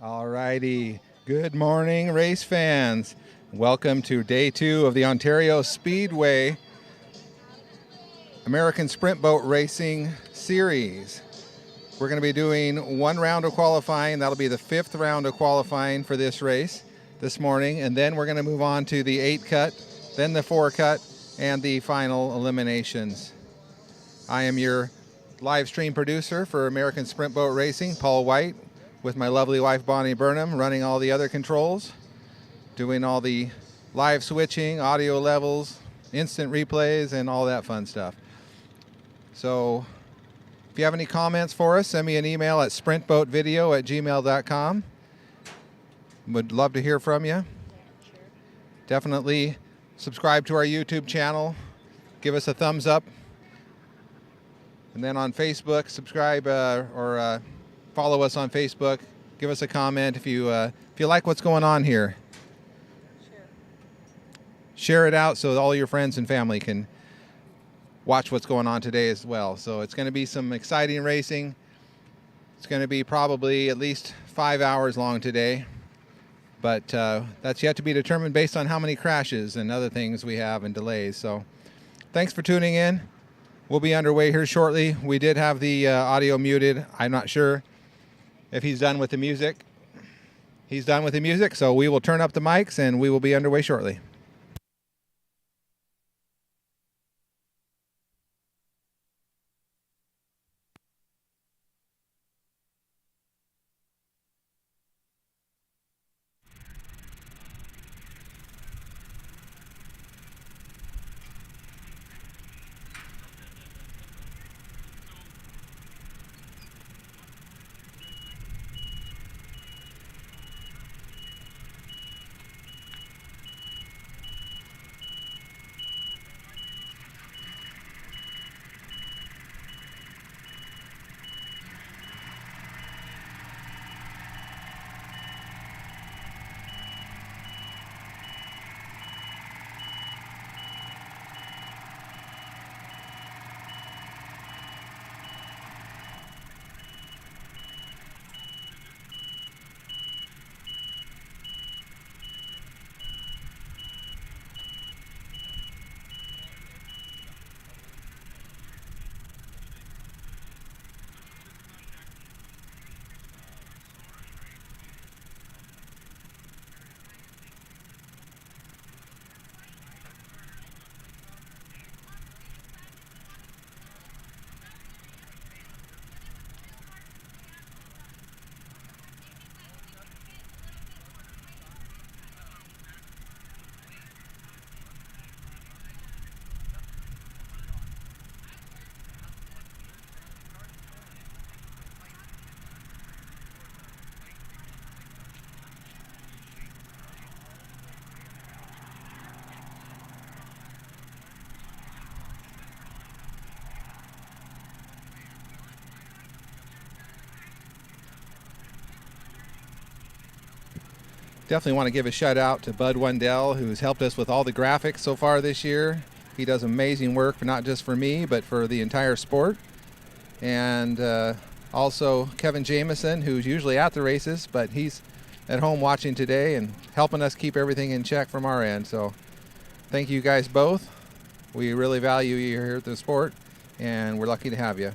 All righty. Good morning, race fans. Welcome to day 2 of the Ontario Speedway American Sprint Boat Racing Series. We're going to be doing one round of qualifying. That'll be the 5th round of qualifying for this race this morning. And then we're going to move on to the 8 cut, then the 4 cut, and the final eliminations. I am your live stream producer for American Sprint Boat Racing, Paul White, with my lovely wife Bonnie Burnham running all the other controls, doing all the live switching, audio levels, instant replays, and all that fun stuff. So if you have any comments for us, send me an email at sprintboatvideo@gmail.com. Would love to hear from you. Definitely subscribe to our YouTube channel. Give us a thumbs up. And then on Facebook, subscribe or follow us on Facebook. Give us a comment if you like what's going on here. Share it out so all your friends and family can watch what's going on today as well. So it's going to be some exciting racing. It's going to be probably at least 5 hours long today. But that's yet to be determined based on how many crashes and other things we have and delays. So thanks for tuning in. We'll be underway here shortly. We did have the audio muted. I'm not sure if he's done with the music. He's done with the music, so we will turn up the mics and we will be underway shortly. Definitely want to give a shout out to Bud Wendell, who's helped us with all the graphics so far this year. He does amazing work, not just for me, but for the entire sport. And also Kevin Jameson, who's usually at the races, but he's at home watching today and helping us keep everything in check from our end. So thank you guys both. We really value you here at the sport, and we're lucky to have you.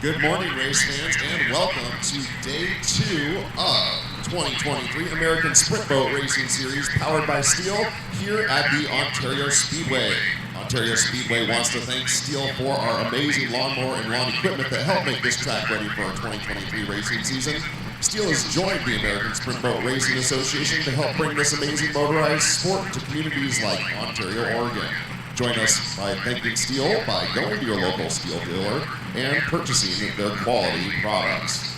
Good morning, race fans, and welcome to day 2 of 2023 American Sprint Boat Racing Series powered by Stihl here at the Ontario Speedway. Ontario Speedway wants to thank Stihl for our amazing lawnmower and lawn equipment that helped make this track ready for our 2023 racing season. Stihl has joined the American Sprint Boat Racing Association to help bring this amazing motorized sport to communities like Ontario, Oregon. Join us by thanking Stihl by going to your local Stihl dealer and purchasing their quality products.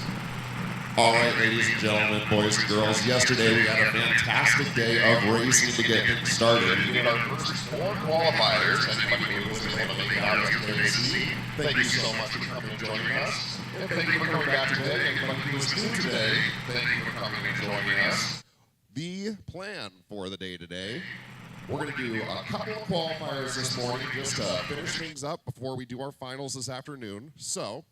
All right, ladies and gentlemen, boys and girls, yesterday we had a fantastic day of racing to get things started. We had our first 4 qualifiers. Anybody who was able to make it out yesterday to see, thank you so much for coming and joining us. And thank you for coming back today. Anybody who was new today, thank you for coming and joining us. The plan for the day today, we're going to do a couple of qualifiers this morning just to finish things up before we do our finals this afternoon. So,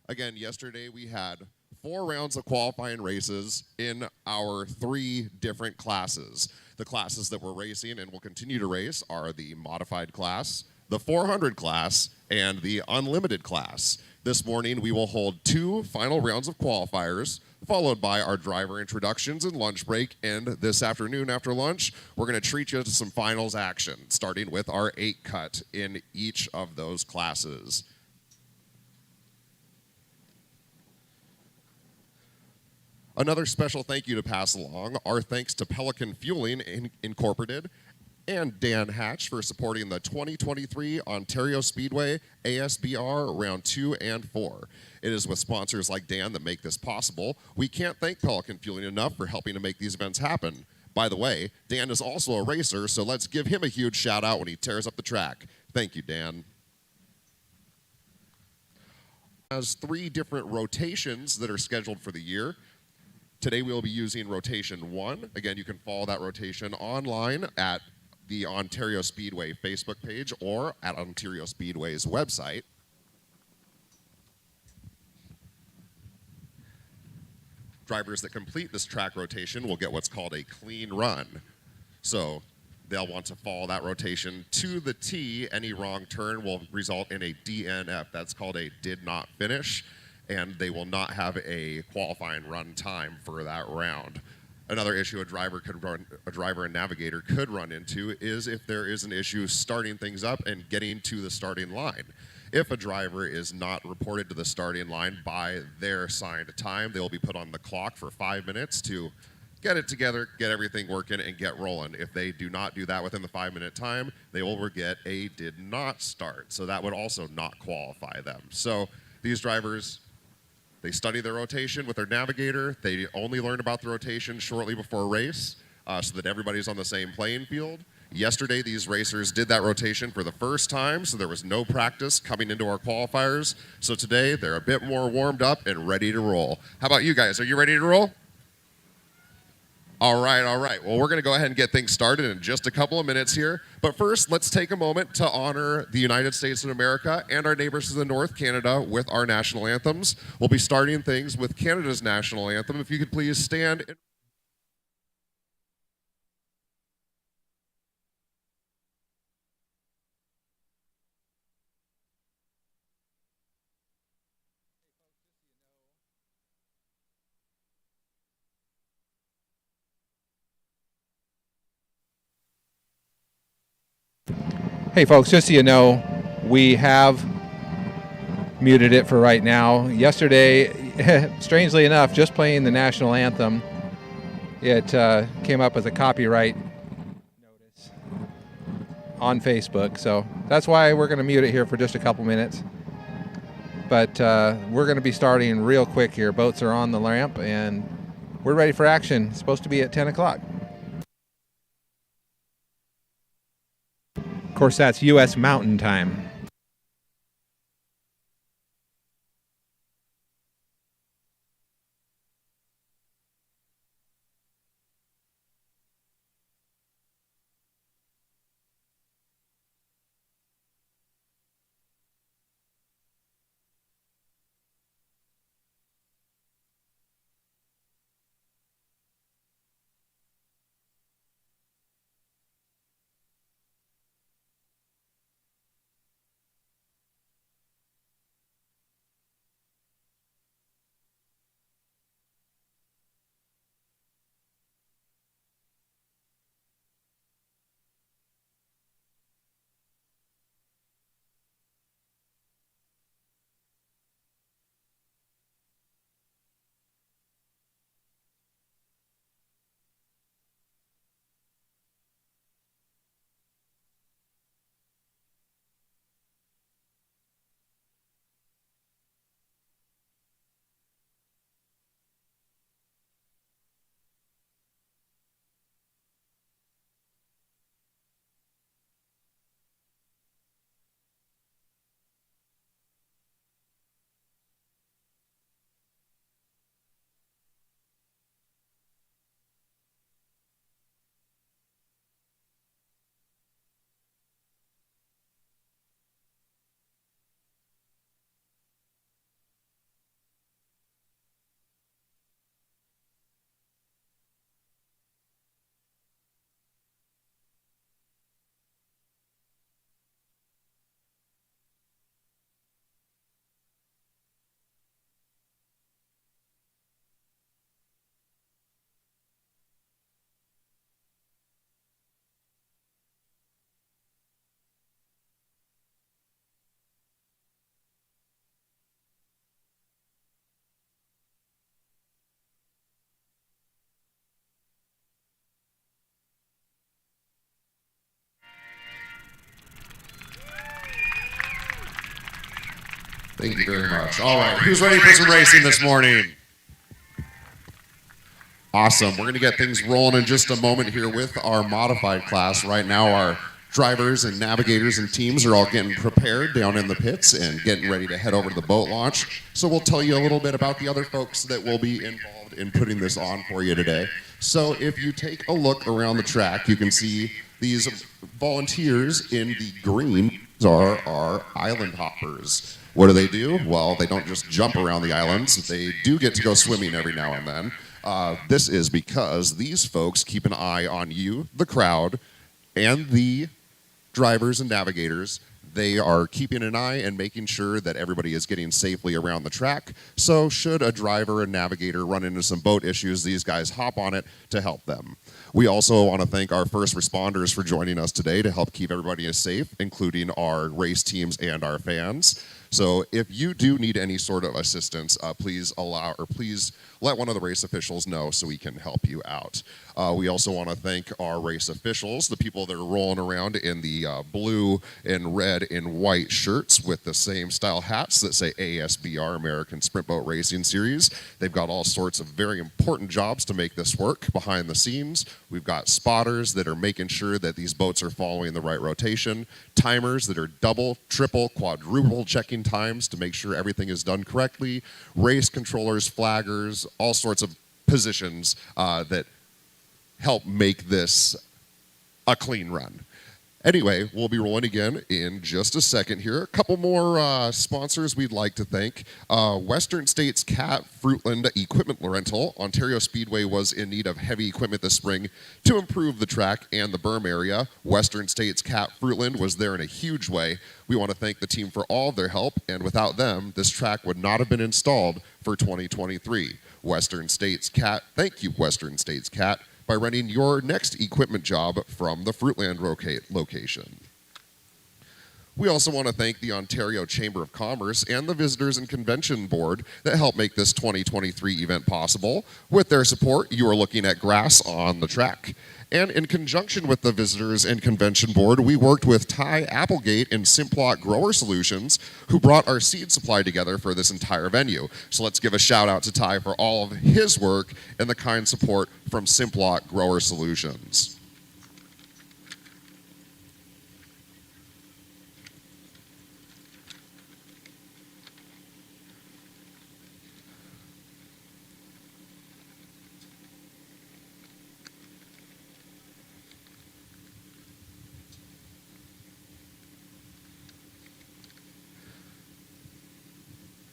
again, yesterday we had 4 rounds of qualifying races in our 3 different classes. The classes that we're racing and will continue to race are the modified class, the 400 class, and the unlimited class. This morning we will hold 2 final rounds of qualifiers, followed by our driver introductions and lunch break. And this afternoon after lunch, we're going to treat you to some finals action, starting with our 8 cut in each of those classes. Another special thank you to pass along. Our thanks to Pelican Fueling Incorporated and Dan Hatch for supporting the 2023 Ontario Speedway ASBR Round 2 and 4. It is with sponsors like Dan that make this possible. We can't thank Pelican Fueling enough for helping to make these events happen. By the way, Dan is also a racer, so let's give him a huge shout out when he tears up the track. Thank you, Dan. Has 3 different rotations that are scheduled for the year. Today we'll be using rotation 1. Again, you can follow that rotation online at the Ontario Speedway Facebook page or at Ontario Speedway's website. Drivers that complete this track rotation will get what's called a clean run. So they'll want to follow that rotation to the T. Any wrong turn will result in a DNF. That's called a did not finish, and they will not have a qualifying run time for that round. Another issue a driver and navigator could run into is if there is an issue starting things up and getting to the starting line. If a driver is not reported to the starting line by their assigned time, they will be put on the clock for 5 minutes to get it together, get everything working, and get rolling. If they do not do that within the 5-minute time, they will get a did not start. So that would also not qualify them. So these drivers, they study their rotation with their navigator. They only learn about the rotation shortly before a race so that everybody's on the same playing field. Yesterday, these racers did that rotation for the first time, so there was no practice coming into our qualifiers. So today, they're a bit more warmed up and ready to roll. How about you guys? Are you ready to roll? All right. Well, we're going to go ahead and get things started in just a couple of minutes here. But first, let's take a moment to honor the United States of America and our neighbors to the north, Canada, with our national anthems. We'll be starting things with Canada's national anthem. If you could please stand. Hey folks, just so you know, we have muted it for right now. Yesterday, strangely enough, just playing the national anthem, it came up as a copyright notice on Facebook. So that's why we're going to mute it here for just a couple minutes. But we're going to be starting real quick here. Boats are on the ramp and we're ready for action. It's supposed to be at 10 o'clock. Of course, that's U.S. Mountain Time. Thank you very much. All right, who's ready for some racing this morning? Awesome. We're going to get things rolling in just a moment here with our modified class. Right now, our drivers and navigators and teams are all getting prepared down in the pits and getting ready to head over to the boat launch. So we'll tell you a little bit about the other folks that will be involved in putting this on for you today. So if you take a look around the track, you can see these volunteers in the green are our island hoppers. What do? Well, they don't just jump around the islands. They do get to go swimming every now and then. This is because these folks keep an eye on you, the crowd, and the drivers and navigators. They are keeping an eye and making sure that everybody is getting safely around the track. So should a driver and navigator run into some boat issues, these guys hop on it to help them. We also want to thank our first responders for joining us today to help keep everybody safe, including our race teams and our fans. So if you do need any sort of assistance, please let one of the race officials know so we can help you out. We also want to thank our race officials, the people that are rolling around in the blue and red and white shirts with the same style hats that say ASBR, American Sprint Boat Racing Series. They've got all sorts of very important jobs to make this work behind the scenes. We've got spotters that are making sure that these boats are following the right rotation, timers that are double, triple, quadruple checking times to make sure everything is done correctly, race controllers, flaggers, all sorts of positions that help make this a clean run. Anyway, we'll be rolling again in just a second here. A couple more sponsors we'd like to thank. Western States Cat Fruitland Equipment Rental. Ontario Speedway was in need of heavy equipment this spring to improve the track and the berm area. Western States Cat Fruitland was there in a huge way. We want to thank the team for all of their help, and without them, this track would not have been installed for 2023. Western States Cat, thank you, Western States Cat, by renting your next equipment job from the Fruitland location. We also want to thank the Ontario Chamber of Commerce and the Visitors and Convention Board that helped make this 2023 event possible. With their support, you are looking at grass on the track. And in conjunction with the Visitors and Convention Board, we worked with Ty Applegate and Simplot Grower Solutions, who brought our seed supply together for this entire venue. So let's give a shout out to Ty for all of his work and the kind support from Simplot Grower Solutions.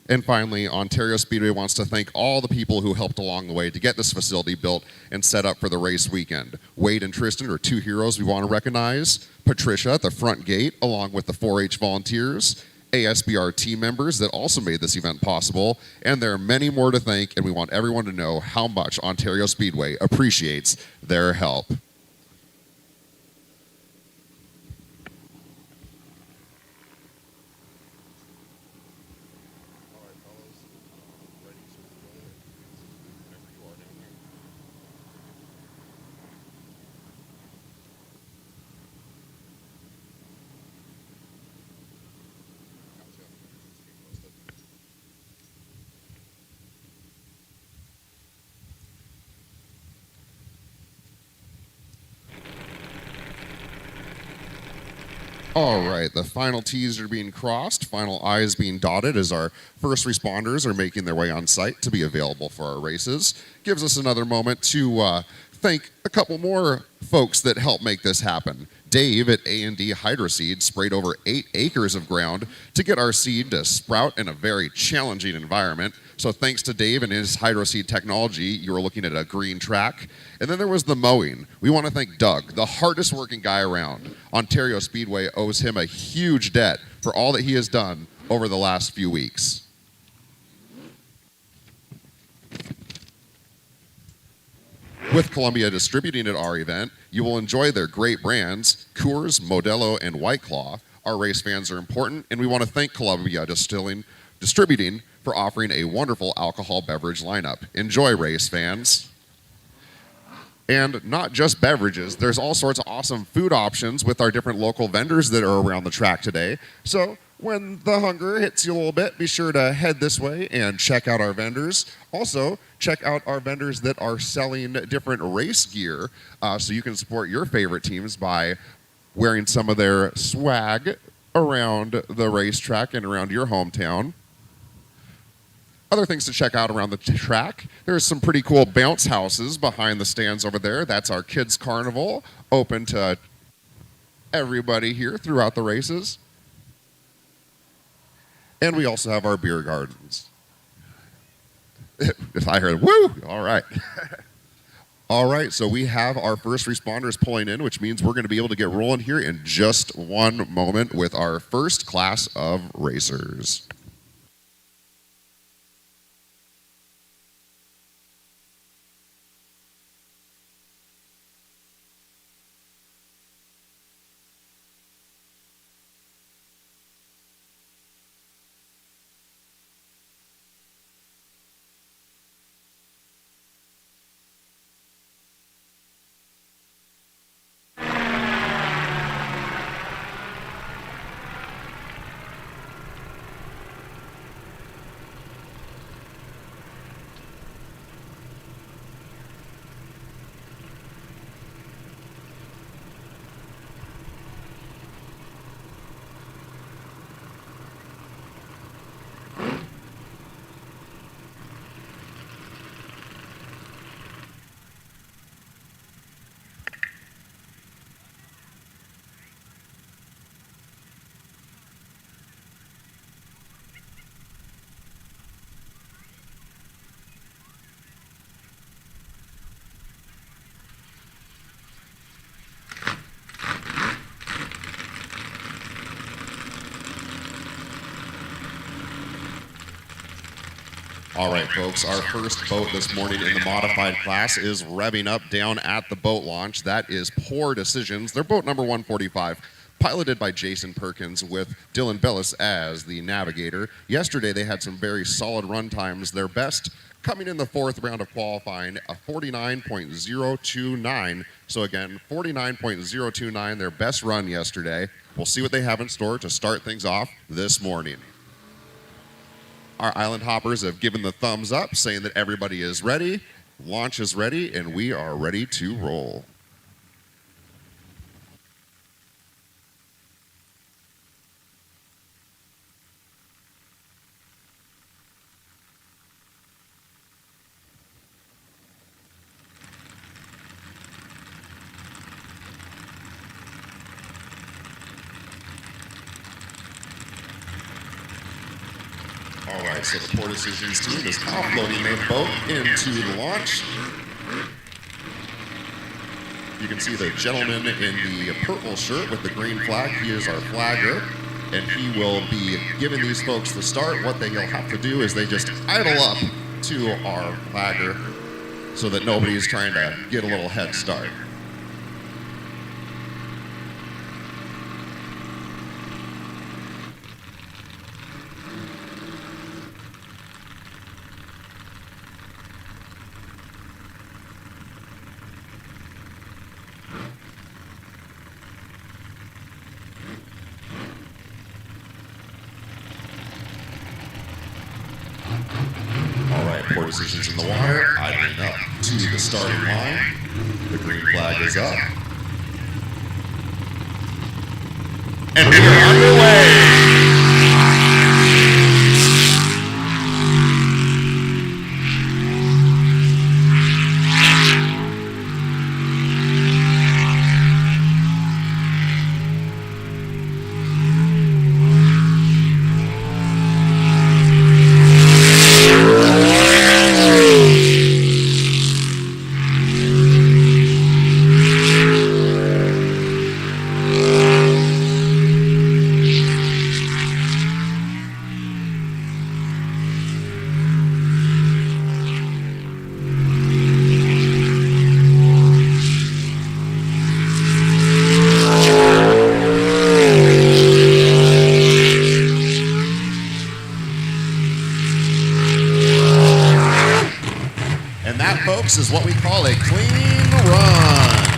And finally, Ontario Speedway wants to thank all the people who helped along the way to get this facility built and set up for the race weekend. Wade and Tristan are two heroes we want to recognize. Patricia at the front gate, along with the 4-H volunteers, ASBR team members that also made this event possible, and there are many more to thank, and we want everyone to know how much Ontario Speedway appreciates their help. All right, the final T's are being crossed, final I's being dotted as our first responders are making their way on site to be available for our races. Gives us another moment to thank a couple more folks that helped make this happen. Dave at A&D Hydroseed sprayed over 8 acres of ground to get our seed to sprout in a very challenging environment. So thanks to Dave and his Hydroseed technology, you were looking at a green track. And then there was the mowing. We want to thank Doug, the hardest working guy around. Ontario Speedway owes him a huge debt for all that he has done over the last few weeks. With Columbia distributing at our event, you will enjoy their great brands, Coors, Modelo, and White Claw. Our race fans are important, and we want to thank Columbia Distributing for offering a wonderful alcohol beverage lineup. Enjoy, race fans. And not just beverages, there's all sorts of awesome food options with our different local vendors that are around the track today. So when the hunger hits you a little bit, be sure to head this way and check out our vendors. Also, check out our vendors that are selling different race gear so you can support your favorite teams by wearing some of their swag around the racetrack and around your hometown. Other things to check out around the track, there's some pretty cool bounce houses behind the stands over there. That's our Kids Carnival, open to everybody here throughout the races. And we also have our beer gardens. If I heard, woo, all right. All right, so we have our first responders pulling in, which means we're going to be able to get rolling here in just one moment with our first class of racers. All right, folks, our first boat this morning in the modified class is revving up down at the boat launch. That is Poor Decisions. They're boat number 145, piloted by Jason Perkins with Dylan Bellis as the navigator. Yesterday, they had some very solid run times. Their best coming in the fourth round of qualifying, a 49.029. So again, 49.029, their best run yesterday. We'll see what they have in store to start things off this morning. Our island hoppers have given the thumbs up, saying that everybody is ready, launch is ready, and we are ready to roll. All right, so the Poor Decisions team is offloading their boat into the launch. You can see the gentleman in the purple shirt with the green flag. He is our flagger, and he will be giving these folks the start. What they'll have to do is they just idle up to our flagger so that nobody's trying to get a little head start. Poor Decisions in the water, idling up to the starting line. The green flag is up. And we are underway! Folks, is what we call a clean run.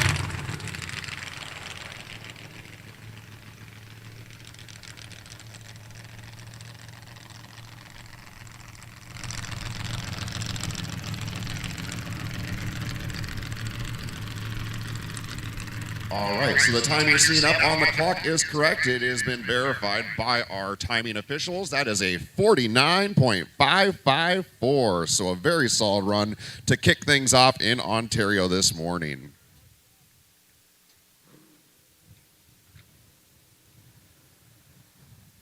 All right, so the time you're seeing up on the clock is correct. It has been verified by our timing officials. That is a 49.554, so a very solid run to kick things off in Ontario this morning.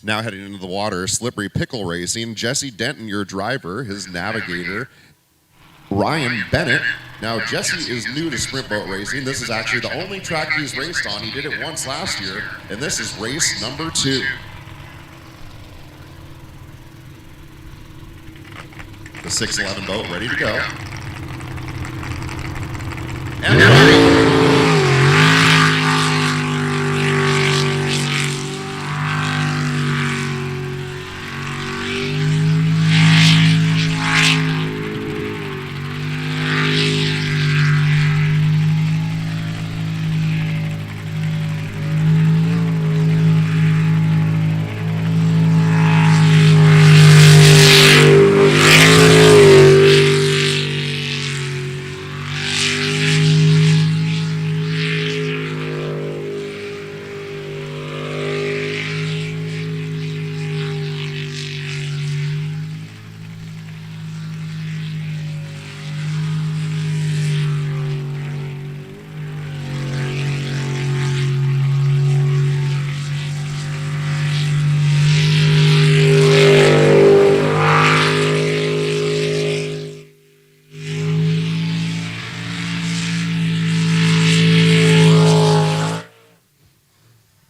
Now heading into the water, Slippery Pickle Racing. Jesse Denton, your driver, his navigator, Ryan Bennett. Now, Jesse is new to sprint boat racing. This is actually the only track he's raced on. He did it once last year, and this is race number 2. The 611 boat ready to go. And ready.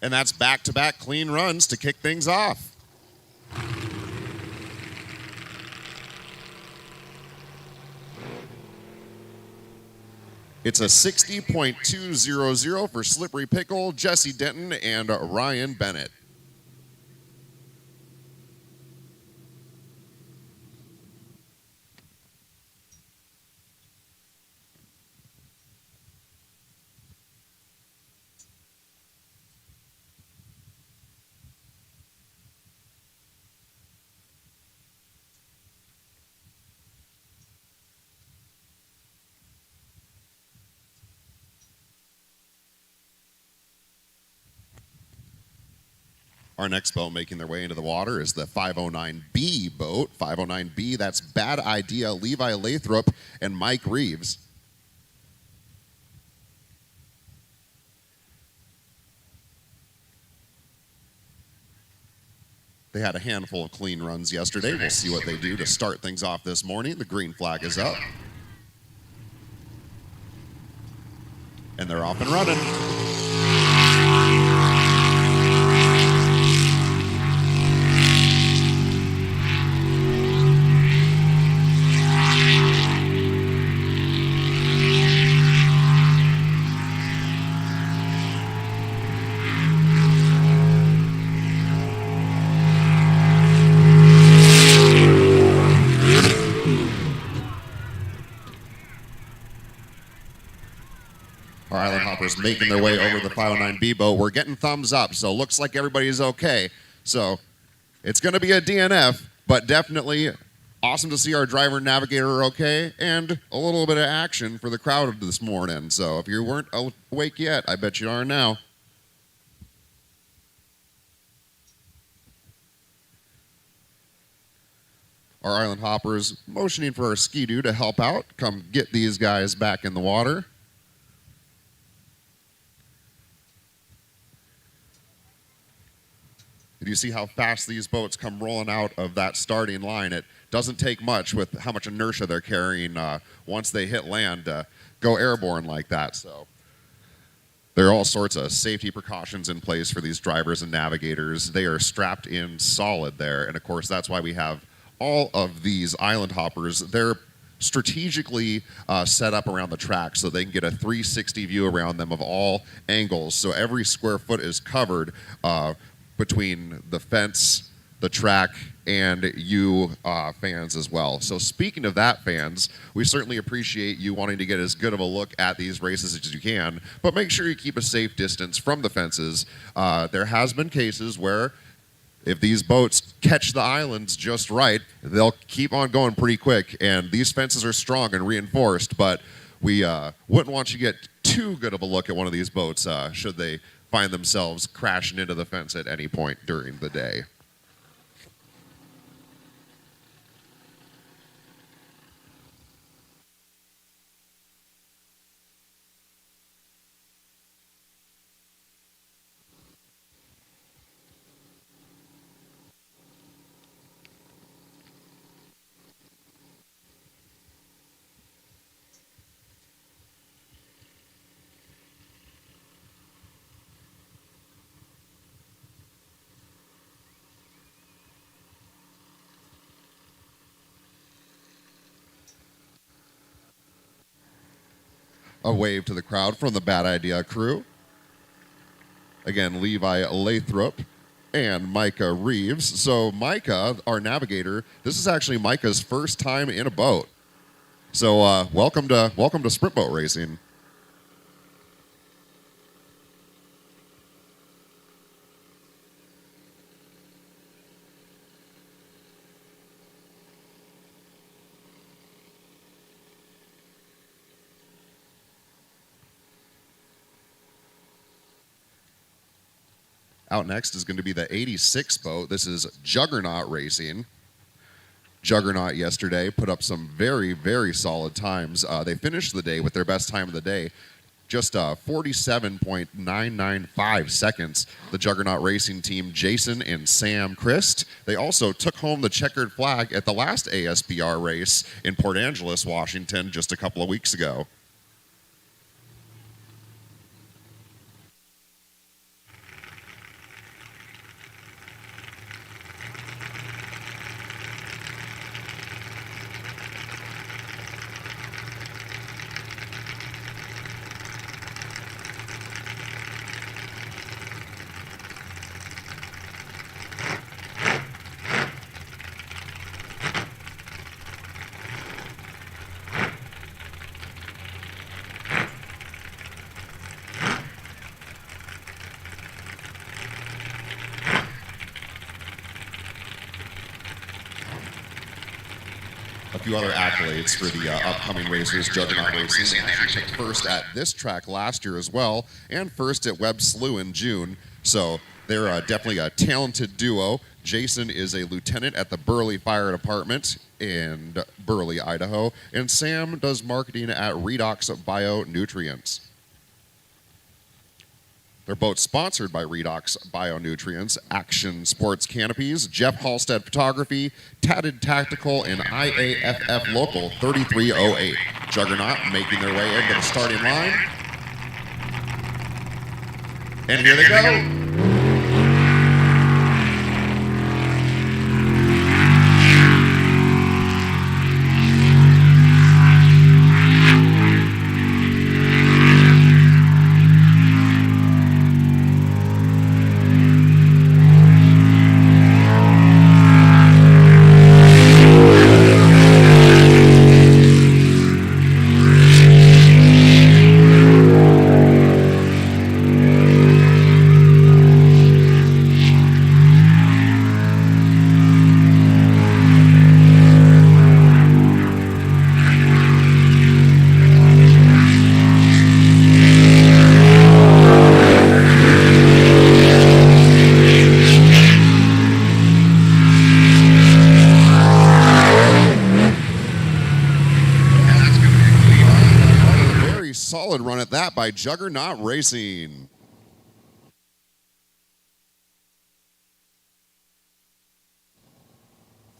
And that's back-to-back clean runs to kick things off. It's a 60.200 for Slippery Pickle, Jesse Denton, and Ryan Bennett. Our next boat making their way into the water is the 509B boat. 509B, that's Bad Idea, Levi Lathrop, and Mike Reeves. They had a handful of clean runs yesterday. We'll see what they do to start things off this morning. The green flag is up. And they're off and running. Our Island Hoppers making their way over the 509B boat. We're getting thumbs up, so looks like everybody's okay. So it's going to be a DNF, but definitely awesome to see our driver and navigator are okay, and a little bit of action for the crowd this morning. So if you weren't awake yet, I bet you are now. Our Island Hoppers motioning for our Ski-Doo to help out. Come get these guys back in the water. And you see how fast these boats come rolling out of that starting line. It doesn't take much with how much inertia they're carrying once they hit land to go airborne like that. So there are all sorts of safety precautions in place for these drivers and navigators. They are strapped in solid there. And of course, that's why we have all of these Island Hoppers. They're strategically set up around the track so they can get a 360 view around them of all angles. So every square foot is covered between the fence, the track, and you fans as well. So speaking of that, fans, we certainly appreciate you wanting to get as good of a look at these races as you can, but make sure you keep a safe distance from the fences. There has been cases where if these boats catch the islands just right, they'll keep on going pretty quick, and these fences are strong and reinforced, but we wouldn't want you to get too good of a look at one of these boats should they find themselves crashing into the fence at any point during the day. A wave to the crowd from the Bad Idea crew. Again, Levi Lathrop and Micah Reeves. So Micah, our navigator, this is actually Micah's first time in a boat. So welcome to sprint boat racing. Out next is going to be the 86 boat. This is Juggernaut Racing. Juggernaut yesterday put up some very, very solid times. They finished the day with their best time of the day, just 47.995 seconds. The Juggernaut Racing team, Jason and Sam Christ. They also took home the checkered flag at the last ASBR race in Port Angeles, Washington, just a couple of weeks ago. A few other accolades for the upcoming racers, Juggernaut Racing. They actually took first at this track last year as well, and first at Webb Slough in June. So they're definitely a talented duo. Jason is a lieutenant at the Burley Fire Department in Burley, Idaho, and Sam does marketing at Redox Bionutrients. They're both sponsored by Redox Bionutrients, Action Sports Canopies, Jeff Halstead Photography, Tatted Tactical, and IAFF Local 3308. Juggernaut making their way into the starting line. And here they go. Solid run at that by Juggernaut Racing.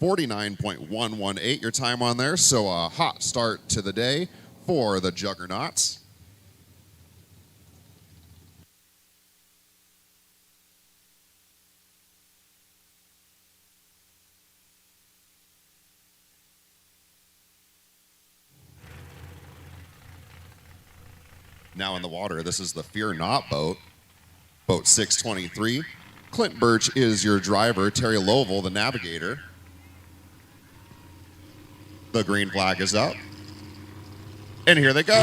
.118 your time on there, so a hot start to the day for the Juggernauts. Now in the water, this is the Fear Not boat, boat 623. Clint Birch is your driver, Terry Lovell, the navigator. The green flag is up. And here they go.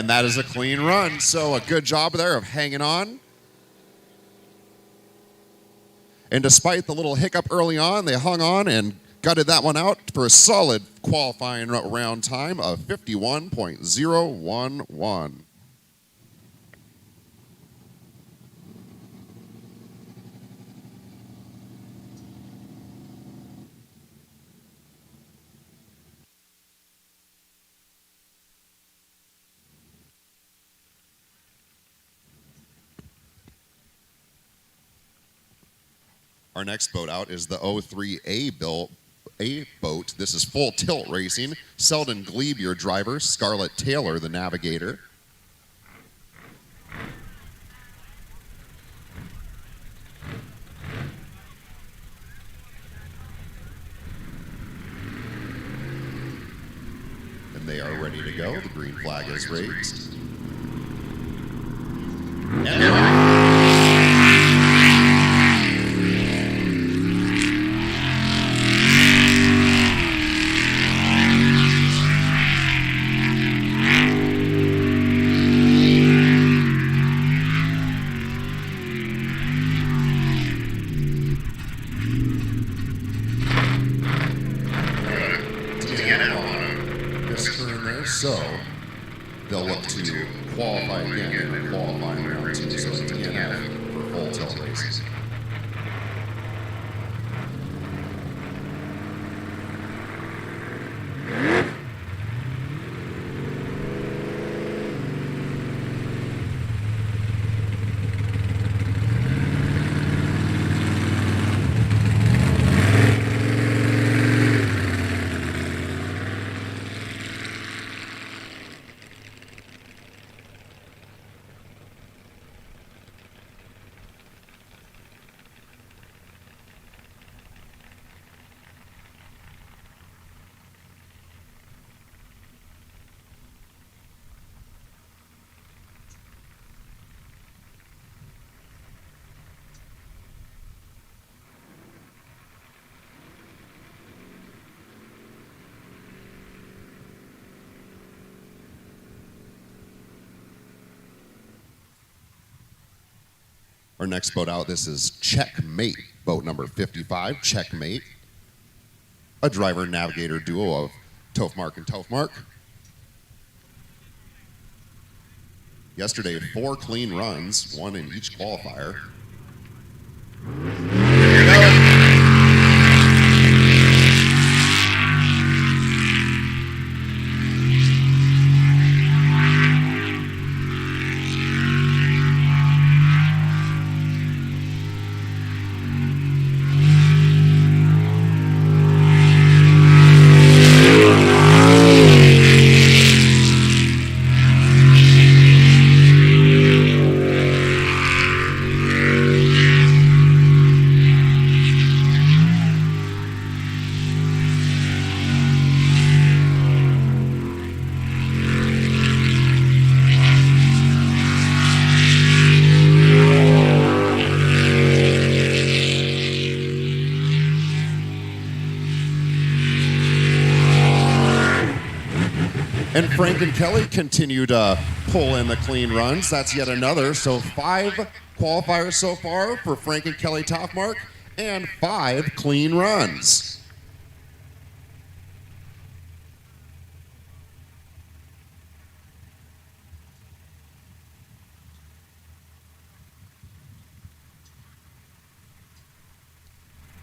And that is a clean run. So a good job there of hanging on. And despite the little hiccup early on, they hung on and gutted that one out for a solid qualifying round time of 51.011. Our next boat out is the 03A boat. This is full tilt racing. Selden Glebe, your driver. Scarlett Taylor, the navigator. And they are ready to go. The green flag is raised. And so they'll look to qualify again in qualifying round 2, so it's DNF for full tilt racing. Our next boat out, this is Checkmate, boat number 55, Checkmate. A driver-navigator duo of Tofmark and Tofmark. Yesterday, 4 clean runs, 1 in each qualifier. Here we go. And Frank and Kelly continue to pull in the clean runs. That's yet another. So 5 qualifiers so far for Frank and Kelly Tofmark and 5 clean runs.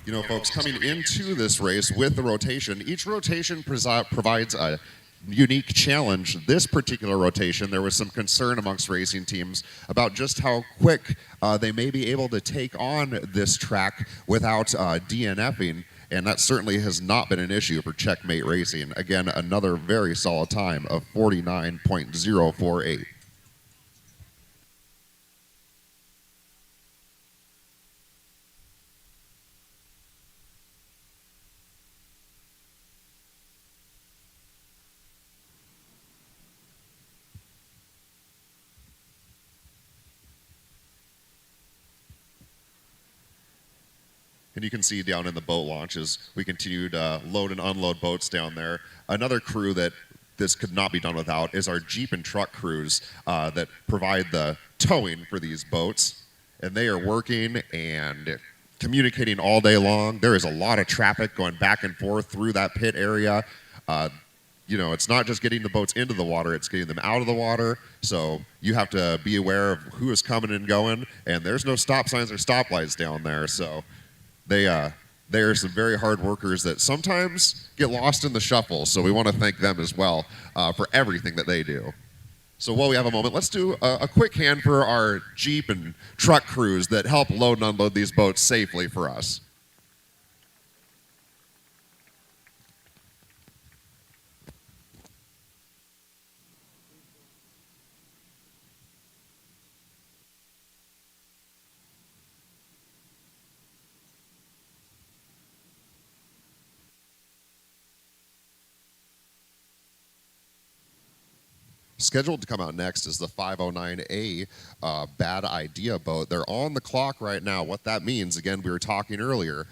You know, folks, coming into this race with the rotation, each rotation provides a unique challenge. This particular rotation, there was some concern amongst racing teams about just how quick they may be able to take on this track without DNFing, and that certainly has not been an issue for Checkmate Racing. Again, another very solid time of 49.048. And you can see down in the boat launches, we continue to load and unload boats down there. Another crew that this could not be done without is our Jeep and truck crews that provide the towing for these boats. And they are working and communicating all day long. There is a lot of traffic going back and forth through that pit area. You know, it's not just getting the boats into the water, it's getting them out of the water. So you have to be aware of who is coming and going. And there's no stop signs or stoplights down there. So they are some very hard workers that sometimes get lost in the shuffle. So we want to thank them as well for everything that they do. So while we have a moment, let's do a quick hand for our Jeep and truck crews that help load and unload these boats safely for us. Scheduled to come out next is the 509A Bad Idea boat. They're on the clock right now. What that means, again, we were talking earlier,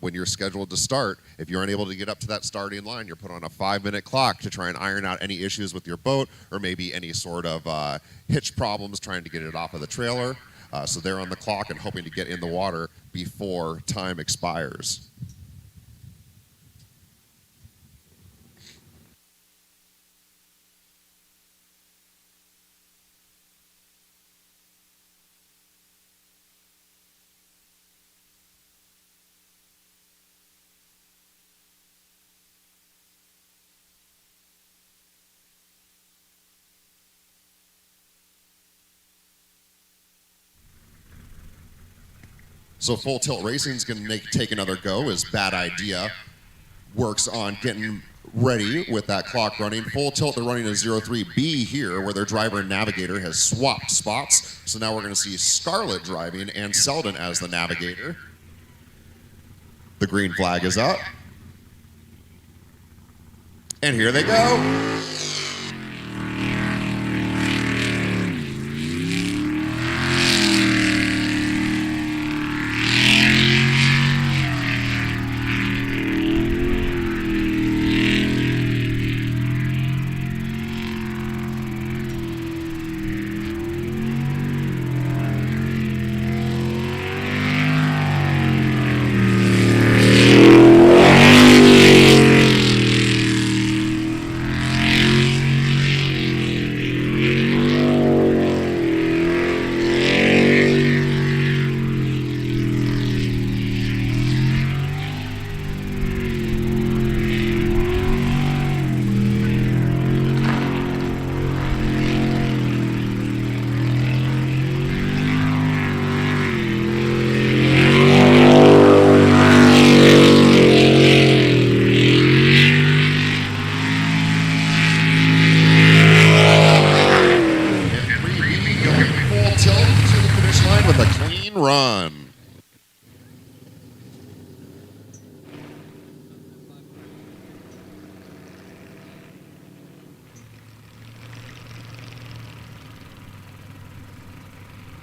when you're scheduled to start, if you're unable to get up to that starting line, you're put on a 5-minute clock to try and iron out any issues with your boat or maybe any sort of hitch problems trying to get it off of the trailer. So they're on the clock and hoping to get in the water before time expires. So Full Tilt Racing is going to take another go as Bad Idea works on getting ready with that clock running. Full Tilt, they're running a 03B here where their driver and navigator has swapped spots. So now we're going to see Scarlett driving and Selden as the navigator. The green flag is up. And here they go. Run.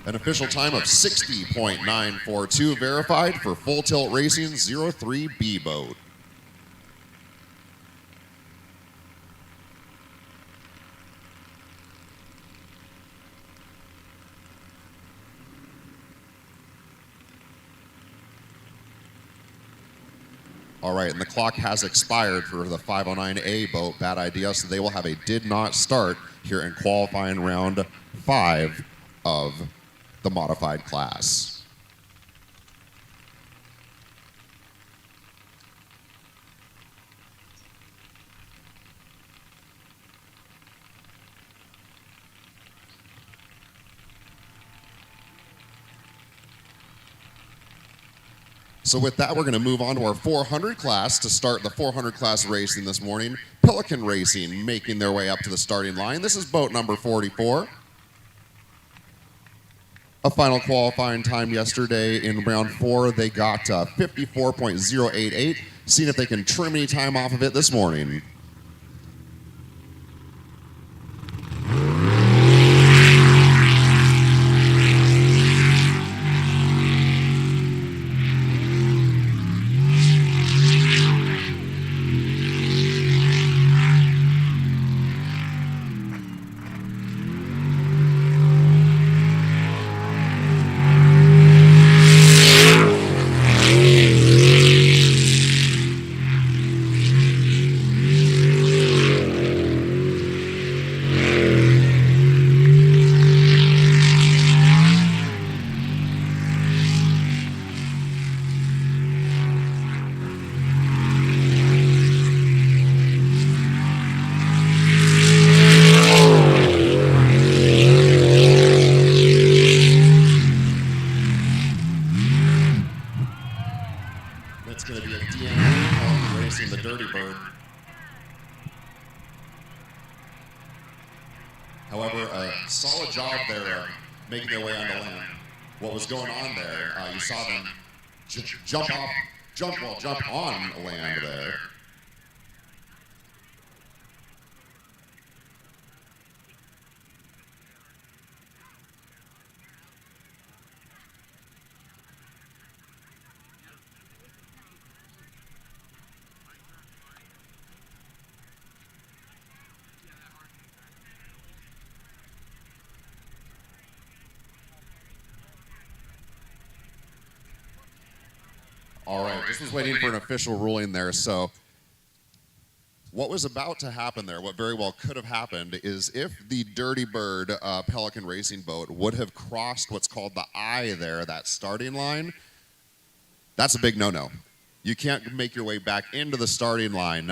An official time of 60.942 verified for Full Tilt Racing 03B boat. All right, and the clock has expired for the 509A boat, Bad Idea, so they will have a did not start here in qualifying round 5 of the modified class. So with that, we're going to move on to our 400 class to start the 400 class racing this morning. Pelican Racing making their way up to the starting line. This is boat number 44. A final qualifying time yesterday in round 4. They got 54.088. Seeing if they can trim any time off of it this morning. out there making their way onto land. What was going on there? You saw them jump on land there. All right, just was waiting for an official ruling there. So what was about to happen there, what very well could have happened, is if the Dirty Bird Pelican racing boat would have crossed what's called the eye there, that starting line, that's a big no-no. You can't make your way back into the starting line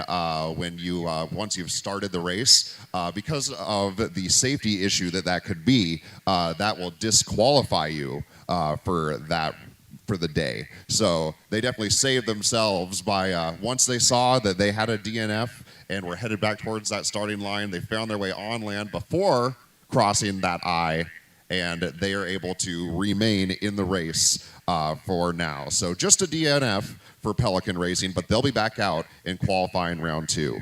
when you once you've started the race because of the safety issue that could be. That will disqualify you for the day. So they definitely saved themselves by once they saw that they had a DNF and were headed back towards that starting line, they found their way on land before crossing that eye, and they are able to remain in the race for now. So just a DNF for Pelican Racing, but they'll be back out in qualifying round 2.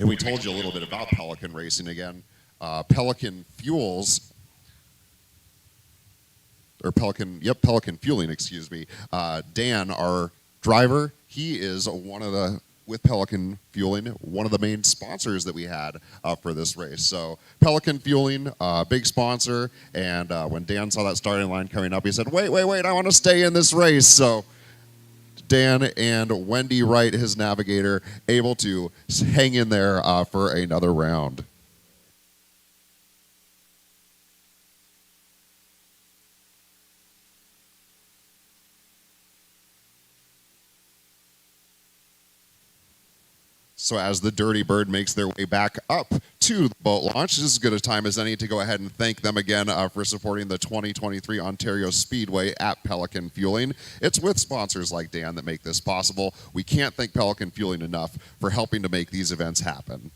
And we told you a little bit about Pelican Racing again. Pelican Fuels, or Pelican Fueling, excuse me. Dan, our driver, he is with Pelican Fueling, one of the main sponsors that we had for this race. So Pelican Fueling, big sponsor, and when Dan saw that starting line coming up, he said, wait, I want to stay in this race. So Dan and Wendy Wright, his navigator, able to hang in there for another round. So as the Dirty Bird makes their way back up to the boat launch, this is as good a time as any to go ahead and thank them again for supporting the 2023 Ontario Speedway at Pelican Fueling. It's with sponsors like Dan that make this possible. We can't thank Pelican Fueling enough for helping to make these events happen.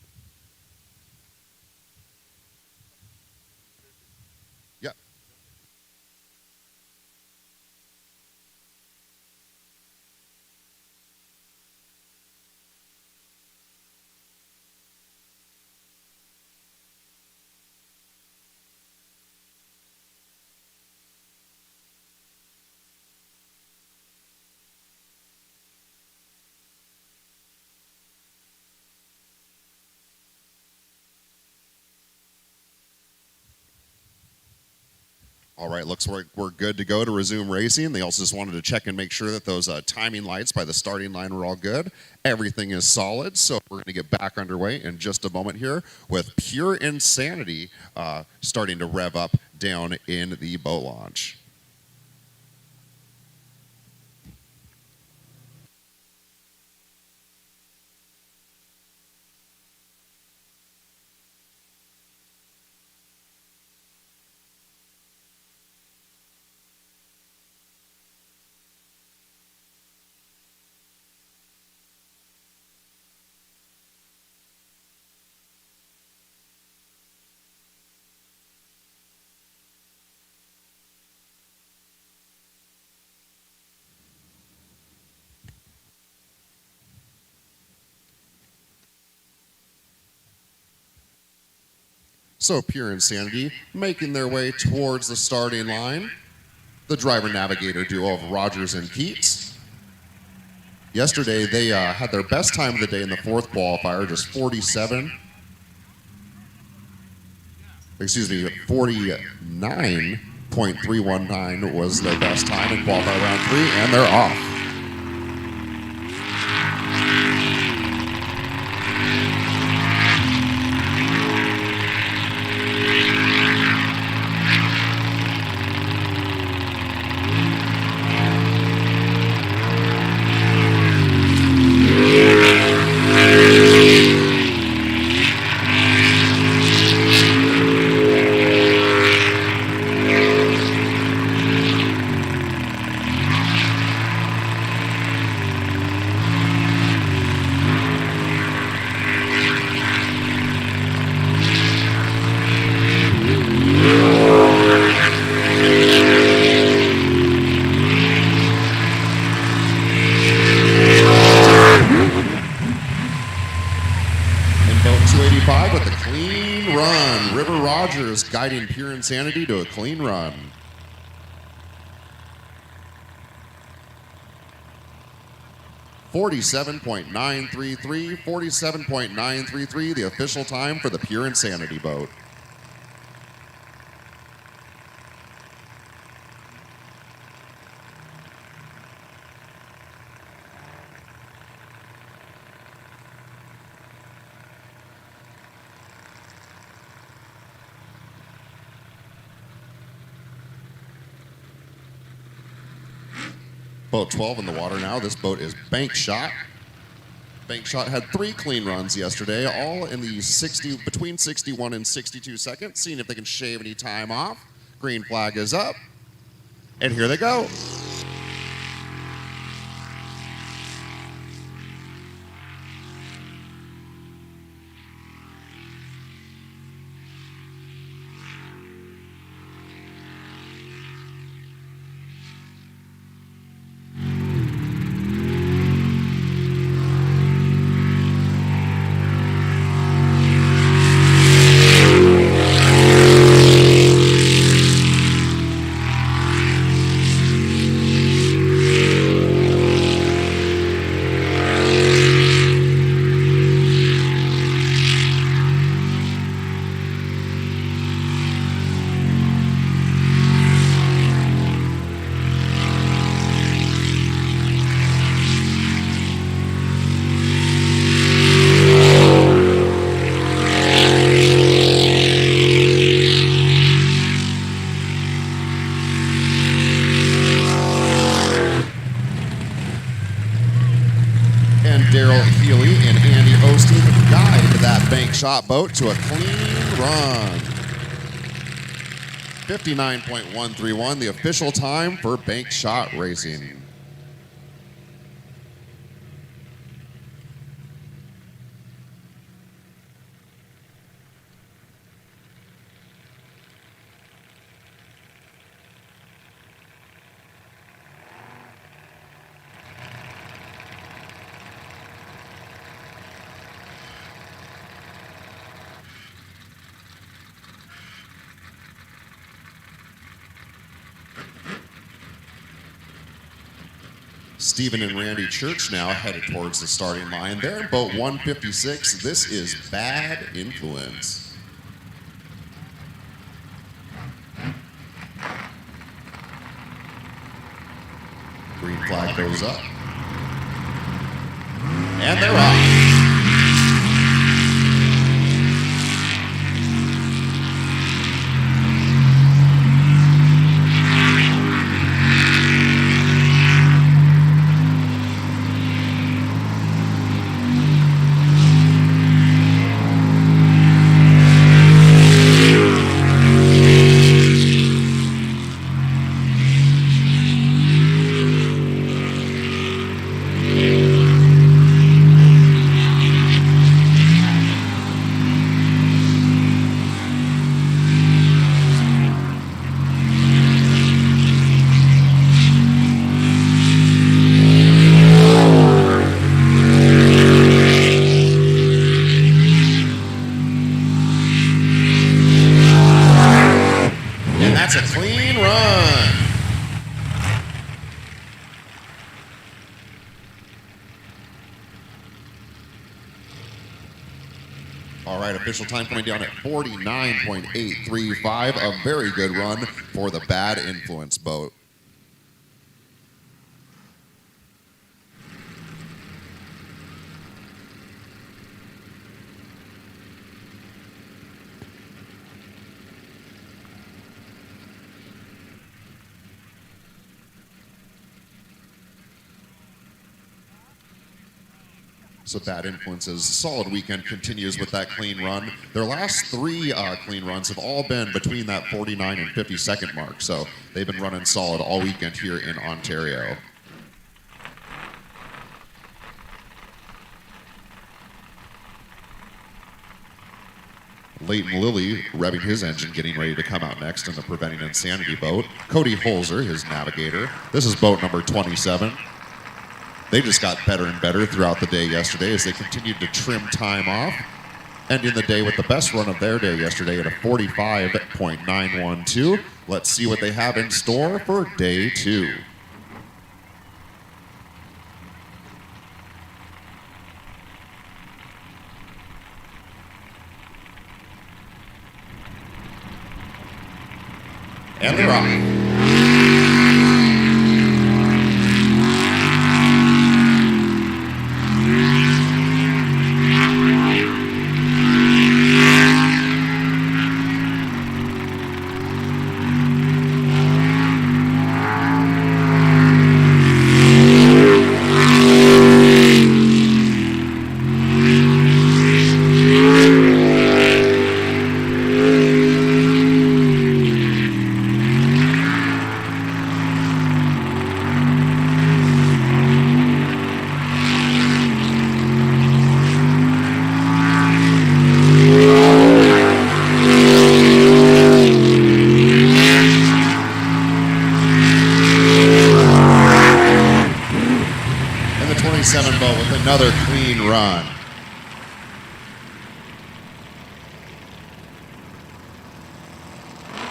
All right, looks like we're good to go to resume racing. They also just wanted to check and make sure that those timing lights by the starting line were all good. Everything is solid, so we're going to get back underway in just a moment here with Pure Insanity starting to rev up down in the boat launch. So Pure Insanity making their way towards the starting line. The driver-navigator duo of Rogers and Keats. Yesterday, they had their best time of the day in the fourth qualifier, just 49.319 was their best time in qualifier round 3, and they're off. 5 with a clean run. River Rogers guiding Pure Insanity to a clean run. .933, 47.933, the official time for the Pure Insanity boat. Boat 12 in the water now. This boat is Bank Shot. Bank Shot had 3 clean runs yesterday, all in the between 61 and 62 seconds, seeing if they can shave any time off. Green flag is up, and here they go. Shot boat to a clean run. 59.131, the official time for Bank Shot Racing. Stephen and Randy Church now headed towards the starting line. They're in boat 156. This is Bad Influence. Green flag goes up. And they're off. Official time coming down at 49.835. A very good run for the Bad Influence boat. So Bad Influence's solid weekend continues with that clean run. Their last 3 clean runs have all been between that 49 and 50-second mark. So they've been running solid all weekend here in Ontario. Leighton Lilly revving his engine, getting ready to come out next in the Preventing Insanity boat. Cody Holzer, his navigator. This is boat number 27. They just got better and better throughout the day yesterday as they continued to trim time off. ending the day with the best run of their day yesterday at a 45.912. Let's see what they have in store for day 2. And they're off. Boat with another clean run.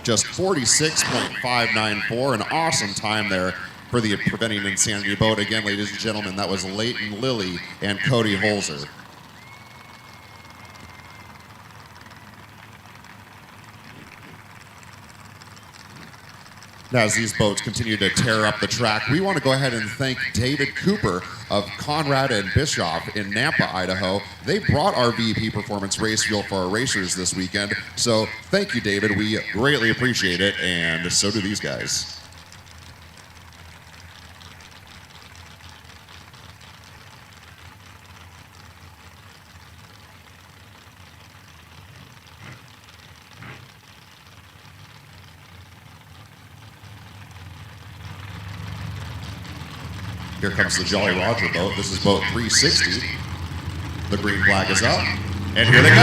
Just 46.594, an awesome time there for the Preventing Insanity boat. Again, ladies and gentlemen, that was Leighton Lilly and Cody Holzer. As these boats continue to tear up the track, we want to go ahead and thank David Cooper of Conrad and Bischoff in Nampa, Idaho. They brought our VP Performance race fuel for our racers this weekend. So thank you, David. We greatly appreciate it, and so do these guys. Here comes the Jolly Roger boat. This is boat 360. The green flag is up, and here they go.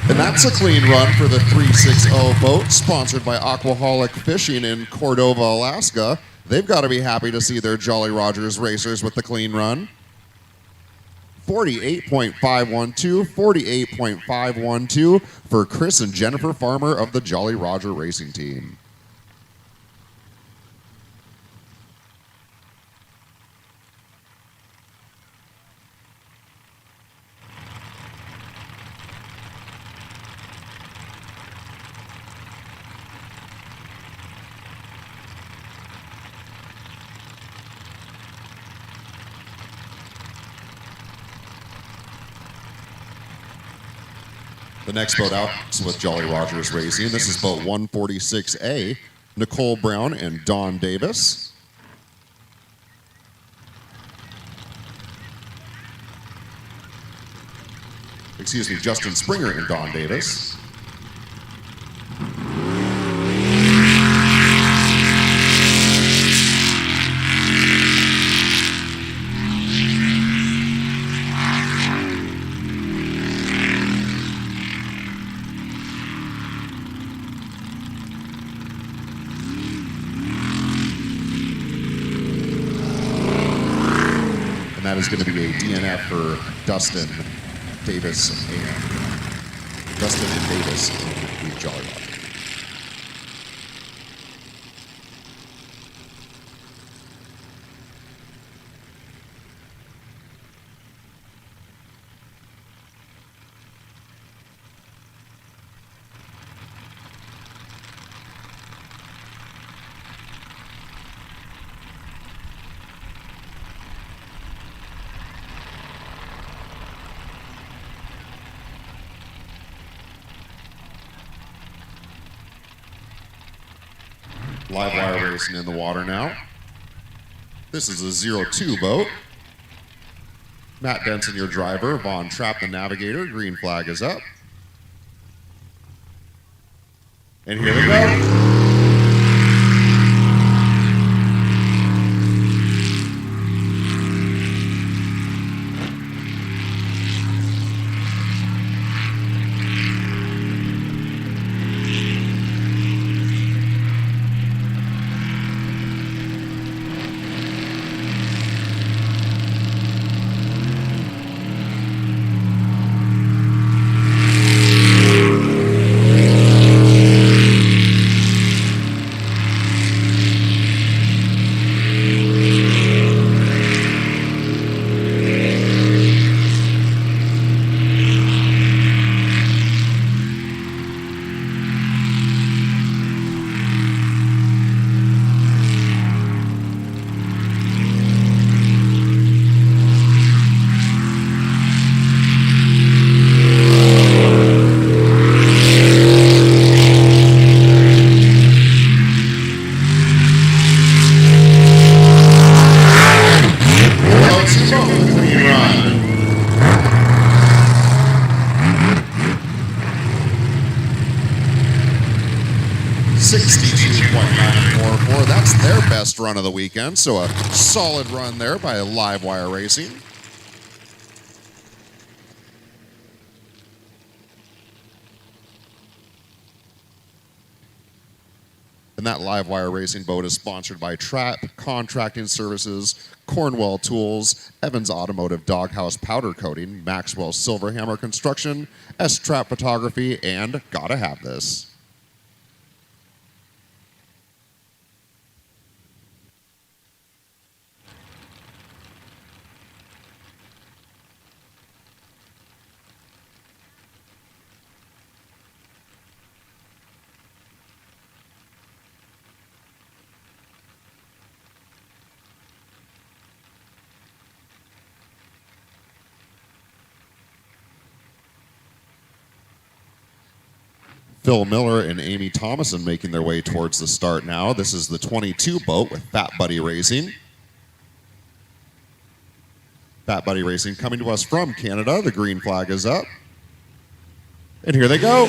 That's a clean run for the 360 boat, sponsored by Aquaholic Fishing in Cordova, Alaska. They've got to be happy to see their Jolly Rogers racers with the clean run. 48.512, 48.512 for Chris and Jennifer Farmer of the Jolly Roger Racing Team. The next boat out is with Jolly Rogers Racing. This is boat 146A, Nicole Brown and Don Davis. Excuse me, Justin Springer and Don Davis. And that is going to be a DNF for Dustin Davis and Davis with Jolly Roger. Live wire racing in the water now. This is a 0-2 boat. Matt Benson, your driver. Vaughn Trapp, the navigator. Green flag is up. And here we go. That's their best run of the weekend, so a solid run there by Live Wire Racing. And that Live Wire Racing boat is sponsored by Trapp Contracting Services, Cornwell Tools, Evans Automotive Doghouse Powder Coating, Maxwell Silverhammer Construction, S-Trap Photography, and Gotta Have This. Phil Miller and Amy Thomason making their way towards the start now. This is the 22 boat with Fat Buddy Racing. Fat Buddy Racing coming to us from Canada. The green flag is up. And here they go.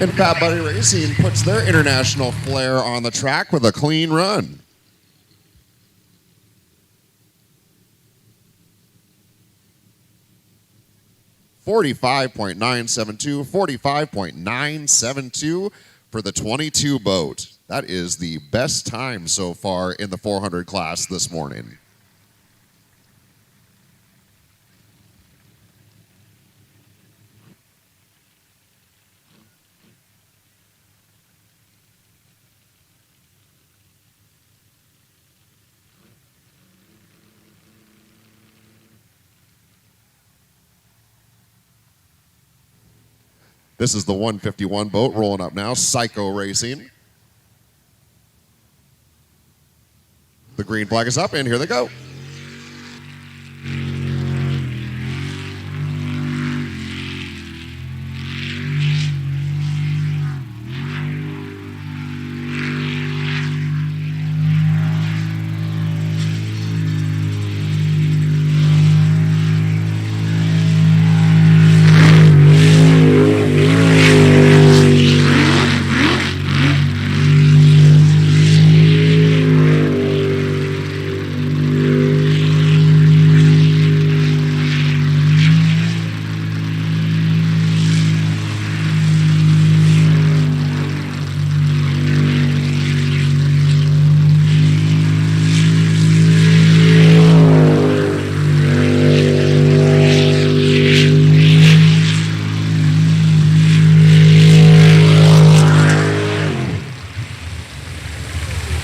And Fat Buddy Racing puts their international flair on the track with a clean run. .972, 45.972 for the 22 boat. That is the best time so far in the 400 class this morning. This is the 151 boat rolling up now, Psycho Racing. The green flag is up, and here they go.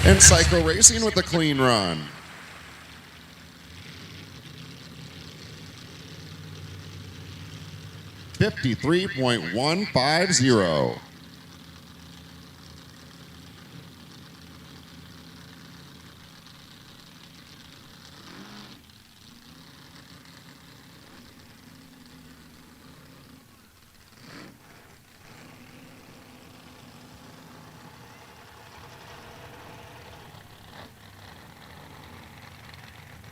And Psycho Racing with the clean run. .150.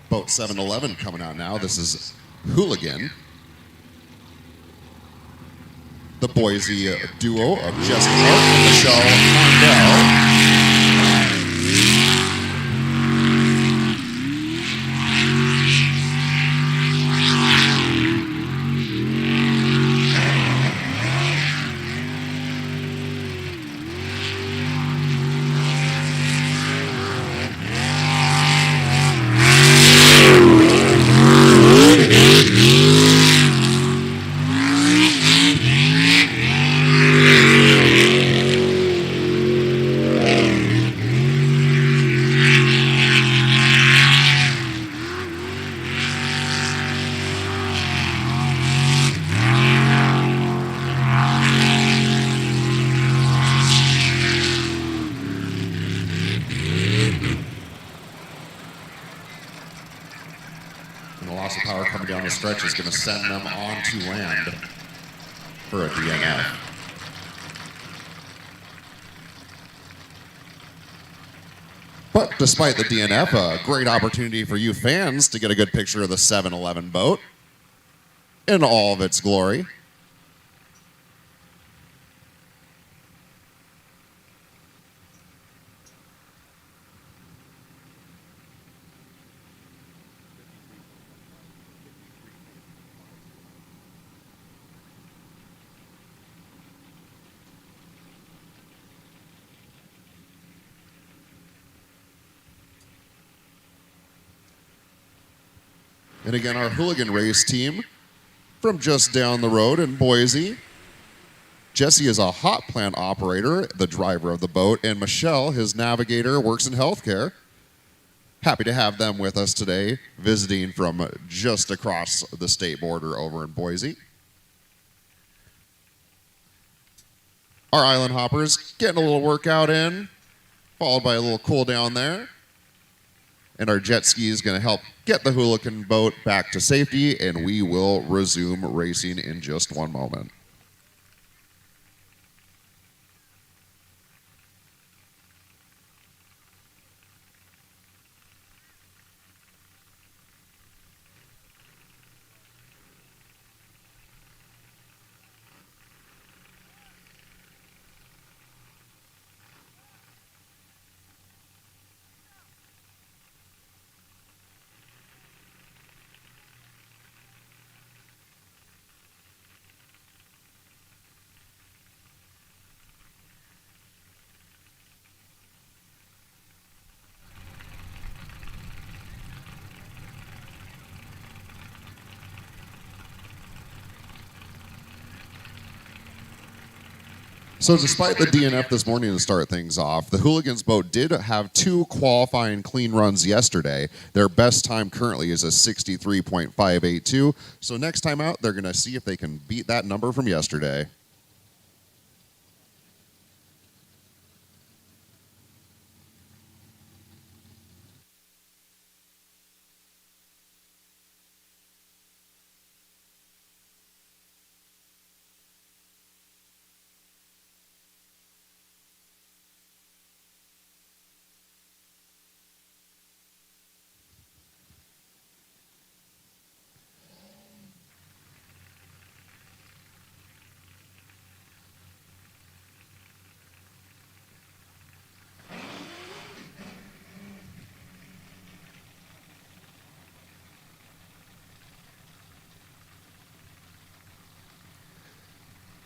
Boat 711 coming out now. This is Hooligan. The Boise duo of Jesse Hart and Michelle Mondell. And the loss of power coming down the stretch is going to send them on to land for a DNF. But despite the DNF, a great opportunity for you fans to get a good picture of the 711 boat in all of its glory. And again, our Hooligan race team from just down the road in Boise. Jesse is a hot plant operator, the driver of the boat, and Michelle, his navigator, works in healthcare. Happy to have them with us today, visiting from just across the state border over in Boise. Our island hoppers getting a little workout in, followed by a little cool down there. And our jet ski is going to help get the Hooligan boat back to safety, and we will resume racing in just one moment. So despite the DNF this morning to start things off, the Hooligans boat did have 2 qualifying clean runs yesterday. Their best time currently is a 63.582. So next time out, they're going to see if they can beat that number from yesterday.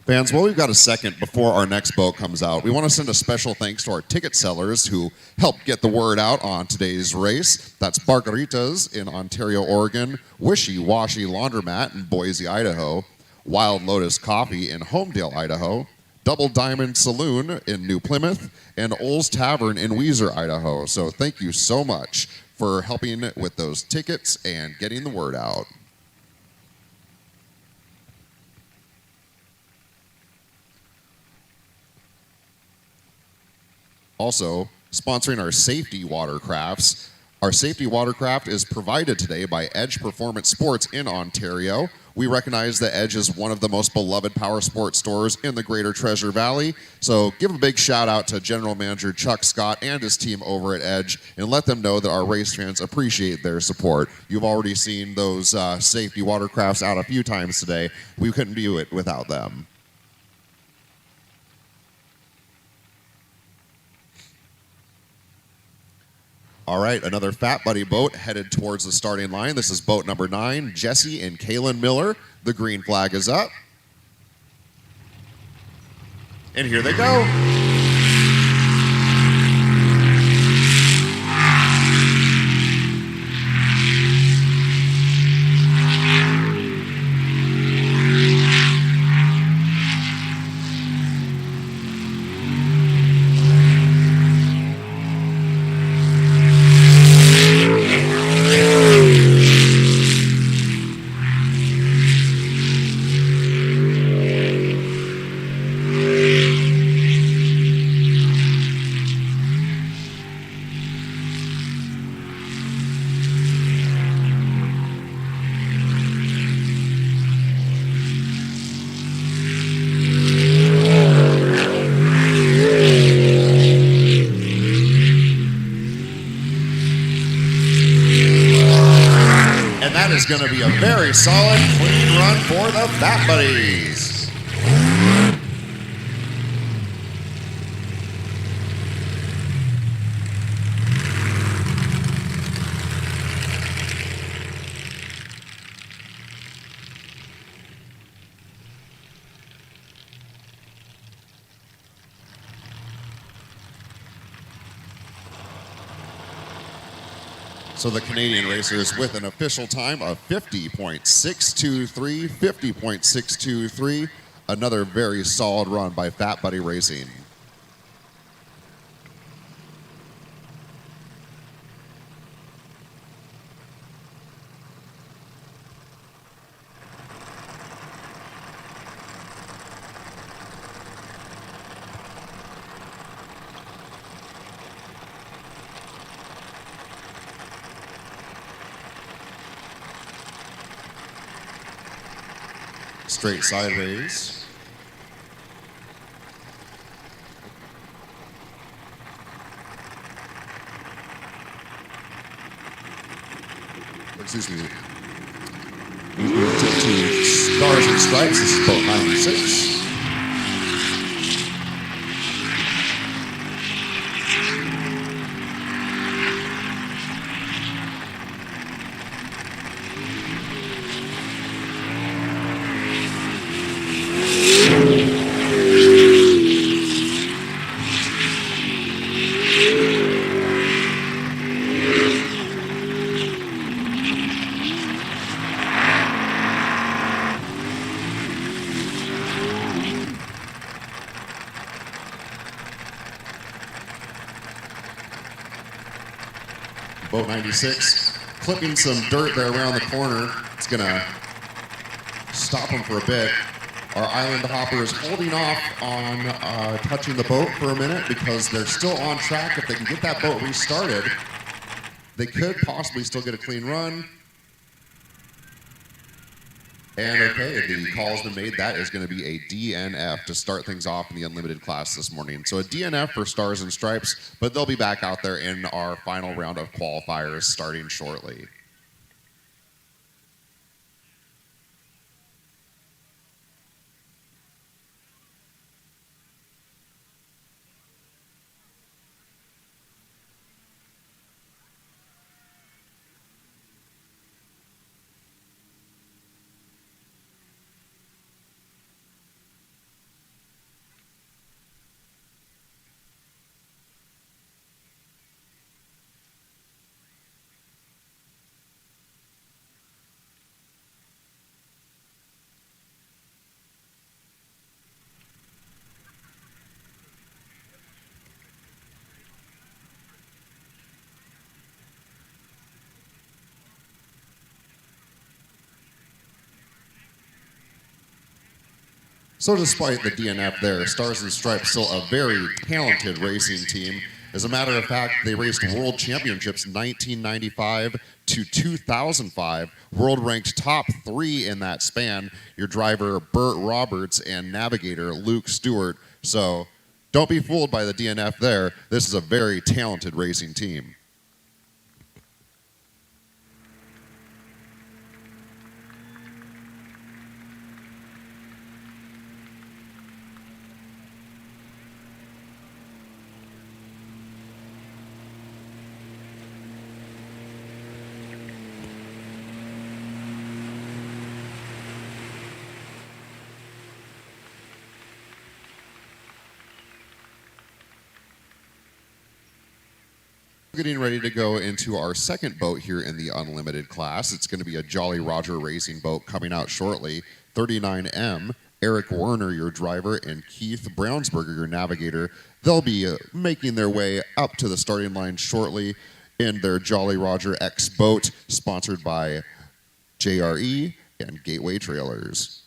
Fans, while we've got a second before our next boat comes out, we want to send a special thanks to our ticket sellers who helped get the word out on today's race. That's Bargaritas in Ontario, Oregon, Wishy Washy Laundromat in Boise, Idaho, Wild Lotus Coffee in Homedale, Idaho, Double Diamond Saloon in New Plymouth, and Oles Tavern in Weiser, Idaho. So thank you so much for helping with those tickets and getting the word out. Also, sponsoring our safety watercrafts. Our safety watercraft is provided today by Edge Performance Sports in Ontario. We recognize that Edge is one of the most beloved power sports stores in the Greater Treasure Valley. So give a big shout out to General Manager Chuck Scott and his team over at Edge, and let them know that our race fans appreciate their support. You've already seen those safety watercrafts out a few times today. We couldn't do it without them. All right, another Fat Buddy boat headed towards the starting line. This is boat number 9, Jesse and Kaylin Miller. The green flag is up. And here they go. Is going to be a very solid, clean run for the Fat Buddies. So the Canadian racers with an official time of 50.623, 50.623. Another very solid run by Fat Buddy Racing. Straight sideways. Excuse me. To Stars and Stripes. This is boat 96. Boat 96, clipping some dirt there around the corner. It's going to stop him for a bit. Our island hopper is holding off on touching the boat for a minute because they're still on track. If they can get that boat restarted, they could possibly still get a clean run. And okay, the call has been made. That is going to be a DNF to start things off in the unlimited class this morning. So a DNF for Stars and Stripes, but they'll be back out there in our final round of qualifiers starting shortly. So despite the DNF there, Stars and Stripes still a very talented racing team. As a matter of fact, they raced world championships 1995 to 2005, world ranked top 3 in that span. Your driver, Burt Roberts, and navigator, Luke Stewart. So don't be fooled by the DNF there. This is a very talented racing team. Getting ready to go into our second boat here in the Unlimited class. It's going to be a Jolly Roger racing boat coming out shortly. 39M, Eric Werner, your driver, and Keith Brownsberger, your navigator. They'll be making their way up to the starting line shortly in their Jolly Roger X boat, sponsored by JRE and Gateway Trailers.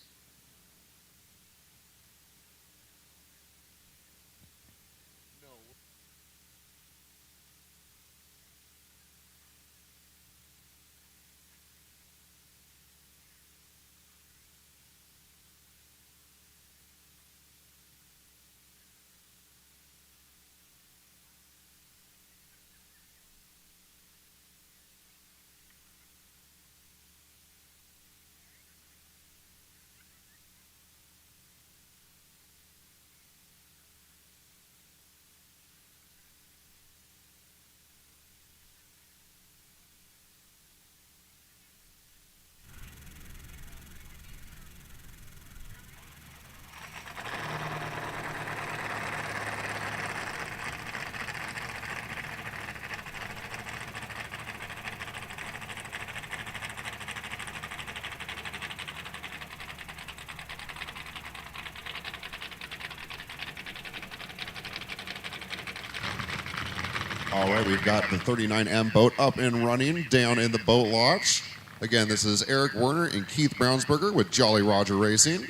All right, we've got the 39M boat up and running down in the boat launch. Again, this is Eric Werner and Keith Brownsberger with Jolly Roger Racing.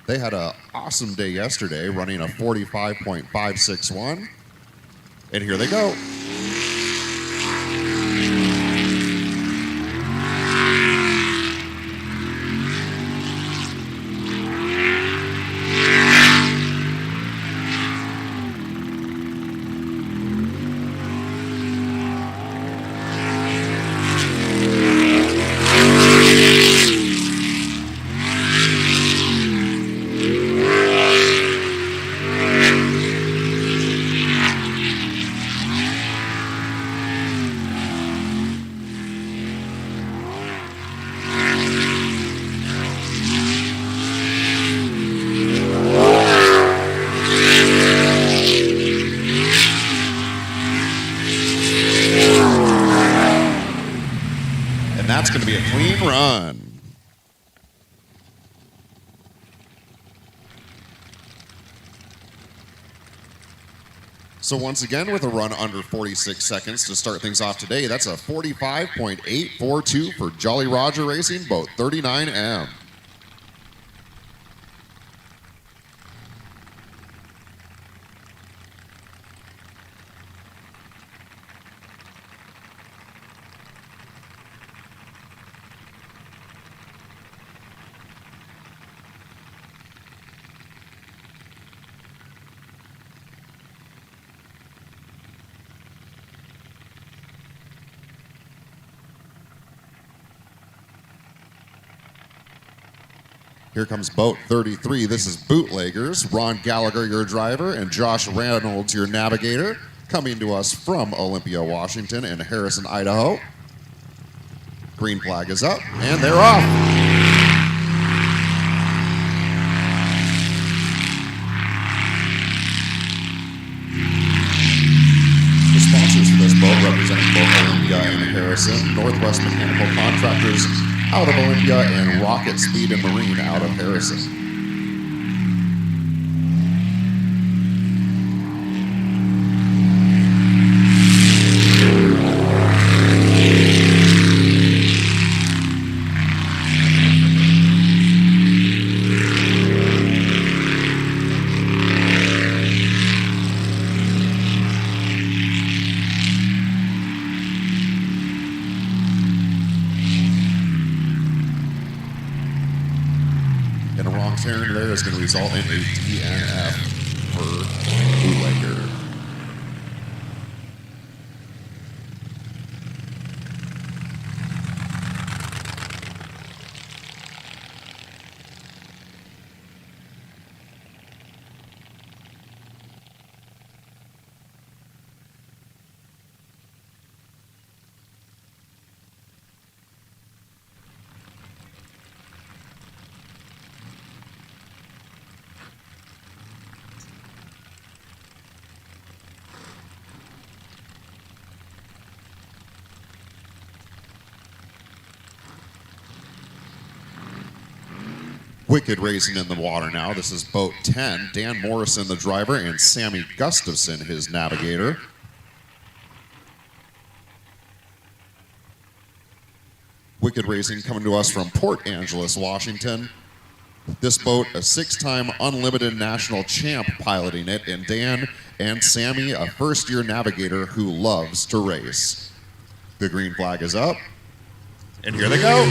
They had an awesome day yesterday, running a 45.561. And here they go. That's going to be a clean run. So once again, with a run under 46 seconds to start things off today, that's a 45.842 for Jolly Roger Racing, boat 39M. Here comes boat 33. This is Bootleggers. Ron Gallagher, your driver, and Josh Reynolds, your navigator, coming to us from Olympia, Washington, and Harrison, Idaho. Green flag is up, and they're off. The sponsors for this boat, representing both Olympia and Harrison, Northwest Mechanical Contractors out of Olympia, and Rocket Speed and Marine out of Harrison. wrong turn there is going to result in a DNF for bootlegger. Wicked racing in the water now. This is boat 10. Dan Morrison, the driver, and Sammy Gustafson, his navigator. Wicked racing coming to us from Port Angeles, Washington. This boat, a 6-time unlimited national champ piloting it, and Dan and Sammy, a first-year navigator who loves to race. The green flag is up, and here they go.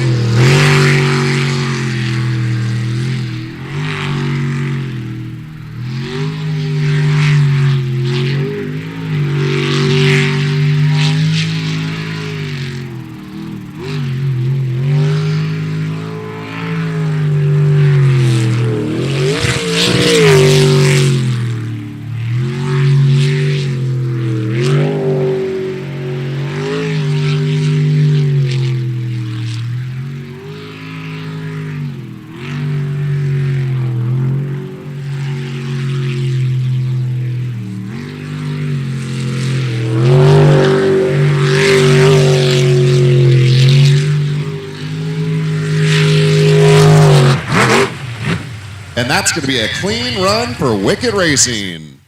And that's going to be a clean run for Wicked Racing.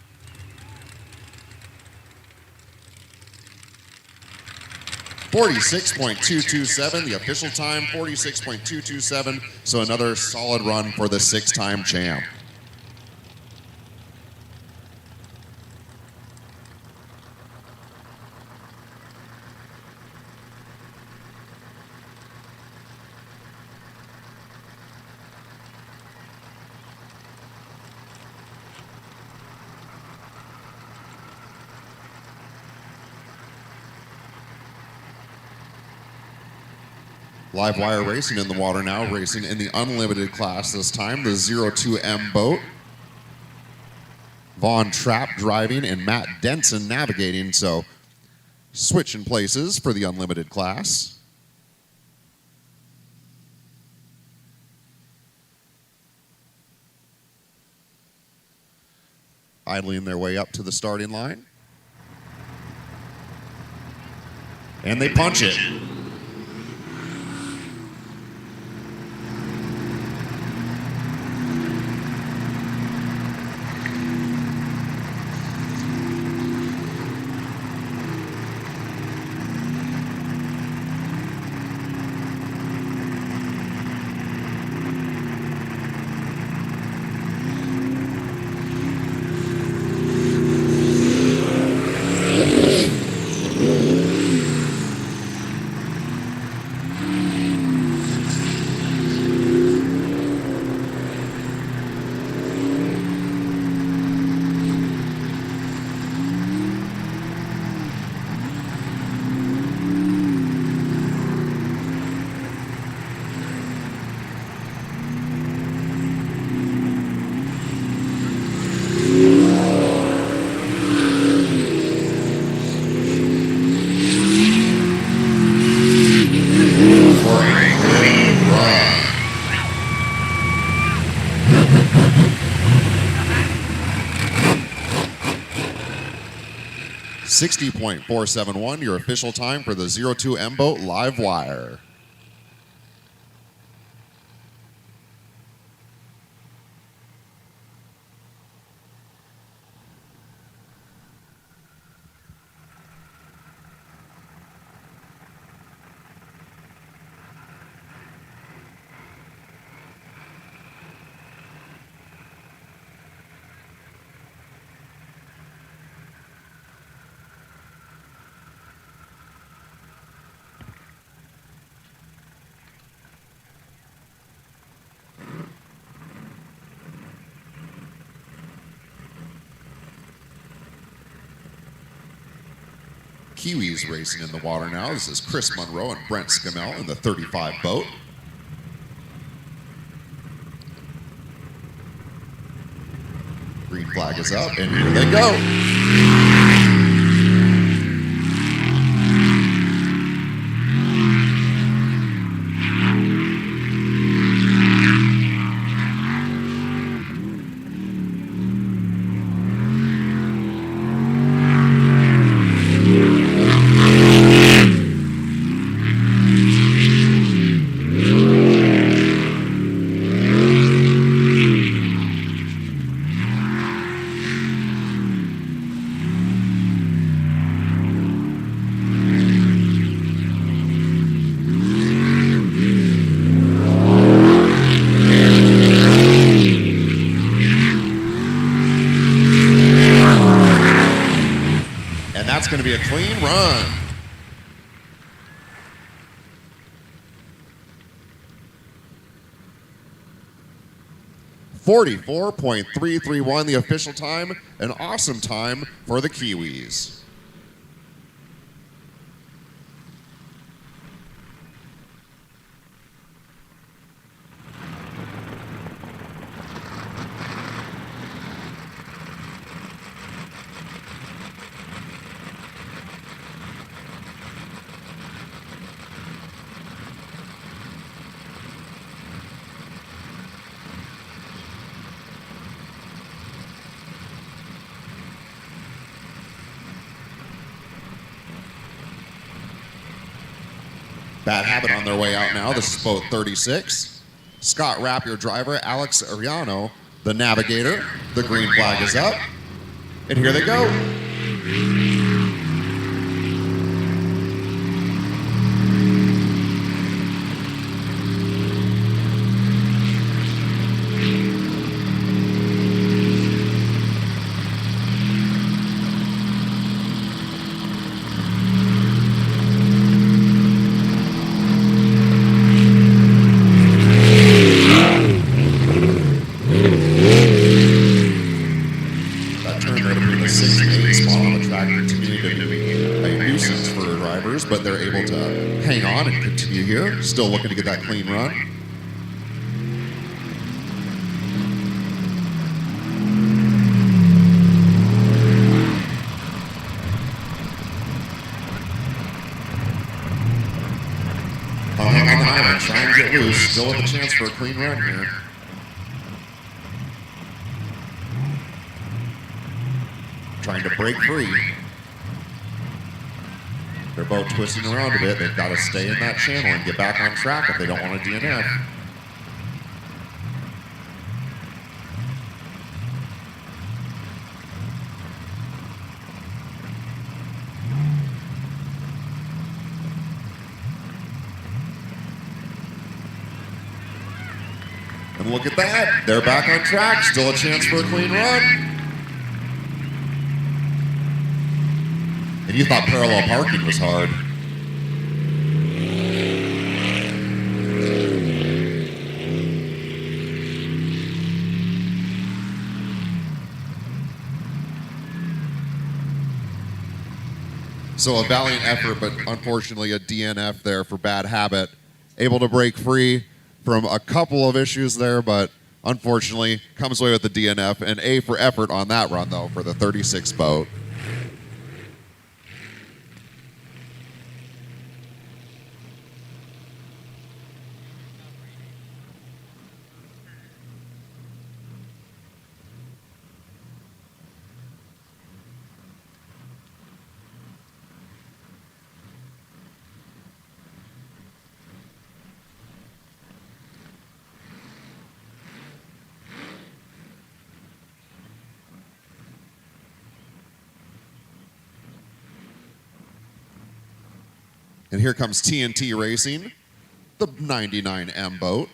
.227, the official time, 46.227. So another solid run for the 6-time champ. Live wire racing in the water now, racing in the unlimited class this time, the 02M boat. Vaughn Trapp driving and Matt Denson navigating, so switching places for the unlimited class. Idling their way up to the starting line. And they punch it. For a clean run. 60.471, your official time for the 02M boat live wire. Kiwis racing in the water now. This is Chris Monroe and Brent Scamell in the 35 boat. Green flag is up, and here they go. That's going to be a clean run. .44.331, the official time. An awesome time for the Kiwis. Bad Habit on their way out now. This is boat 36. Scott Rapp, your driver. Alex Ariano, the navigator. The green flag is up. And here they go. But they're able to hang on and continue here. Still looking to get that clean run. I'll hang on the island, try and get loose. Still with a chance for a clean run here. Trying to break free. They're both twisting around a bit. They've got to stay in that channel and get back on track if they don't want to DNF. And look at that. They're back on track. Still a chance for a clean run. And you thought parallel parking was hard. So a valiant effort, but unfortunately a DNF there for Bad Habit. Able to break free from a couple of issues there, but unfortunately comes away with the DNF. And A for effort on that run, though, for the 36 boat. And here comes TNT Racing, the 99M boat.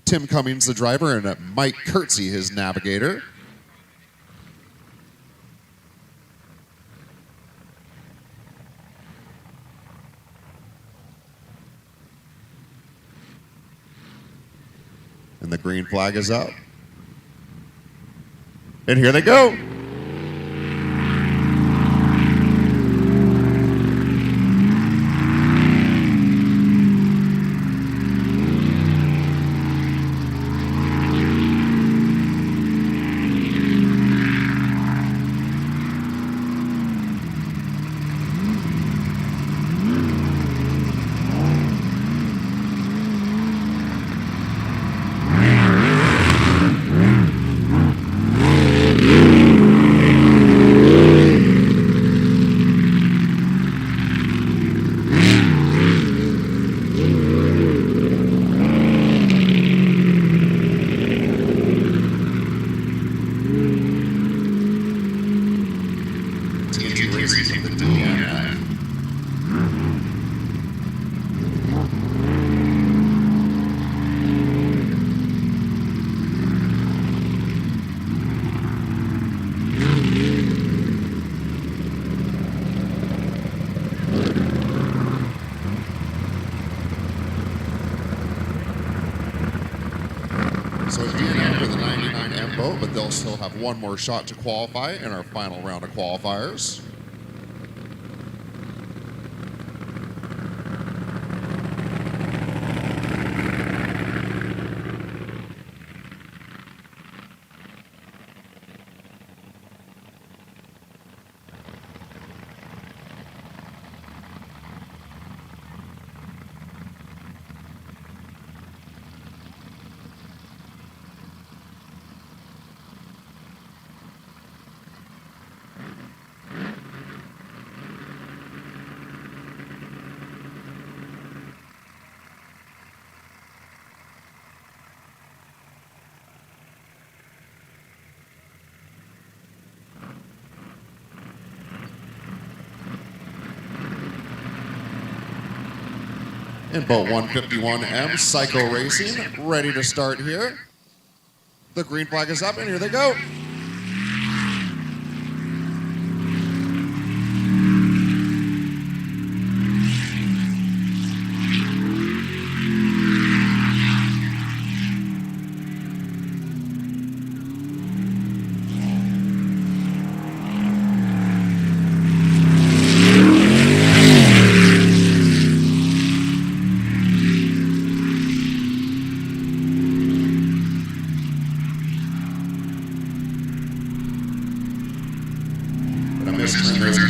Tim Cummings, the driver, and Mike Kurtzy, his navigator. And the green flag is up. And here they go. DNF for the 99M boat, but they'll still have one more shot to qualify in our final round of qualifiers. In boat 151M, Psycho Racing, ready to start here. The green flag is up, and here they go.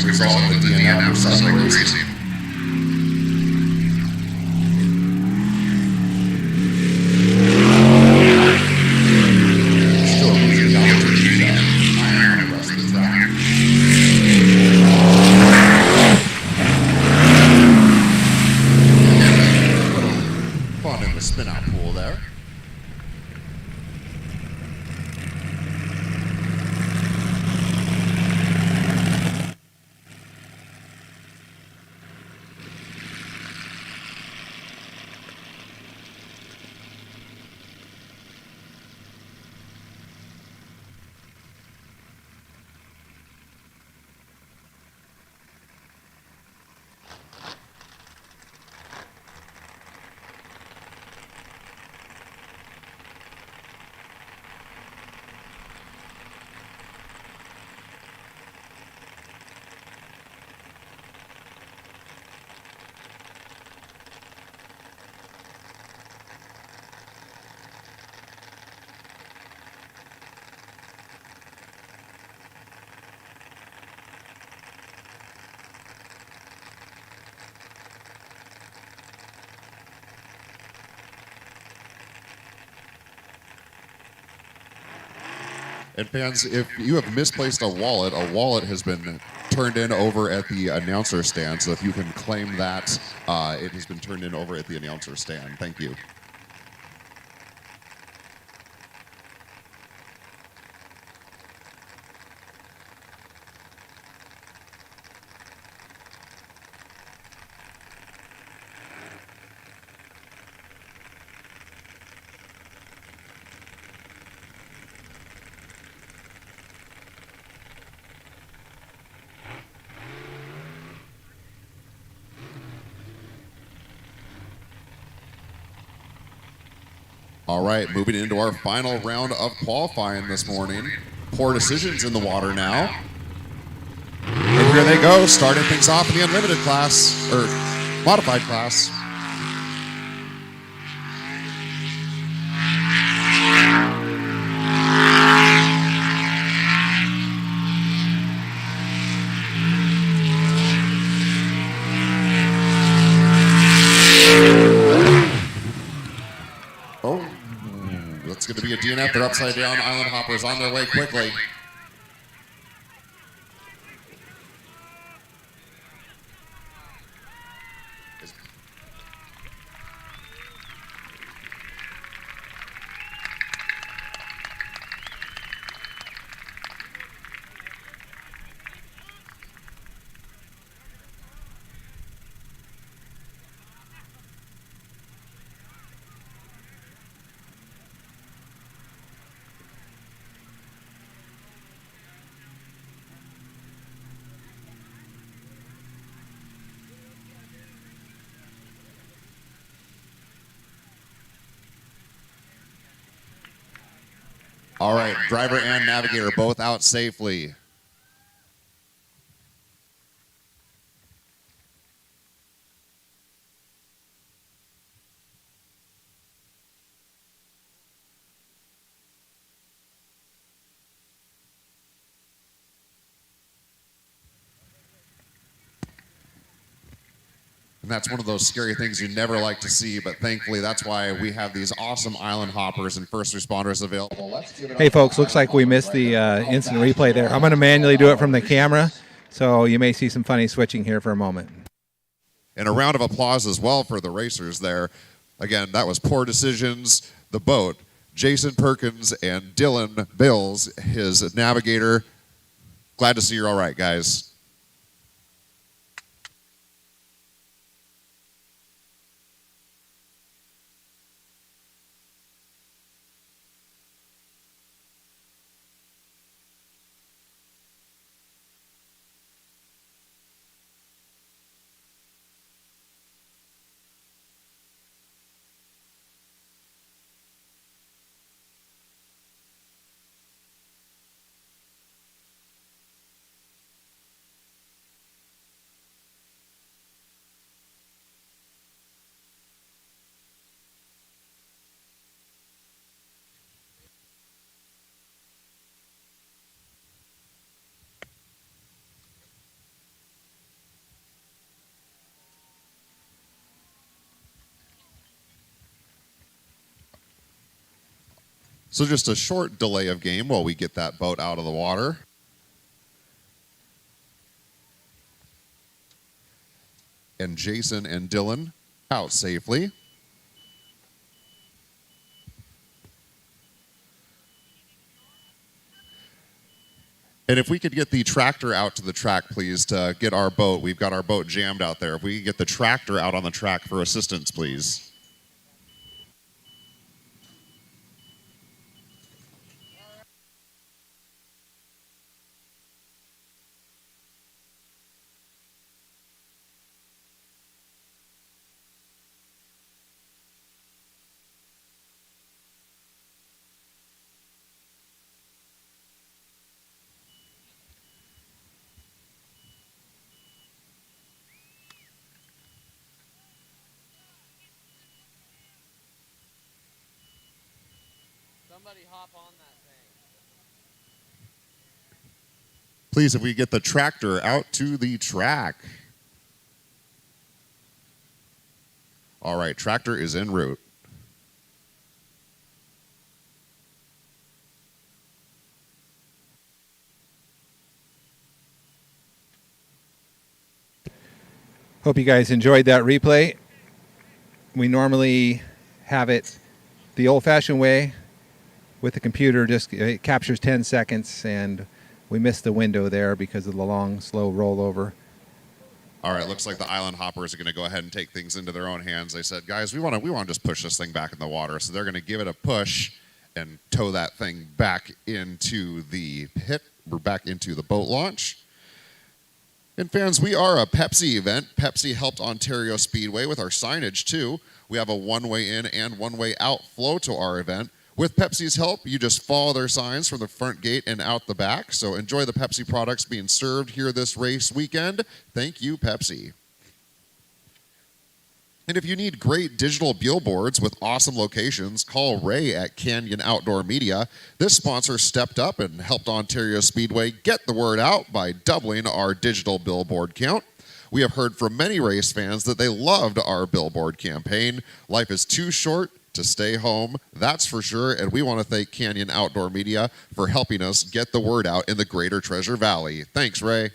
Result of the DNF for Psycho Racing. Still losing the opportunity to iron on the rest of the track. Fun in the spin-out pool there. And fans, if you have misplaced a wallet has been turned in over at the announcer stand. So if you can claim that, it has been turned in over at the announcer stand. Thank you. All right, moving into our final round of qualifying this morning. Poor decisions in the water now. And here they go, starting things off in the unlimited class, or modified class. It's going to be a DNF. They're upside down. Island Hoppers on their way quickly. All right, driver and navigator both out safely. And that's one of those scary things you never like to see, but thankfully that's why we have these awesome island hoppers and first responders available. Hey folks, looks like we missed the instant replay there. I'm going to manually do it from the camera, so you may see some funny switching here for a moment. And a round of applause as well for the racers there. Again, that was Poor Decisions, the boat, Jason Perkins and Dylan Bills, his navigator. Glad to see you're all right, guys. So just a short delay of game while we get that boat out of the water. And Jason and Dylan out safely. And if we could get the tractor out to the track, please, to get our boat. We've got our boat jammed out there. If we could get the tractor out on the track for assistance, please. Somebody hop on that thing. Please, if we get the tractor out to the track. All right, tractor is en route. Hope you guys enjoyed that replay. We normally have it the old-fashioned way with the computer. Just it captures 10 seconds, and we missed the window there because of the long, slow rollover. All right, looks like the island hoppers are going to go ahead and take things into their own hands. They said, guys, we want to just push this thing back in the water. So they're going to give it a push and tow that thing back into the pit. We're back into the boat launch. And fans, we are a Pepsi event. Pepsi helped Ontario Speedway with our signage too. We have a one-way in and one-way out flow to our event. With Pepsi's help, you just follow their signs from the front gate and out the back. So enjoy the Pepsi products being served here this race weekend. Thank you, Pepsi. And if you need great digital billboards with awesome locations, call Ray at Canyon Outdoor Media. This sponsor stepped up and helped Ontario Speedway get the word out by doubling our digital billboard count. We have heard from many race fans that they loved our billboard campaign. Life is too short to stay home, that's for sure, and we want to thank Canyon Outdoor Media for helping us get the word out in the Greater Treasure Valley. Thanks, Ray.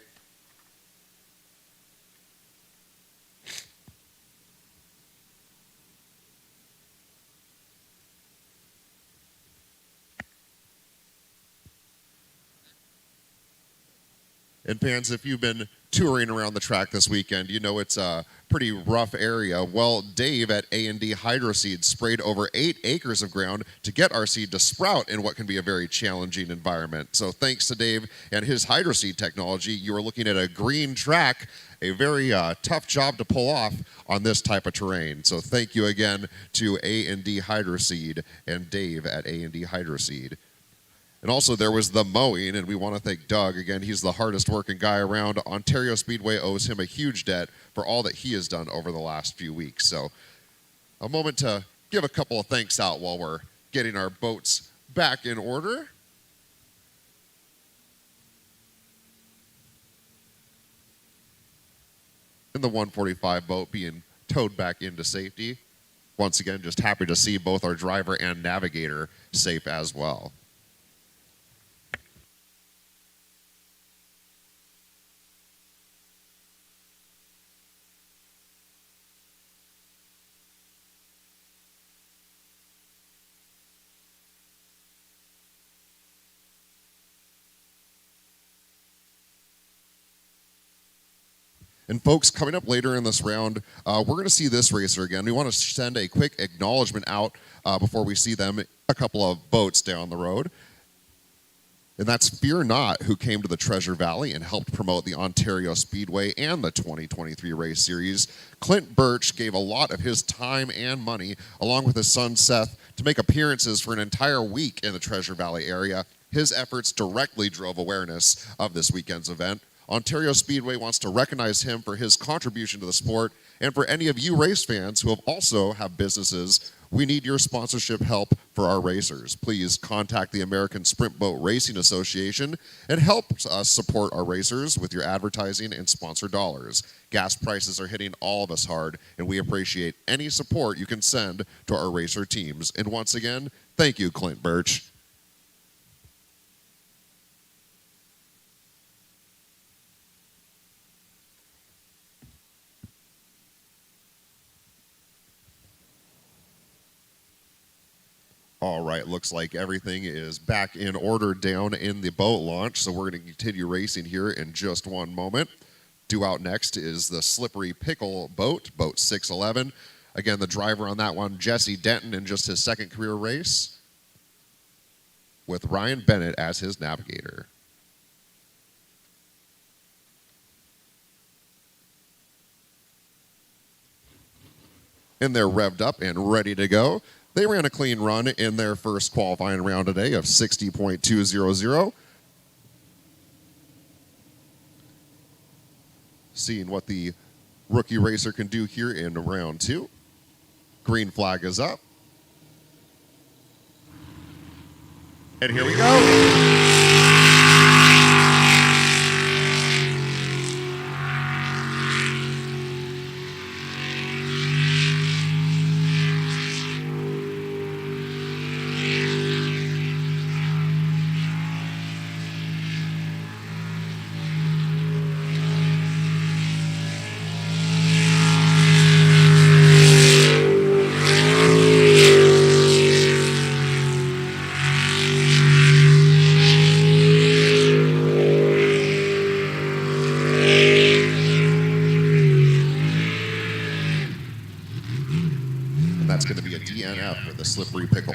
And fans, if you've been touring around the track this weekend, you know it's a pretty rough area. Well, Dave at A&D Hydroseed sprayed over 8 acres of ground to get our seed to sprout in what can be a very challenging environment. So thanks to Dave and his Hydroseed technology, you are looking at a green track, a very tough job to pull off on this type of terrain. So thank you again to A&D Hydroseed and Dave at A&D Hydroseed. And also there was the mowing, and we want to thank Doug. Again, he's the hardest working guy around. Ontario Speedway owes him a huge debt for all that he has done over the last few weeks. So a moment to give a couple of thanks out while we're getting our boats back in order. And the 145 boat being towed back into safety. Once again, just happy to see both our driver and navigator safe as well. And folks, coming up later in this round, we're going to see this racer again. We want to send a quick acknowledgement out before we see them, a couple of boats down the road. And that's Fear Not, who came to the Treasure Valley and helped promote the Ontario Speedway and the 2023 race series. Clint Birch gave a lot of his time and money, along with his son Seth, to make appearances for an entire week in the Treasure Valley area. His efforts directly drove awareness of this weekend's event. Ontario Speedway wants to recognize him for his contribution to the sport, and for any of you race fans who also have businesses, we need your sponsorship help for our racers. Please contact the American Sprint Boat Racing Association and help us support our racers with your advertising and sponsor dollars. Gas prices are hitting all of us hard, and we appreciate any support you can send to our racer teams. And once again, thank you, Clint Birch. All right, looks like everything is back in order down in the boat launch, so we're going to continue racing here in just one moment. Due out next is the Slippery Pickle boat, boat 611. Again, the driver on that one, Jesse Denton, in just his second career race, with Ryan Bennett as his navigator. And they're revved up and ready to go. They ran a clean run in their first qualifying round today of 60.200. Seeing what the rookie racer can do here in round two. Green flag is up. And here we go. That's going to be a DNF for the Slippery Pickle.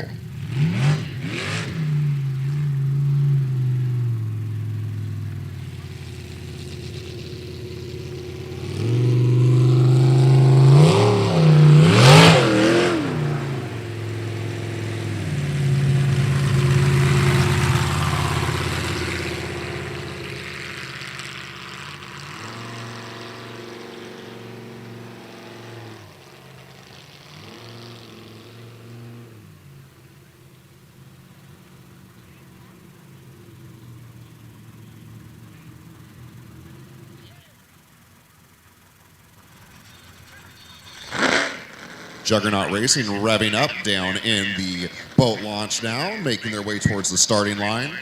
Juggernaut Racing revving up down in the boat launch now, making their way towards the starting line.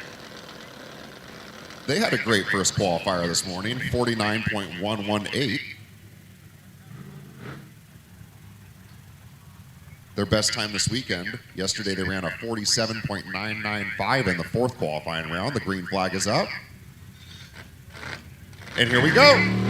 They had a great first qualifier this morning, 49.118. Their best time this weekend. Yesterday they ran a 47.995 in the fourth qualifying round. The green flag is up. And here we go.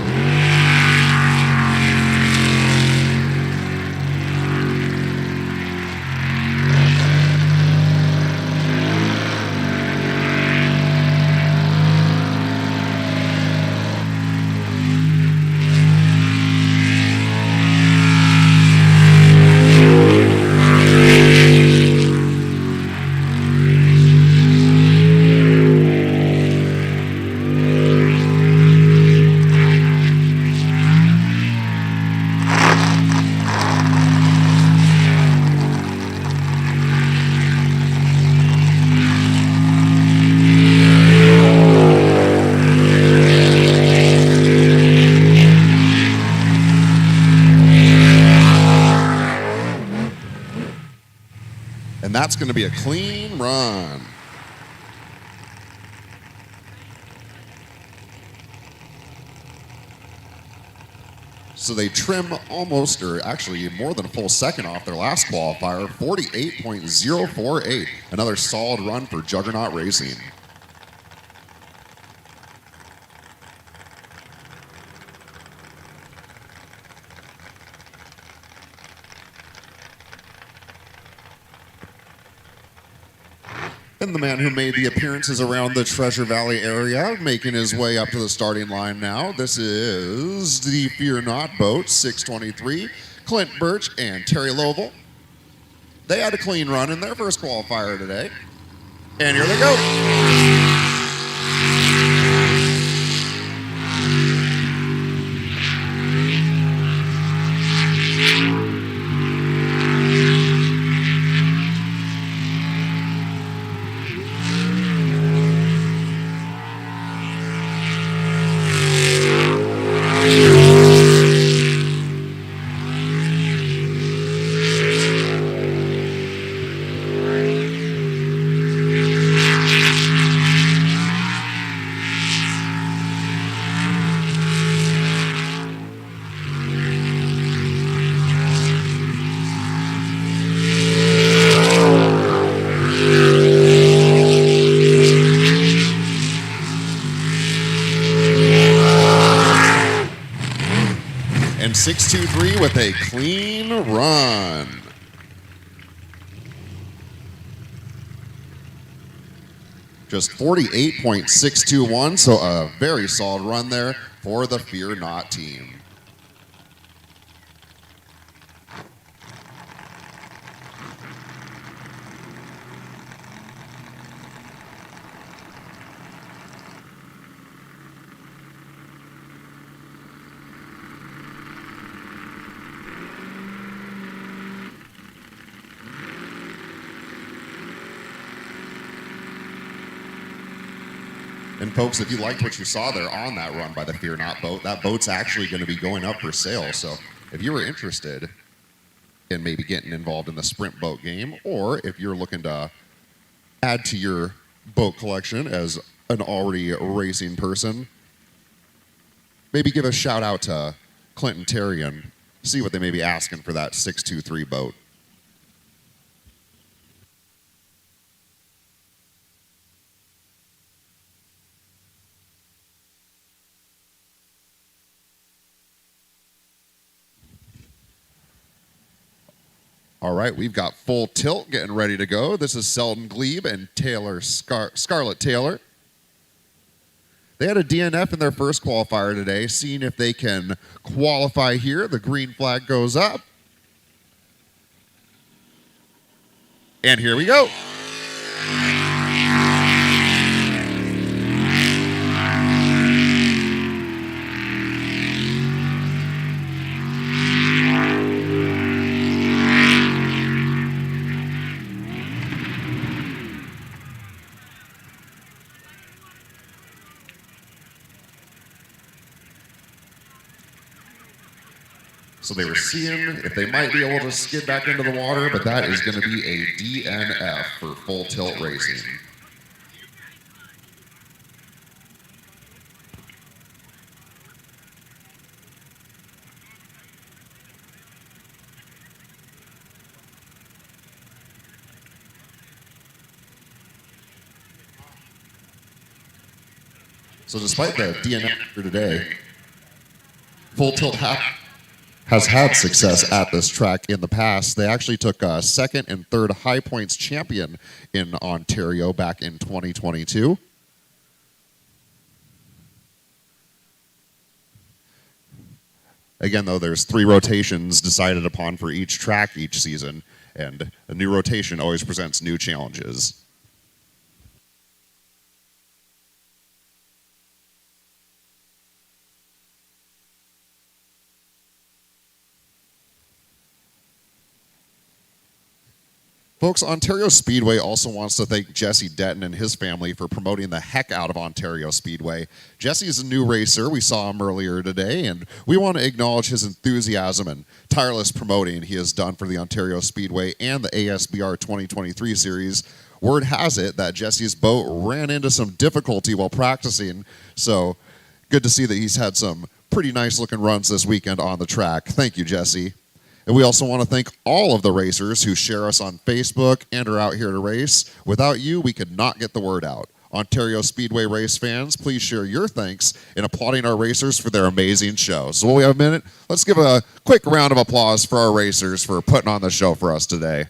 It's going to be a clean run. So they trim almost, or actually more than a full second off their last qualifier, 48.048. Another solid run for Juggernaut Racing. And the man who made the appearances around the Treasure Valley area, making his way up to the starting line now. This is the Fear Not boat, 623, Clint Birch and Terry Lovell. They had a clean run in their first qualifier today. And here they go. And 623 with a clean run. Just 48.621, so a very solid run there for the Fear Not team. And folks, if you liked what you saw there on that run by the Fear Not boat, that boat's actually going to be going up for sale. So if you were interested in maybe getting involved in the sprint boat game, or if you're looking to add to your boat collection as an already racing person, maybe give a shout out to Clint and Terry and see what they may be asking for that 623 boat. All right, we've got full tilt getting ready to go. This is Selden Glebe and Taylor Scarlett Taylor. They had a DNF in their first qualifier today, seeing if they can qualify here. The green flag goes up. And here we go. So they were seeing if they might be able to skid back into the water, but that is going to be a DNF for full tilt racing. So despite the DNF for today, Full Tilt has had success at this track in the past. They actually took second and third high points champion in Ontario back in 2022. Again, though, there's 3 rotations decided upon for each track each season, and a new rotation always presents new challenges. Folks, Ontario Speedway also wants to thank Jesse Detton and his family for promoting the heck out of Ontario Speedway. Jesse is a new racer. We saw him earlier today, and we want to acknowledge his enthusiasm and tireless promoting he has done for the Ontario Speedway and the ASBR 2023 series. Word has it that Jesse's boat ran into some difficulty while practicing, so good to see that he's had some pretty nice looking runs this weekend on the track. Thank you, Jesse. And we also want to thank all of the racers who share us on Facebook and are out here to race. Without you, we could not get the word out. Ontario Speedway race fans, please share your thanks in applauding our racers for their amazing show. So while we have a minute, let's give a quick round of applause for our racers for putting on the show for us today.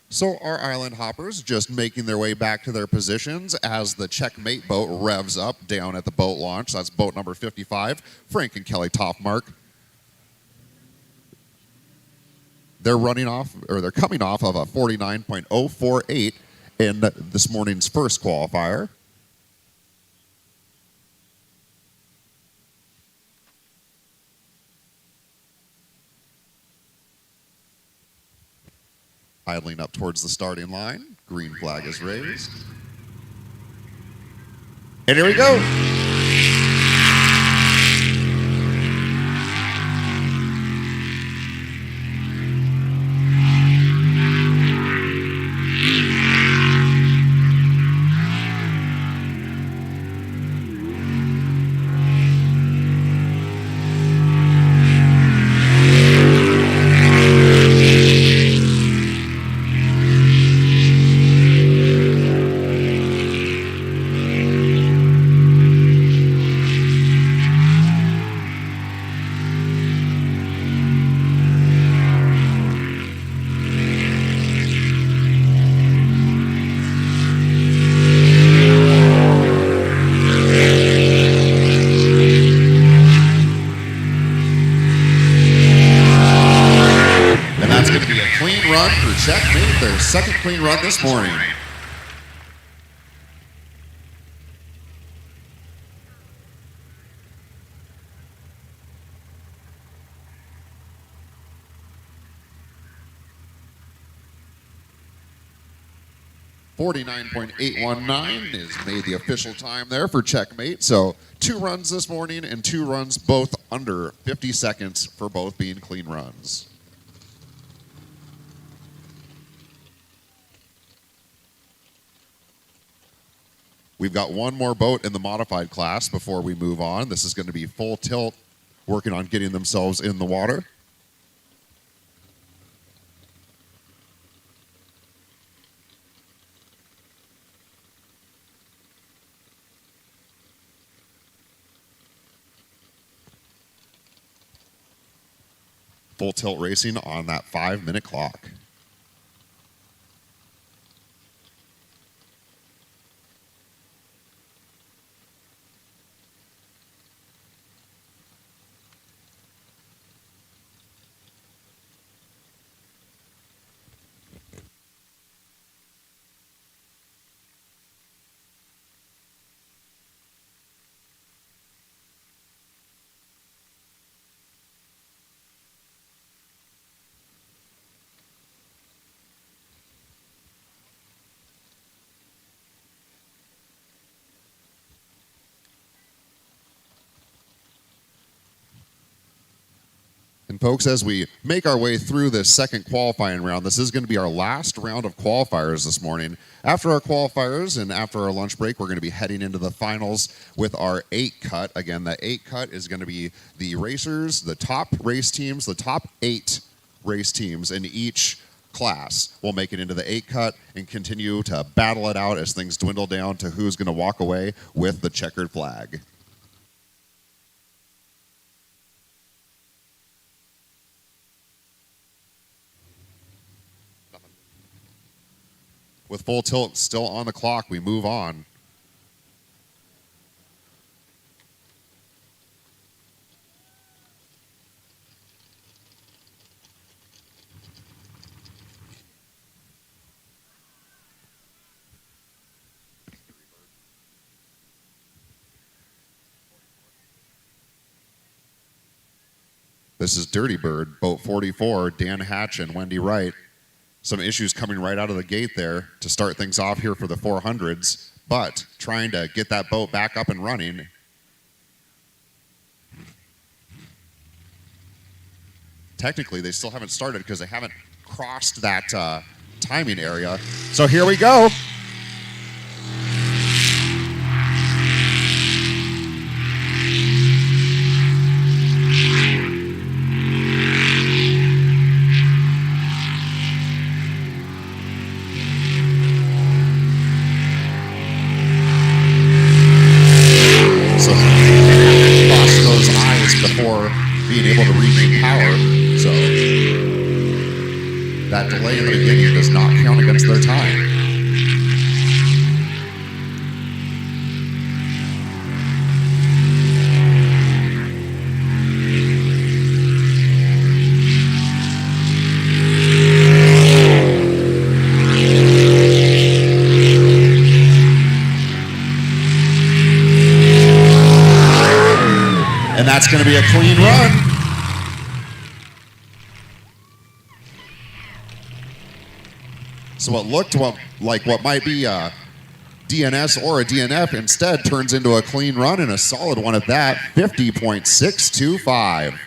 So our island hoppers just making their way back to their positions as the checkmate boat revs up down at the boat launch. That's boat number 55, Frank and Kelly Topmark. They're running off, or they're coming off of a 49.048 in this morning's first qualifier. Idling up towards the starting line. Green flag is raised. And here we go. Checkmate, their second clean run this morning. .819 is made the official time there for checkmate. So 2 runs this morning and 2 runs both under 50 seconds for both being clean runs. We've got one more boat in the modified class before we move on. This is going to be Full Tilt, working on getting themselves in the water. Full Tilt racing on that 5-minute clock. And folks, as we make our way through this second qualifying round, this is going to be our last round of qualifiers this morning. After our qualifiers and after our lunch break, we're going to be heading into the finals with our 8 cut. Again, the 8 cut is going to be the racers, the top race teams, the top 8 race teams in each class will make it into the 8 cut and continue to battle it out as things dwindle down to who's going to walk away with the checkered flag. With full tilt still on the clock, we move on. This is Dirty Bird, boat 44, Dan Hatch and Wendy Wright. Some issues coming right out of the gate there to start things off here for the 400s, but trying to get that boat back up and running. Technically, they still haven't started because they haven't crossed that timing area. So here we go. Before being able to regain power, so that delay in the beginning does not count against their time. And that's going to be a clean run. So what looked like what might be a DNS or a DNF instead turns into a clean run, and a solid one at that, 50.625.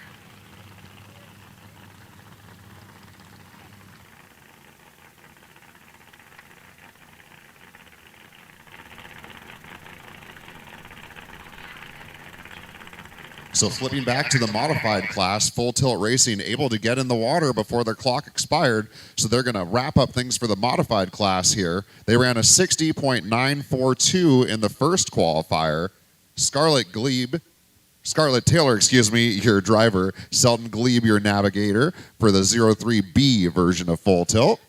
So flipping back to the modified class, Full Tilt Racing able to get in the water before their clock expired. So they're going to wrap up things for the modified class here. They ran a 60.942 in the first qualifier. Scarlett Taylor, your driver. Selton Glebe, your navigator for the 03B version of Full Tilt.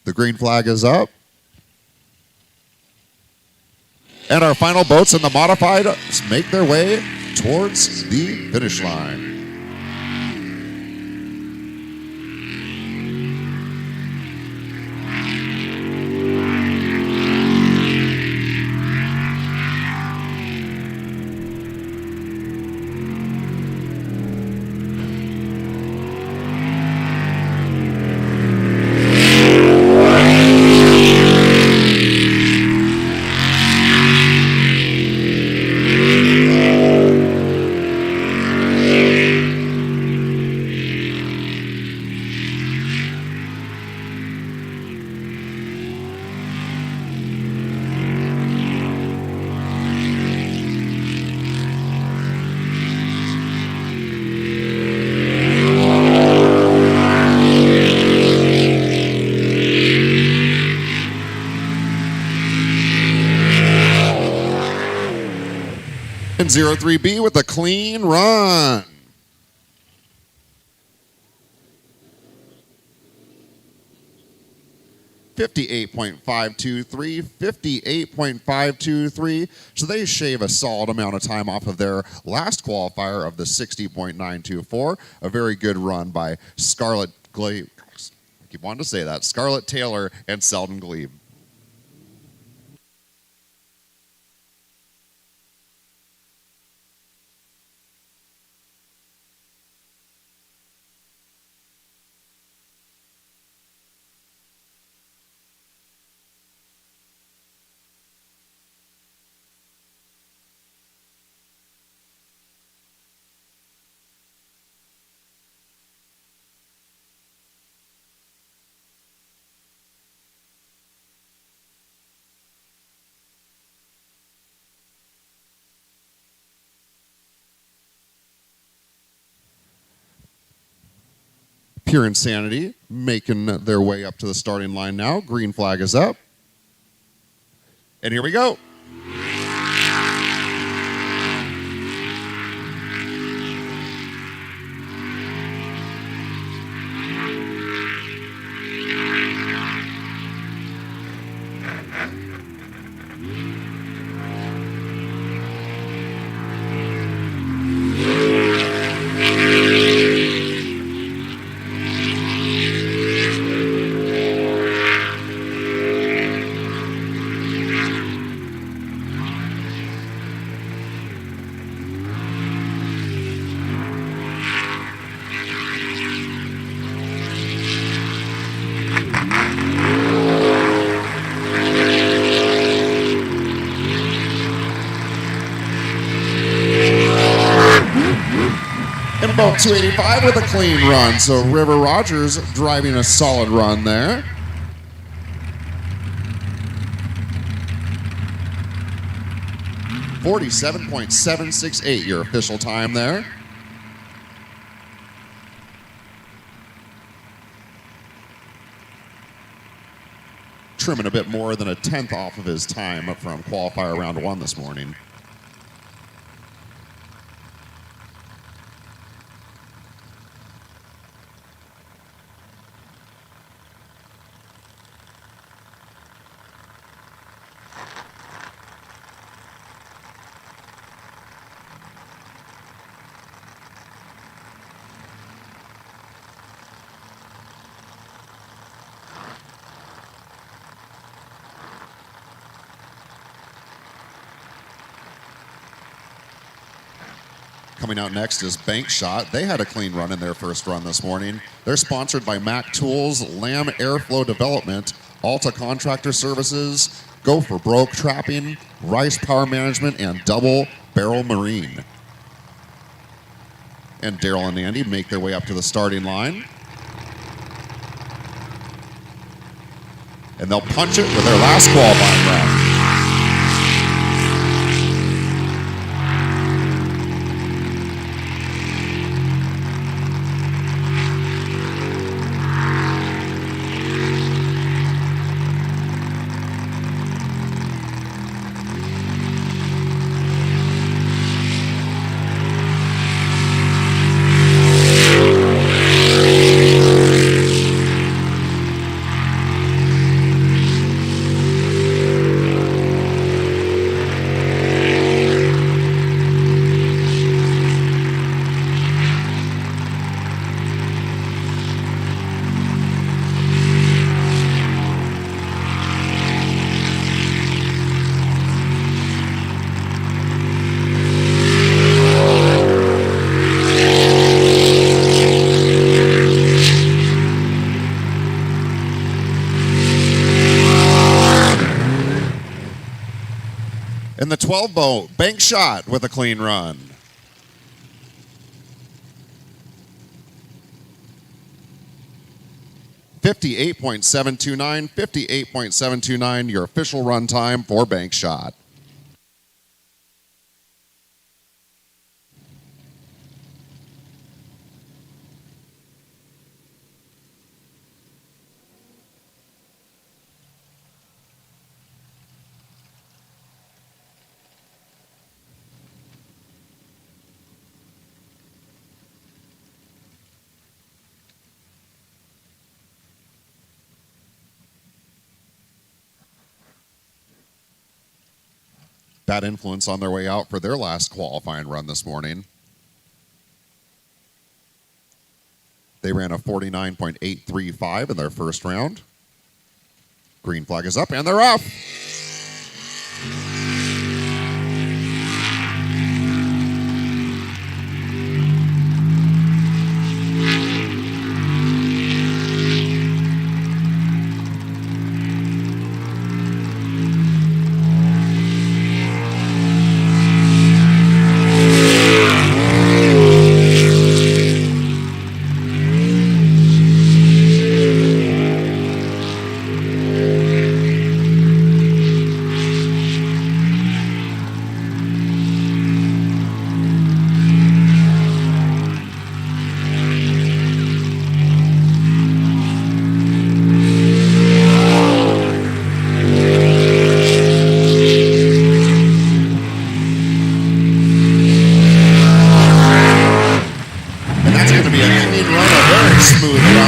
The green flag is up. And our final boats in the modified make their way towards the finish line. And 03B with a clean run. .523, 58.523. So they shave a solid amount of time off of their last qualifier of the 60.924. A very good run by Scarlett Glebe. I keep wanting to say that. Scarlett Taylor and Selton Glebe. Pure Insanity making their way up to the starting line now. Green flag is up. And here we go. And about 285 with a clean run. So River Rogers driving a solid run there. .768 your official time there. Trimming a bit more than a tenth off of his time from qualifier round 1 this morning. Coming out next is Bank Shot. They had a clean run in their first run this morning. They're sponsored by Mac Tools, Lamb Airflow Development, Alta Contractor Services, Go for Broke Trapping, Rice Power Management, and Double Barrel Marine. And Daryl and Andy make their way up to the starting line. And they'll punch it for their last qualifying round. In the 12 boat, Bank Shot with a clean run. .729, your official run time for Bank Shot. Bad Influence on their way out for their last qualifying run this morning. They ran a 49.835 in their first round. Green flag is up and they're off.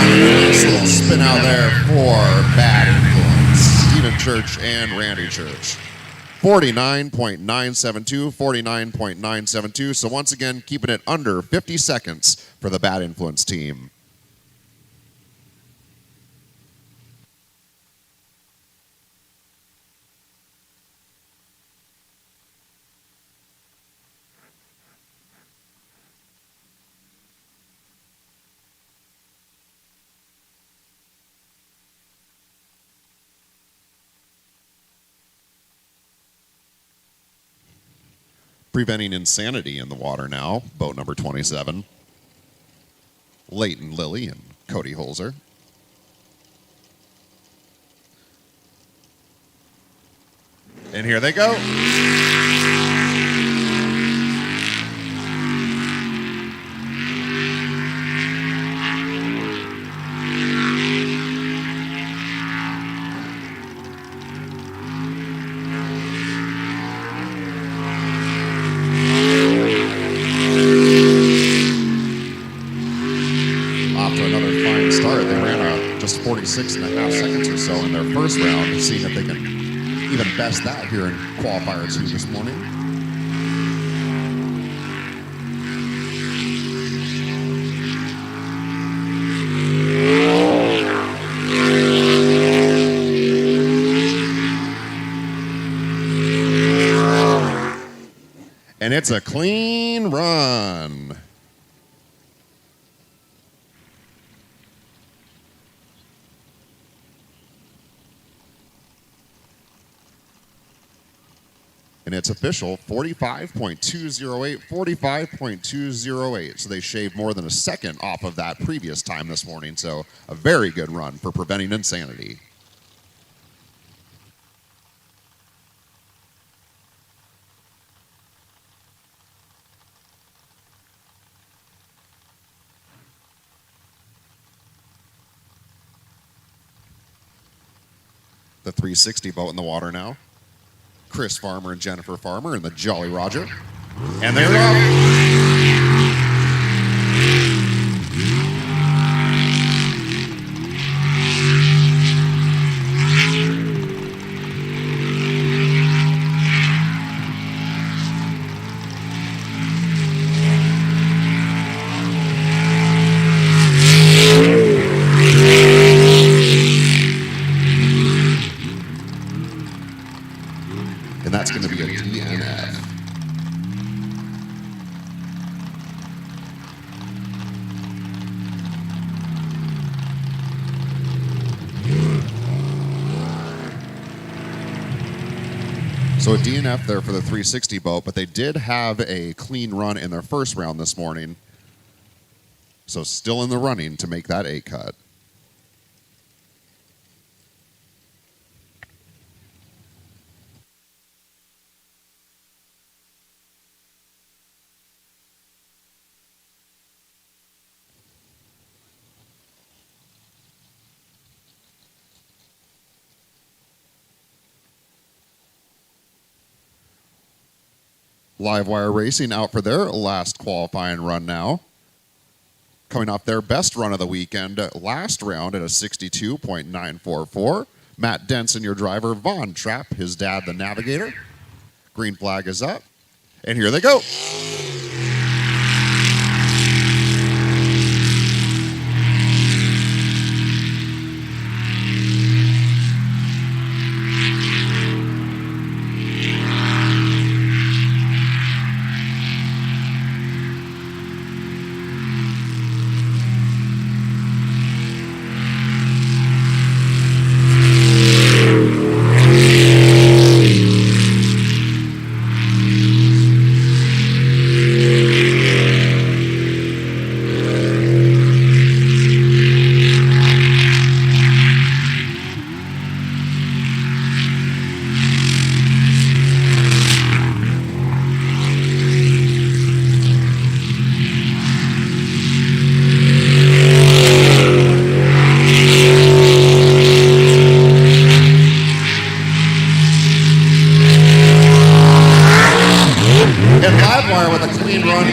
Nice little spin out there for Bad Influence. Stephen Church and Randy Church. 49.972, 49.972. So once again, keeping it under 50 seconds for the Bad Influence team. Preventing Insanity in the water now, boat number 27. Leighton Lilly and Cody Holzer. And here they go. Off to another fine start. They ran just 46.5 seconds or so in their first round, seeing if they can even best that here in qualifier 2 this morning. And it's a clean run. And it's official, 45.208, 45.208. So they shaved more than a second off of that previous time this morning. So a very good run for Preventing Insanity. The 360 boat in the water now. Chris Farmer and Jennifer Farmer and the Jolly Roger. And they're off. And that's going to be a DNF. So a DNF there for the 360 boat, but they did have a clean run in their first round this morning. So still in the running to make that 8 cut. Livewire Racing out for their last qualifying run now. Coming off their best run of the weekend last round at a 62.944. Matt Denson, your driver. Von Trapp, his dad, the navigator. Green flag is up. And here they go.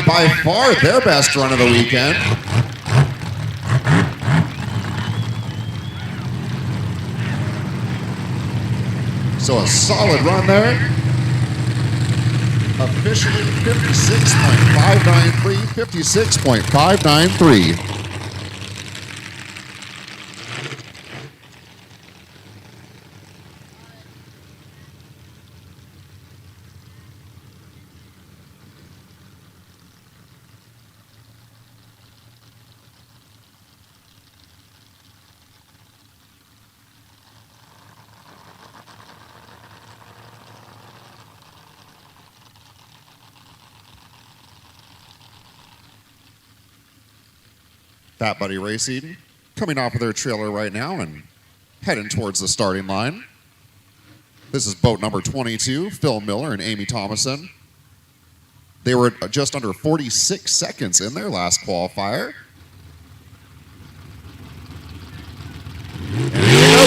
By far their best run of the weekend. So a solid run there. Officially 56.593, 56.593. Fat Buddy Racing coming off of their trailer right now and heading towards the starting line. This is boat number 22, Phil Miller and Amy Thomason. They were just under 46 seconds in their last qualifier. And here we go.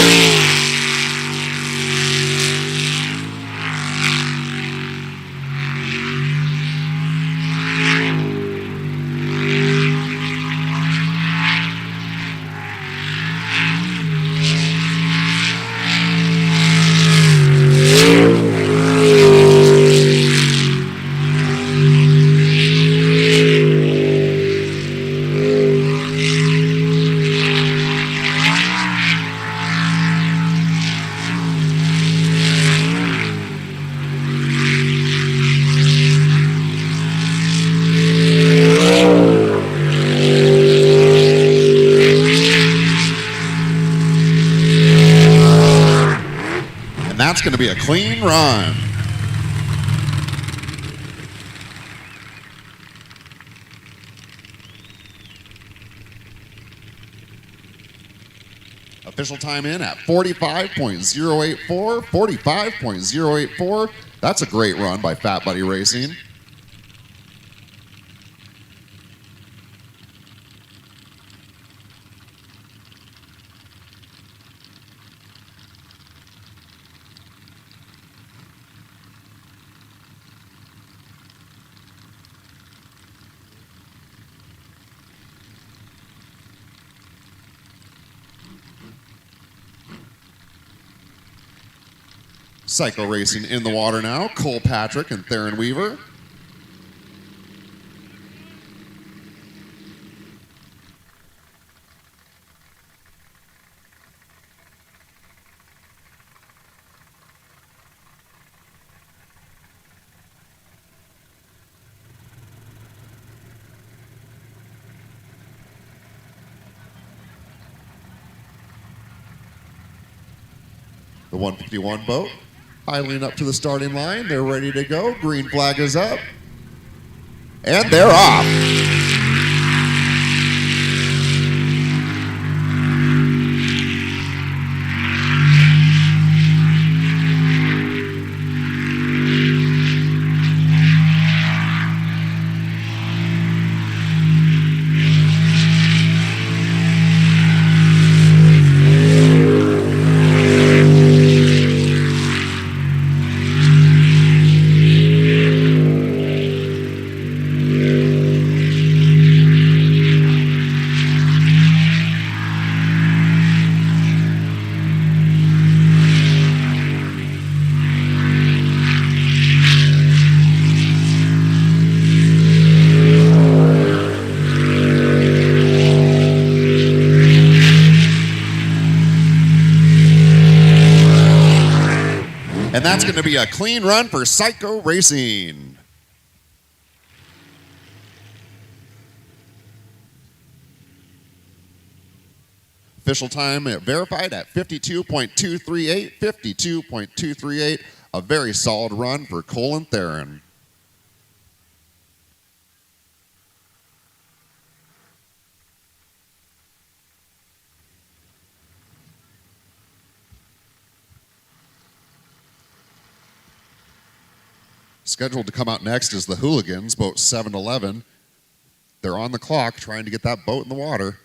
That's going to be a clean run. Official time in at 45.084, 45.084. That's a great run by Fat Buddy Racing. Psycho Racing in the water now. Cole Patrick and Theron Weaver. The 151 boat idling up to the starting line. They're ready to go. Green flag is up. And they're off. And that's going to be a clean run for Psycho Racing. Official time verified at 52.238, 52.238. A very solid run for Cole and Theron. Scheduled to come out next is the Hooligans, boat 711. They're on the clock trying to get that boat in the water.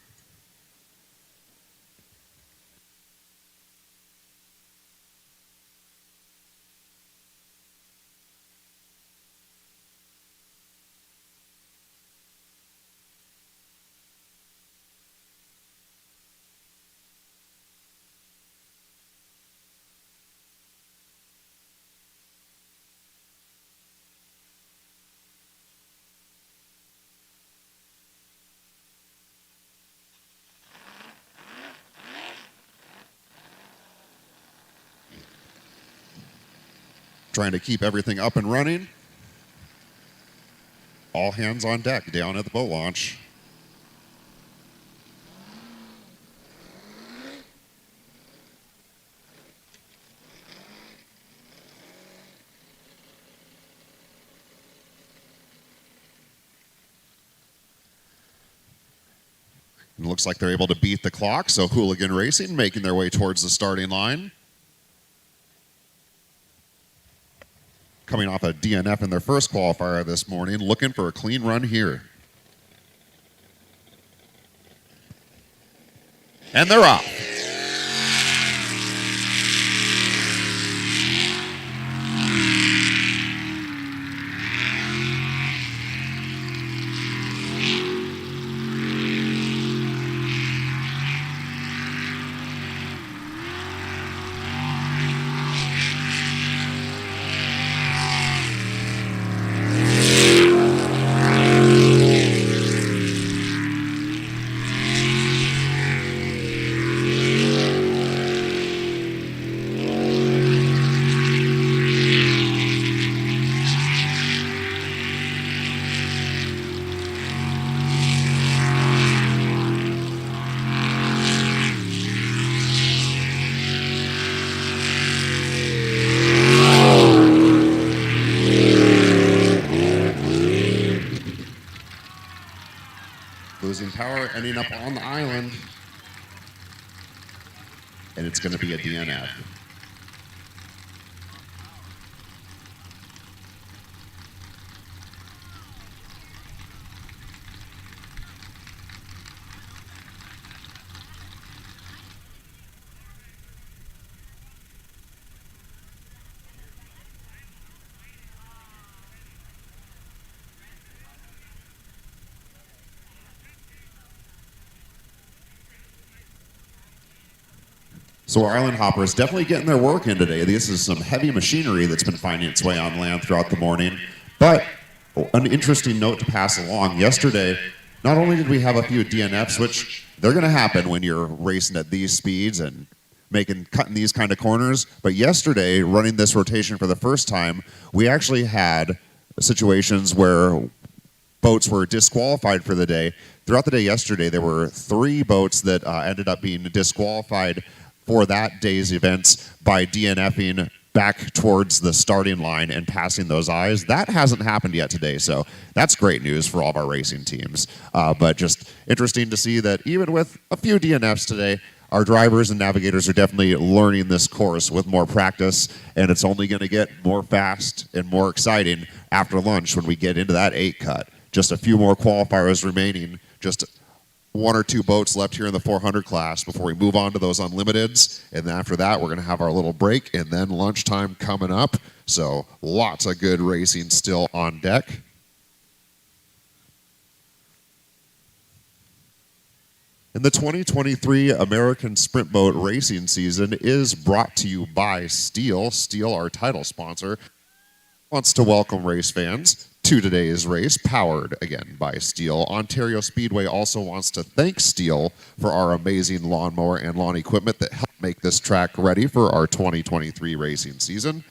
trying to keep everything up and running. All hands on deck down at the boat launch. It looks like they're able to beat the clock, so Hooligan Racing making their way towards the starting line. Coming off a DNF in their first qualifier this morning, looking for a clean run here. And they're off. Losing power, ending up on the island. And it's going to be a DNF. So our island hopper is definitely getting their work in today. This is some heavy machinery that's been finding its way on land throughout the morning. But an interesting note to pass along. Yesterday, not only did we have a few DNFs, which they're going to happen when you're racing at these speeds and cutting these kind of corners, but yesterday, running this rotation for the first time, we actually had situations where boats were disqualified for the day. Throughout the day yesterday, there were 3 boats that ended up being disqualified for that day's events by DNFing back towards the starting line and passing those eyes. That hasn't happened yet today, so that's great news for all of our racing teams. But just interesting to see that even with a few DNFs today, our drivers and navigators are definitely learning this course with more practice, and it's only going to get more fast and more exciting after lunch when we get into that 8 cut. Just a few more qualifiers remaining, just 1 or 2 boats left here in the 400 class before we move on to those unlimiteds. And then after that, we're going to have our little break and then lunchtime coming up. So lots of good racing still on deck. And the 2023 American Sprint Boat Racing season is brought to you by Stihl. Stihl, our title sponsor, wants to welcome race fans to today's race, powered again by Stihl. Ontario Speedway also wants to thank Stihl for our amazing lawnmower and lawn equipment that helped make this track ready for our 2023 racing season.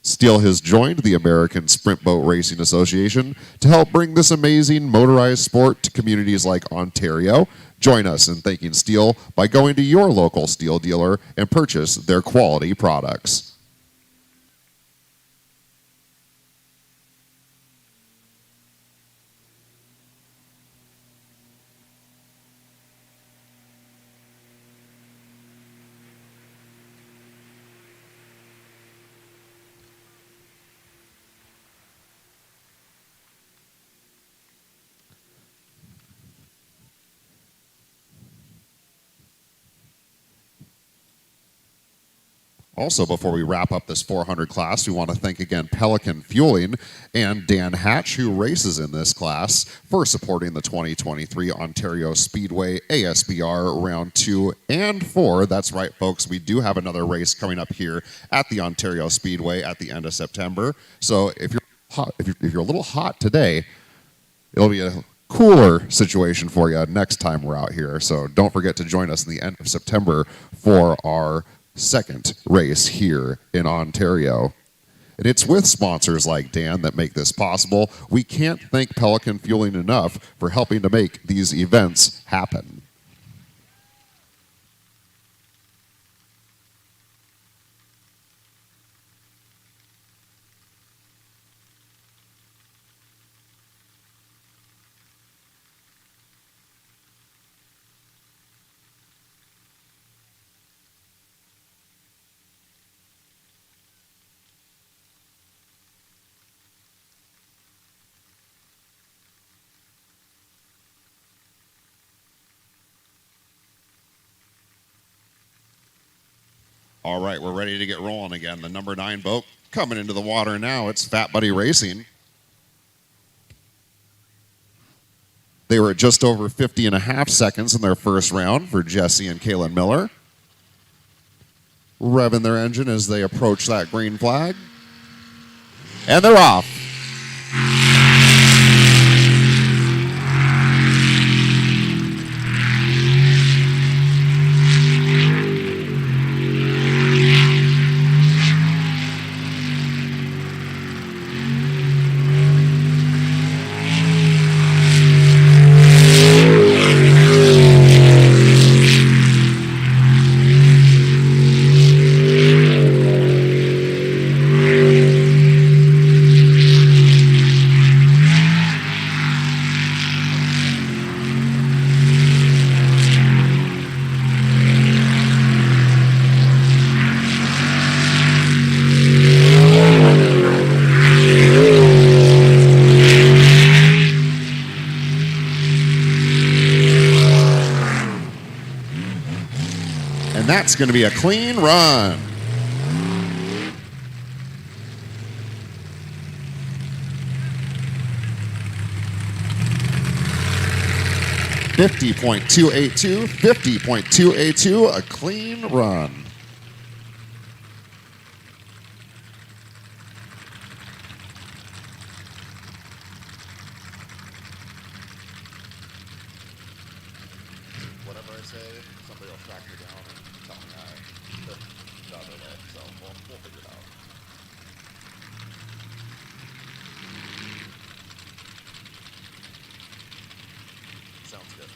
Stihl has joined the American Sprint Boat Racing Association to help bring this amazing motorized sport to communities like Ontario. Join us in thanking Stihl by going to your local Stihl dealer and purchase their quality products. Also, before we wrap up this 400 class, we want to thank again Pelican Fueling and Dan Hatch, who races in this class, for supporting the 2023 Ontario Speedway ASBR Round 2 and 4. That's right, folks. We do have another race coming up here at the Ontario Speedway at the end of September. So if you're a little hot today, it'll be a cooler situation for you next time we're out here. So don't forget to join us in the end of September for our second race here in Ontario. And it's with sponsors like Dan that make this possible. We can't thank Pelican Fueling enough for helping to make these events happen. All right, we're ready to get rolling again. The number 9 boat coming into the water now. It's Fat Buddy Racing. They were at just over 50.5 seconds in their first round for Jesse and Kaylin Miller. Revving their engine as they approach that green flag. And they're off. And that's going to be a clean run. $50.282, $50.282, a clean run. Whatever I say, somebody will track me down and tell me I got it all, so we'll figure it out. Sounds good.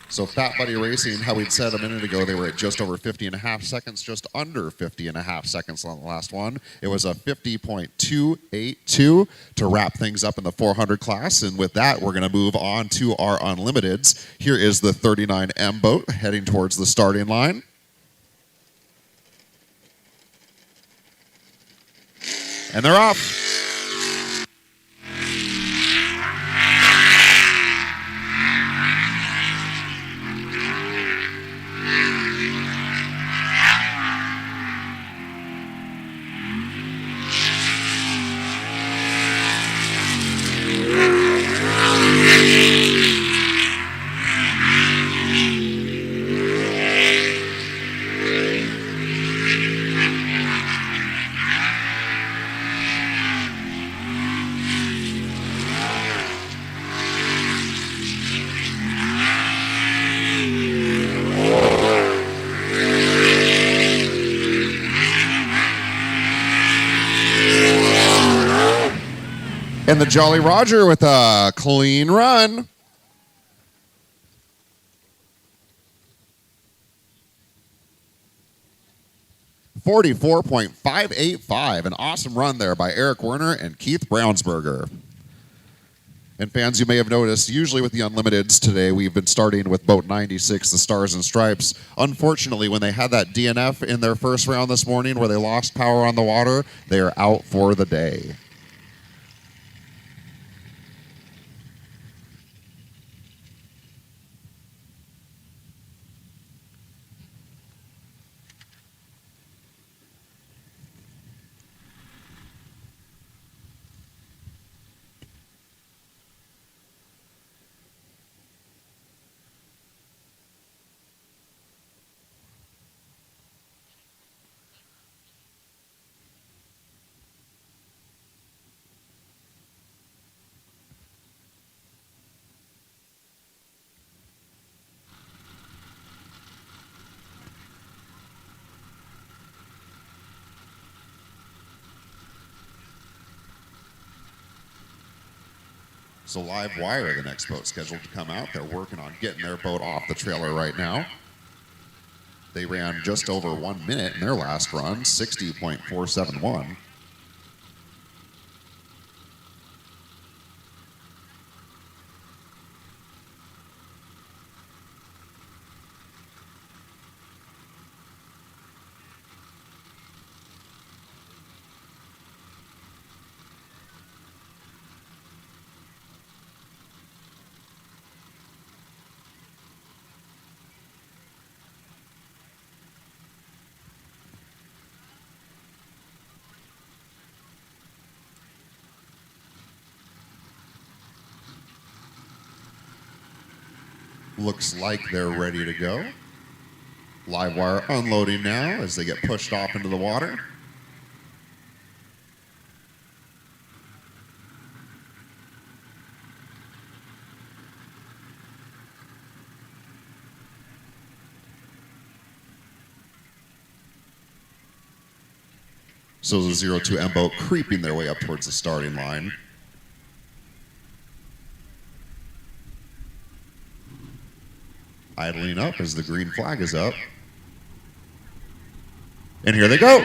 So Fat Buddy Racing, how we'd said a minute ago, they were at just over 50.5 seconds, just under 50.5 seconds on the last one. It was a 50.282 to wrap things up in the 400 class. And with that, we're going to move on to our Unlimiteds. Here is the 39M boat heading towards the starting line. And they're off. And the Jolly Roger with a clean run. $44.585, an awesome run there by Eric Werner and Keith Brownsberger. And fans, you may have noticed, usually with the Unlimiteds today, we've been starting with boat 96, the Stars and Stripes. Unfortunately, when they had that DNF in their first round this morning where they lost power on the water, they are out for the day. So Live Wire, the next boat scheduled to come out. They're working on getting their boat off the trailer right now. They ran just over 1 minute in their last run, 60.471. Looks like they're ready to go. Live Wire unloading now as they get pushed off into the water. So the 02M boat creeping their way up towards the starting line. Idling up as the green flag is up. And here they go.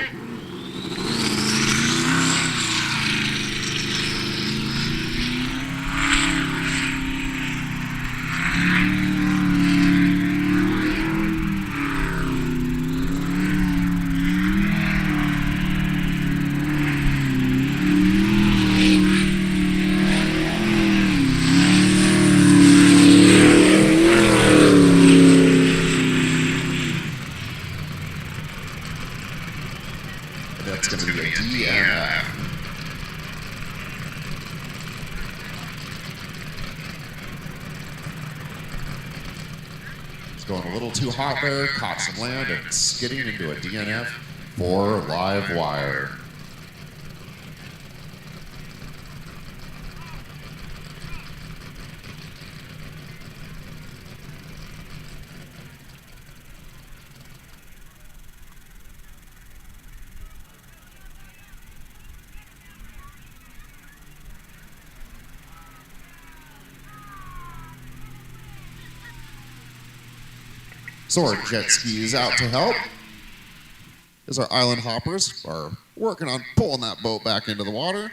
That's going to be a DNF. It's going a little too hot there, caught some land, and skidding into a DNF for Live Wire. So our jet ski is out to help as our island hoppers are working on pulling that boat back into the water.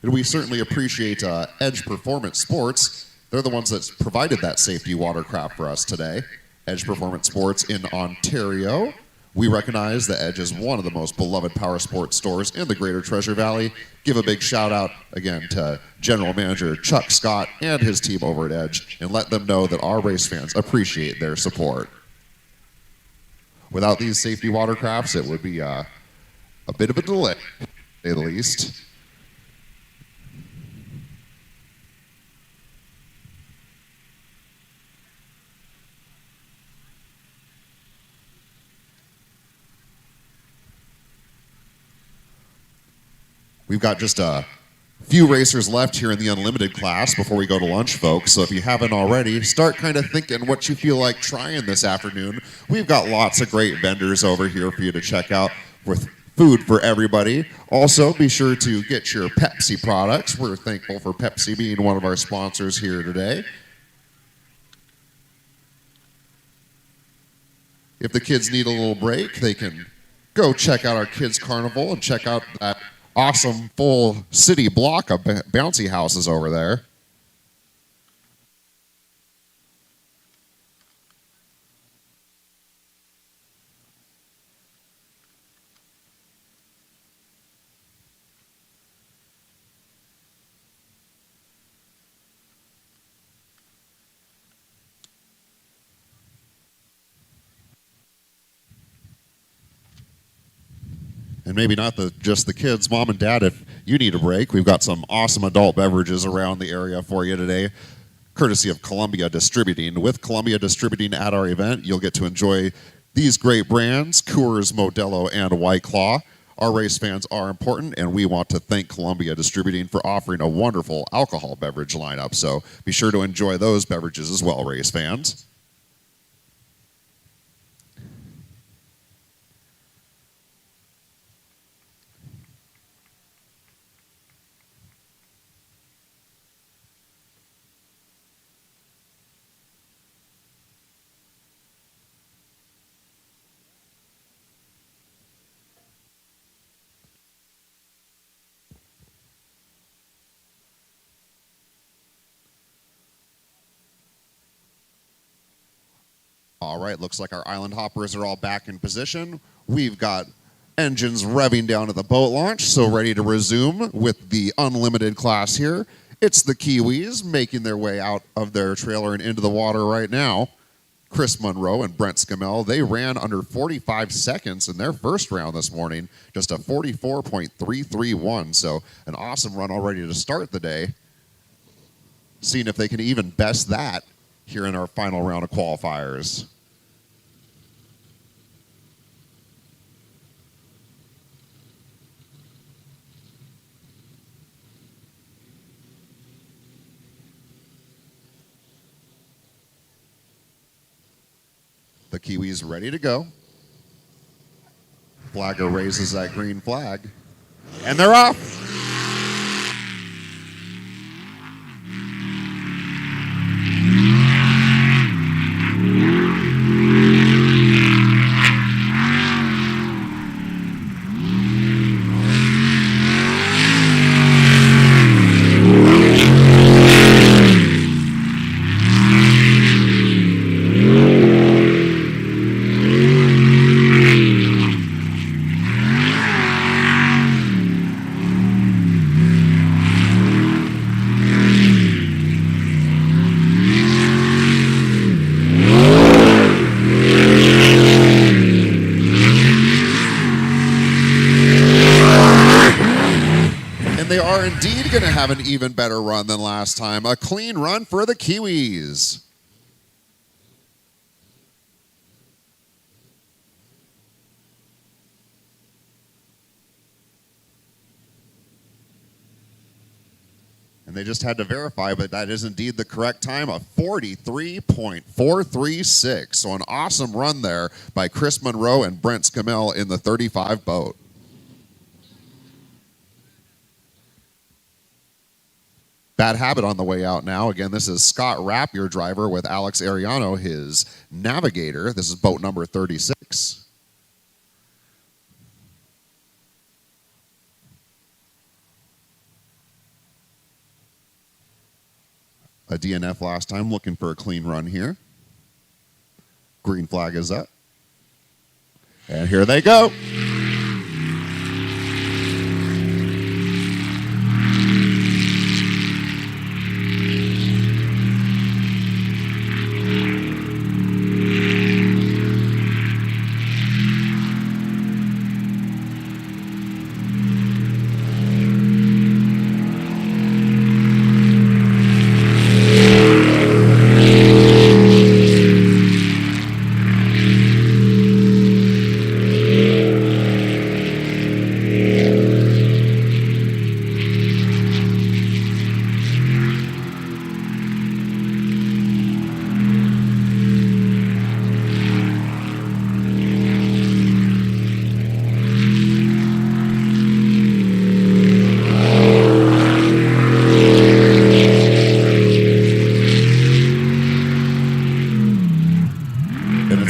And we certainly appreciate Edge Performance Sports. They're the ones that provided that safety watercraft for us today. Edge Performance Sports in Ontario. We recognize that Edge is one of the most beloved power sports stores in the Greater Treasure Valley. Give a big shout out again to General Manager Chuck Scott and his team over at Edge, and let them know that our race fans appreciate their support. Without these safety watercrafts, it would be a bit of a delay, to say the least. We've got just a few racers left here in the Unlimited class before we go to lunch, folks. So if you haven't already, start kind of thinking what you feel like trying this afternoon. We've got lots of great vendors over here for you to check out with food for everybody. Also, be sure to get your Pepsi products. We're thankful for Pepsi being one of our sponsors here today. If the kids need a little break, they can go check out our Kids Carnival and check out that awesome full city block of bouncy houses over there. And maybe not just the kids, mom and dad, if you need a break, we've got some awesome adult beverages around the area for you today, courtesy of Columbia Distributing. With Columbia Distributing at our event, you'll get to enjoy these great brands, Coors, Modelo, and White Claw. Our race fans are important, and we want to thank Columbia Distributing for offering a wonderful alcohol beverage lineup. So be sure to enjoy those beverages as well, race fans. All right, looks like our island hoppers are all back in position. We've got engines revving down to the boat launch, so ready to resume with the unlimited class here. It's the Kiwis making their way out of their trailer and into the water right now. Chris Monroe and Brent Scamell, they ran under 45 seconds in their first round this morning, just a 44.331, so an awesome run already to start the day. Seeing if they can even best that here in our final round of qualifiers. The Kiwis ready to go. Flagger raises that green flag, and they're off. They are indeed going to have an even better run than last time. A clean run for the Kiwis. And they just had to verify, but that is indeed the correct time, a 43.436. So an awesome run there by Chris Monroe and Brent Scamell in the 35 boat. Bad Habit on the way out now. Again, this is Scott Rapp, your driver, with Alex Ariano, his navigator. This is boat number 36. A DNF last time, looking for a clean run here. Green flag is up. And here they go.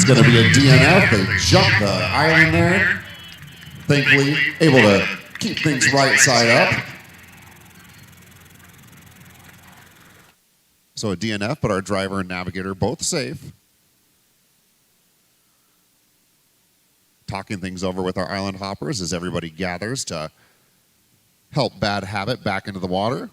It's going to be a DNF. They jumped the island there. Thankfully, able to keep things right side up. So a DNF, but our driver and navigator both safe. Talking things over with our island hoppers as everybody gathers to help Bad Habit back into the water.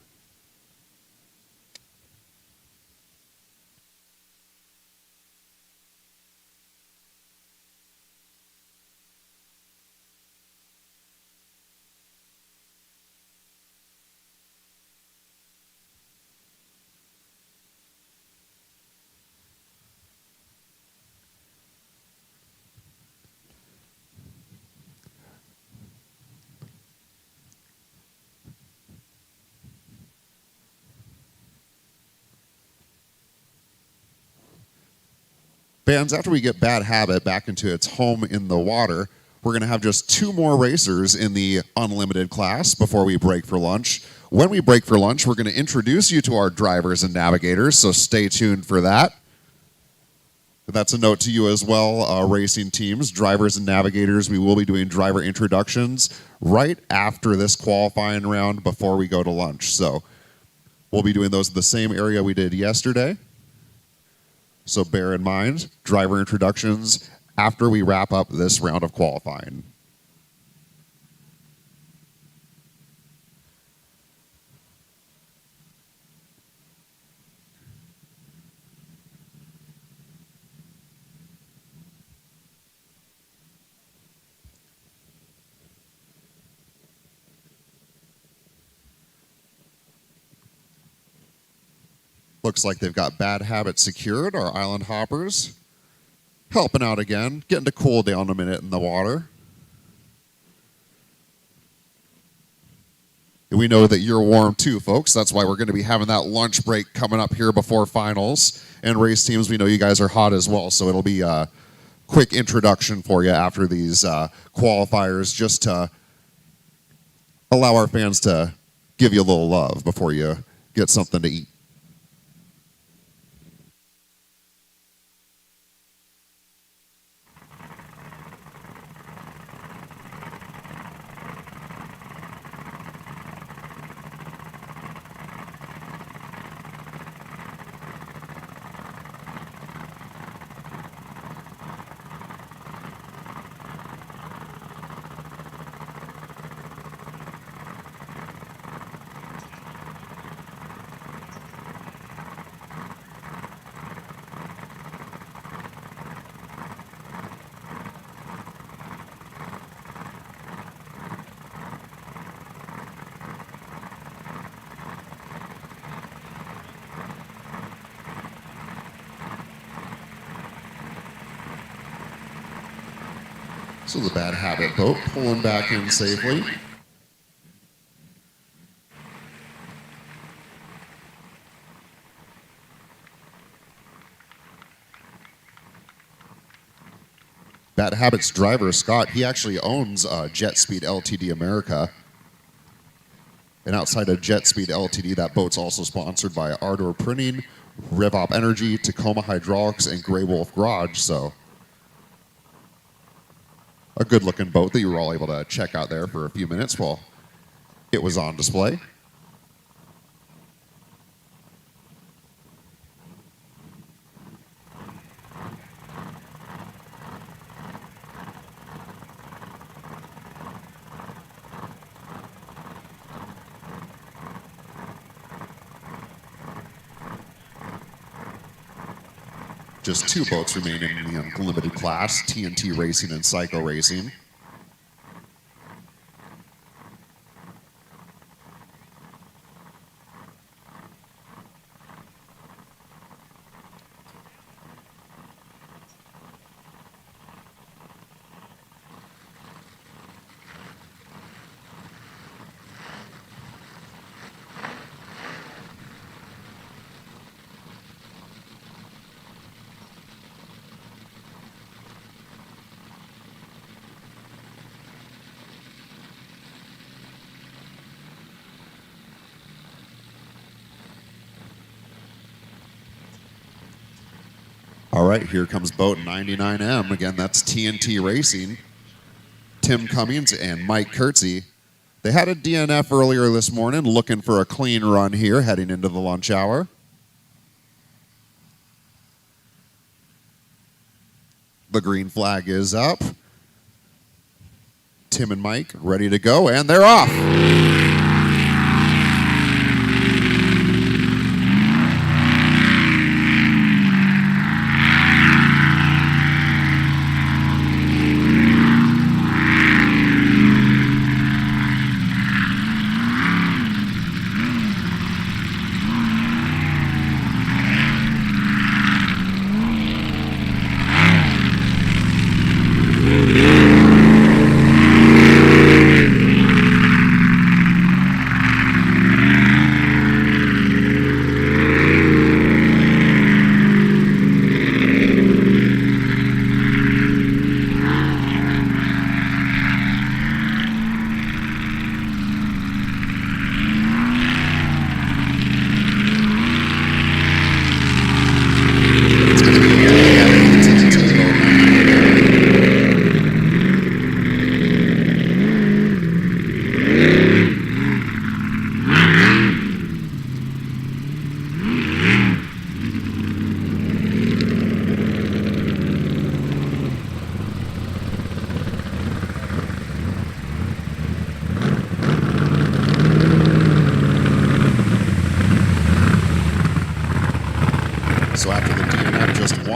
Bands, after we get Bad Habit back into its home in the water, we're going to have just 2 more racers in the unlimited class before we break for lunch. When we break for lunch, we're going to introduce you to our drivers and navigators, so stay tuned for that. That's a note to you as well, racing teams, drivers and navigators. We will be doing driver introductions right after this qualifying round before we go to lunch. So we'll be doing those in the same area we did yesterday. So bear in mind, driver introductions after we wrap up this round of qualifying. Looks like they've got Bad Habit secured, our island hoppers. Helping out again, getting to cool down a minute in the water. And we know that you're warm too, folks. That's why we're going to be having that lunch break coming up here before finals. And race teams, we know you guys are hot as well, so it'll be a quick introduction for you after these qualifiers, just to allow our fans to give you a little love before you get something to eat. So the Bad Habit boat pulling back in safely. Bad Habit's driver, Scott, he actually owns Jet Speed Ltd America. And outside of Jet Speed Ltd, that boat's also sponsored by Ardor Printing, RevOp Energy, Tacoma Hydraulics, and Grey Wolf Garage. So a good-looking boat that you were all able to check out there for a few minutes while it was on display. Just 2 boats remaining in the unlimited class, TNT Racing and Psycho Racing. All right, here comes boat 99M. Again, that's TNT Racing. Tim Cummings and Mike Kurtzy. They had a DNF earlier this morning, looking for a clean run here, heading into the lunch hour. The green flag is up. Tim and Mike ready to go, and they're off.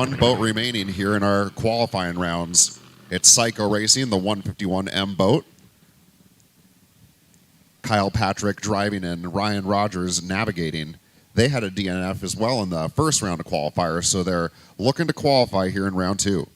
one boat remaining here in our qualifying rounds. It's Psycho Racing, the 151M boat. Kyle Patrick driving and Ryan Rogers navigating. They had a DNF as well in the first round of qualifiers, so they're looking to qualify here in round 2.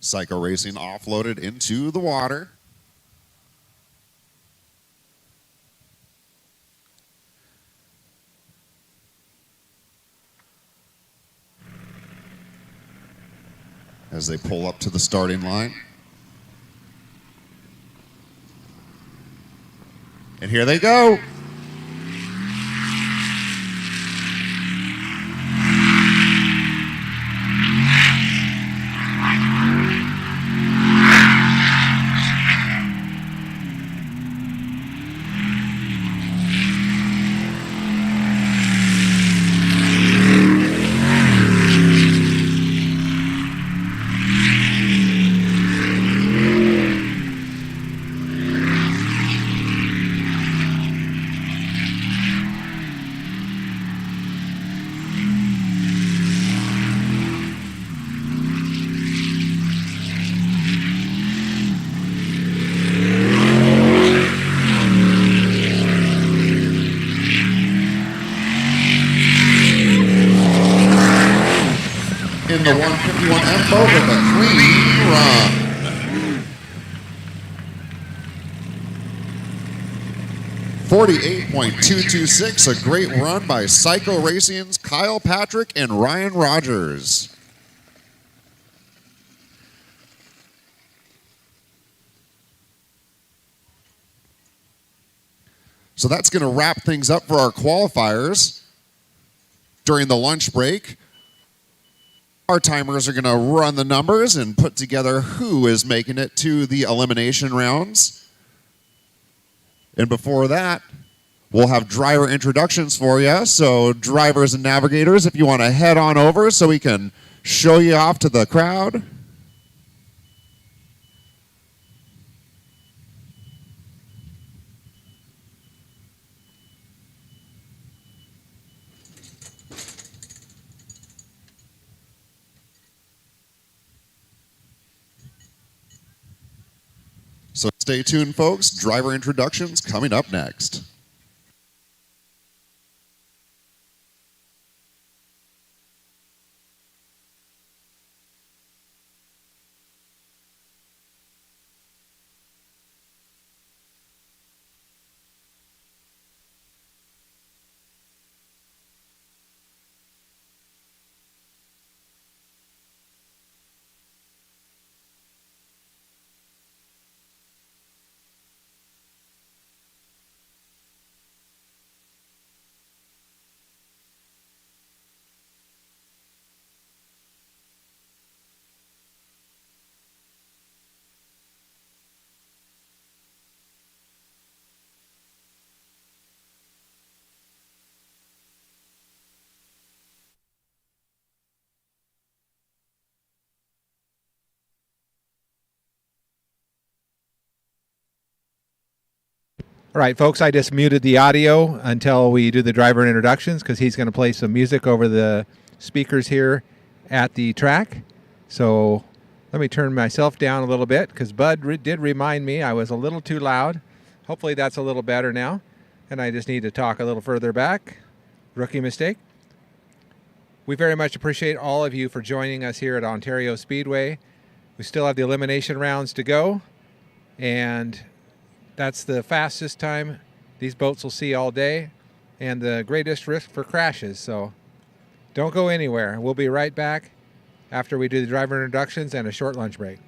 Psycho Racing offloaded into the water. As they pull up to the starting line. And here they go. In the 151M boat with a clean run. 48.226, a great run by Psycho Racing's Kyle Patrick and Ryan Rogers. So that's going to wrap things up for our qualifiers. During the lunch break, our timers are going to run the numbers and put together who is making it to the elimination rounds. And before that, we'll have driver introductions for you. So drivers and navigators, if you want to head on over so we can show you off to the crowd. So stay tuned, folks. Driver introductions coming up next. All right, folks, I just muted the audio until we do the driver introductions because he's going to play some music over the speakers here at the track. So let me turn myself down a little bit because Bud did remind me I was a little too loud. Hopefully that's a little better now. And I just need to talk a little further back. Rookie mistake. We very much appreciate all of you for joining us here at Ontario Speedway. We still have the elimination rounds to go. And that's the fastest time these boats will see all day and the greatest risk for crashes. So don't go anywhere. We'll be right back after we do the driver introductions and a short lunch break.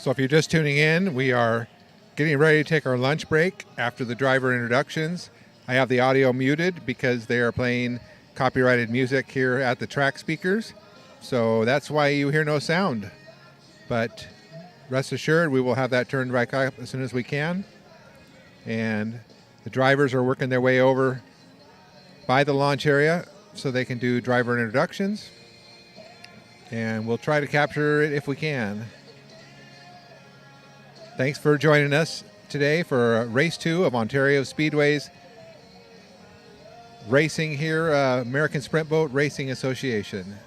So if you're just tuning in, we are getting ready to take our lunch break after the driver introductions. I have the audio muted because they are playing copyrighted music here at the track speakers. So that's why you hear no sound. But rest assured, we will have that turned right up as soon as we can. And the drivers are working their way over by the launch area so they can do driver introductions. And we'll try to capture it if we can. Thanks for joining us today for Race 2 of Ontario Speedway's racing here, American Sprint Boat Racing Association.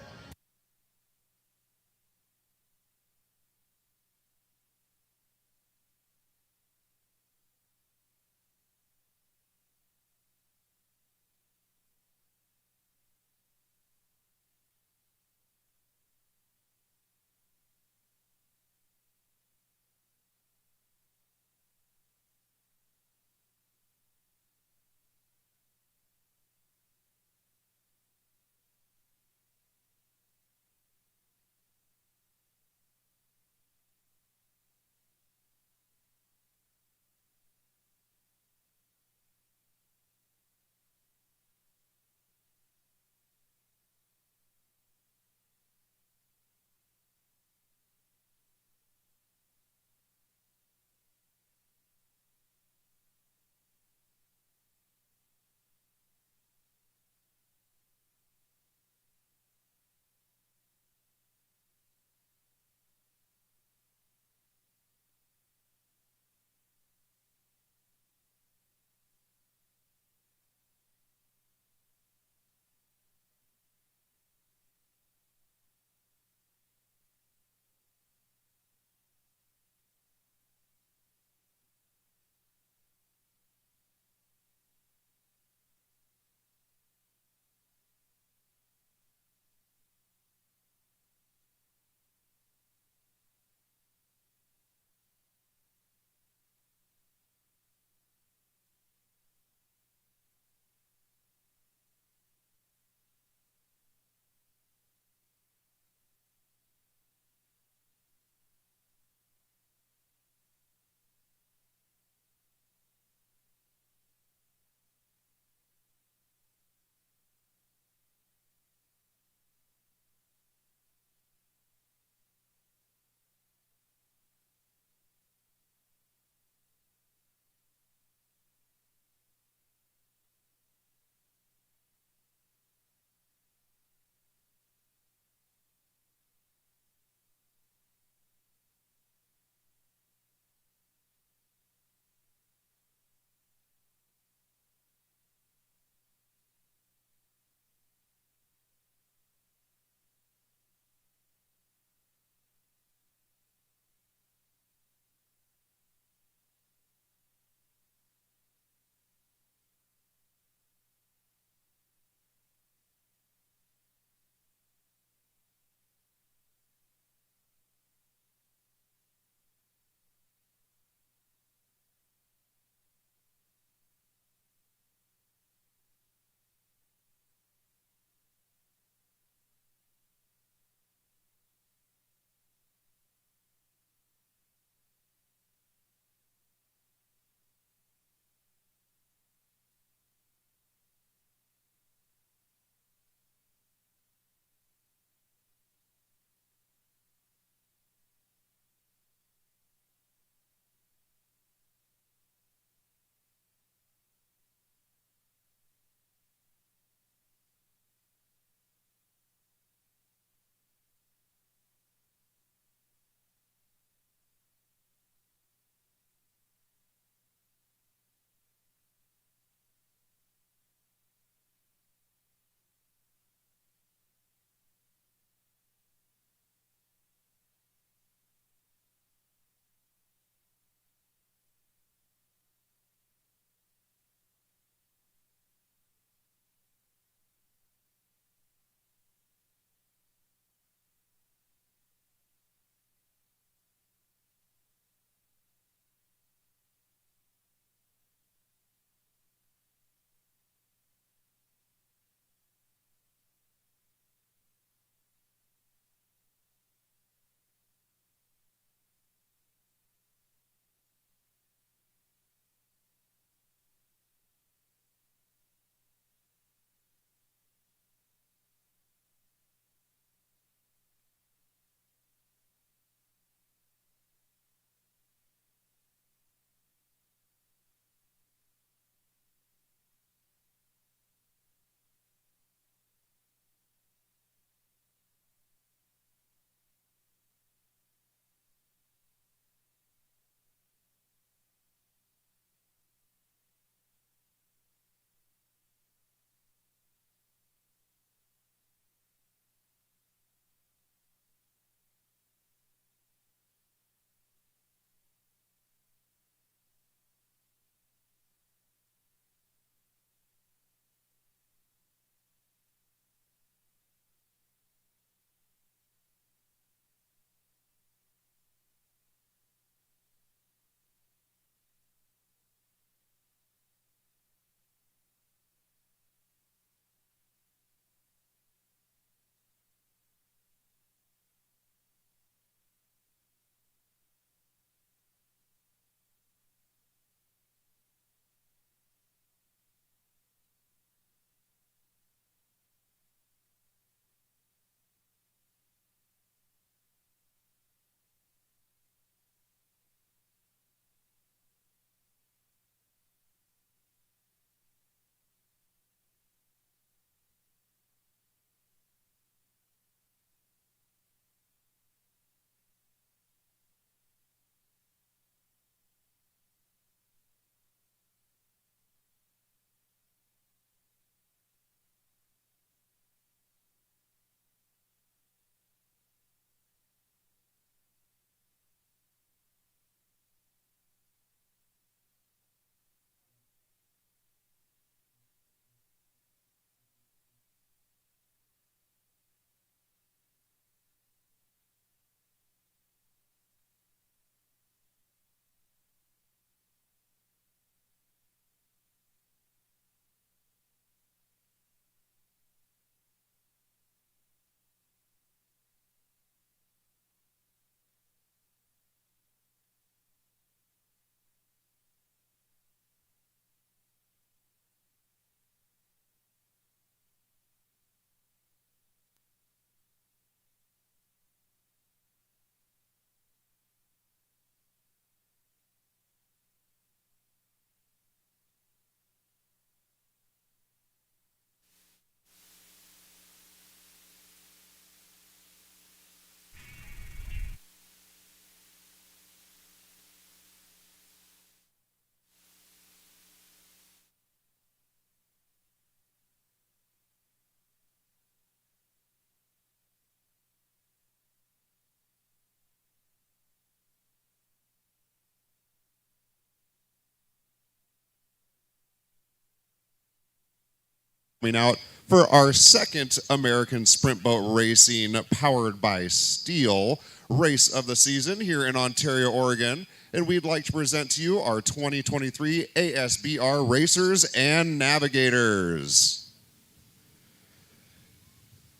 coming out for our second American Sprint Boat Racing powered by Stihl race of the season here in Ontario, Oregon. And we'd like to present to you our 2023 ASBR racers and navigators.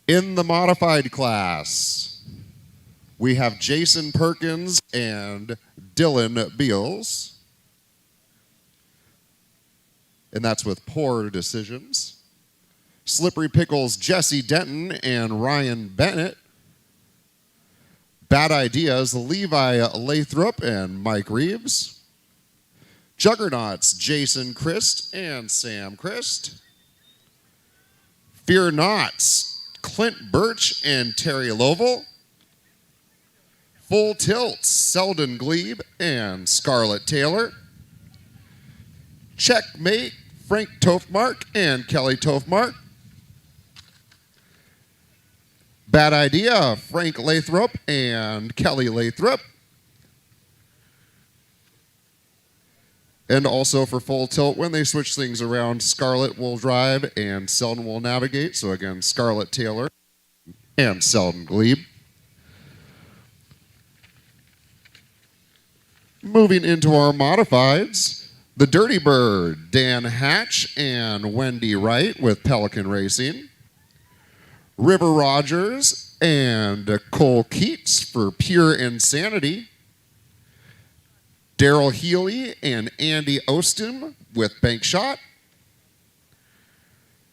In the modified class, we have Jason Perkins and Dylan Beals. And that's with poor decisions. Slippery Pickles, Jesse Denton and Ryan Bennett. Bad Ideas, Levi Lathrop and Mike Reeves. Juggernauts, Jason Christ and Sam Christ. Fear Nots, Clint Birch and Terry Lovell. Full Tilts, Selden Glebe and Scarlett Taylor. Checkmate, Frank Tofmark and Kelly Tofmark. Bad Idea, Frank Lathrop and Kelly Lathrop. And also for Full Tilt, when they switch things around, Scarlett will drive and Selden will navigate. So again, Scarlett Taylor and Selden Glebe. Moving into our modifieds, the Dirty Bird, Dan Hatch and Wendy Wright with Pelican Racing. River Rogers and Cole Keats for Pure Insanity. Daryl Healy and Andy Ostum with Bank Shot.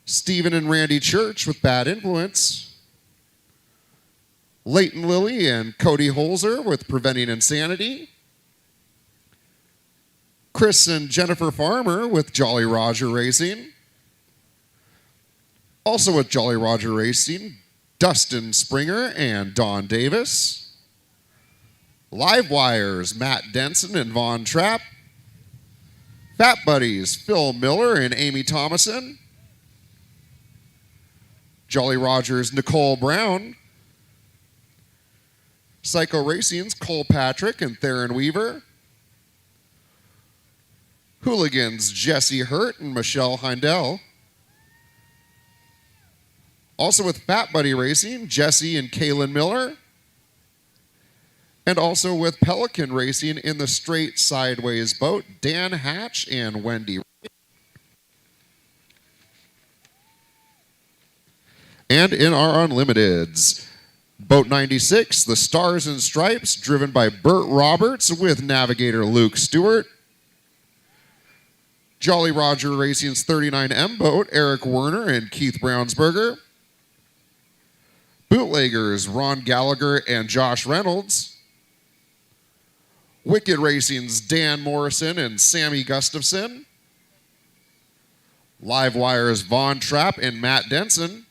Stephen and Randy Church with Bad Influence. Leighton Lilly and Cody Holzer with Preventing Insanity. Chris and Jennifer Farmer with Jolly Roger Racing. Also with Jolly Roger Racing, Dustin Springer and Don Davis. Live Wires, Matt Denson and Vaughn Trapp. Fat Buddies, Phil Miller and Amy Thomason. Jolly Rogers, Nicole Brown. Psycho Racing's Cole Patrick and Theron Weaver. Hooligans, Jesse Hurt and Michelle Heindel. Also with Fat Buddy Racing, Jesse and Kaylin Miller. And also with Pelican Racing in the straight sideways boat, Dan Hatch and Wendy. And in our Unlimiteds, Boat 96, the Stars and Stripes, driven by Burt Roberts with navigator Luke Stewart. Jolly Roger Racing's 39M boat, Eric Werner and Keith Brownsberger. Bootleggers, Ron Gallagher and Josh Reynolds. Wicked Racing's Dan Morrison and Sammy Gustafson. Live Wires, Vaughn Trapp and Matt Denson.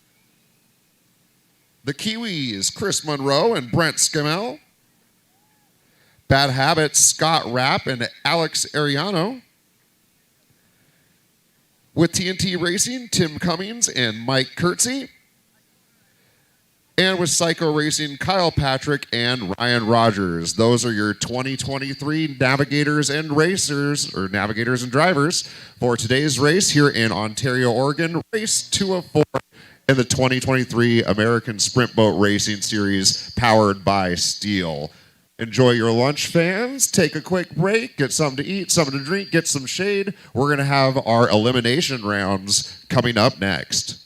The Kiwis, Chris Monroe and Brent Scammell. Bad Habits, Scott Rapp and Alex Ariano. With TNT Racing, Tim Cummings and Mike Kurtzy. And with Psycho Racing, Kyle Patrick and Ryan Rogers. Those are your 2023 navigators and racers, or navigators and drivers, for today's race here in Ontario, Oregon, race 2 of 4 in the 2023 American Sprint Boat Racing Series, powered by Stihl. Enjoy your lunch, fans. Take a quick break, get something to eat, something to drink, get some shade. We're going to have our elimination rounds coming up next.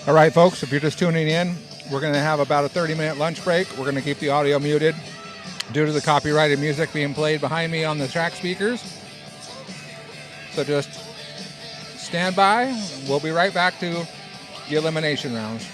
All right, folks, if you're just tuning in, we're going to have about a 30-minute lunch break. We're going to keep the audio muted due to the copyrighted music being played behind me on the track speakers. So just stand by. We'll be right back to the elimination rounds.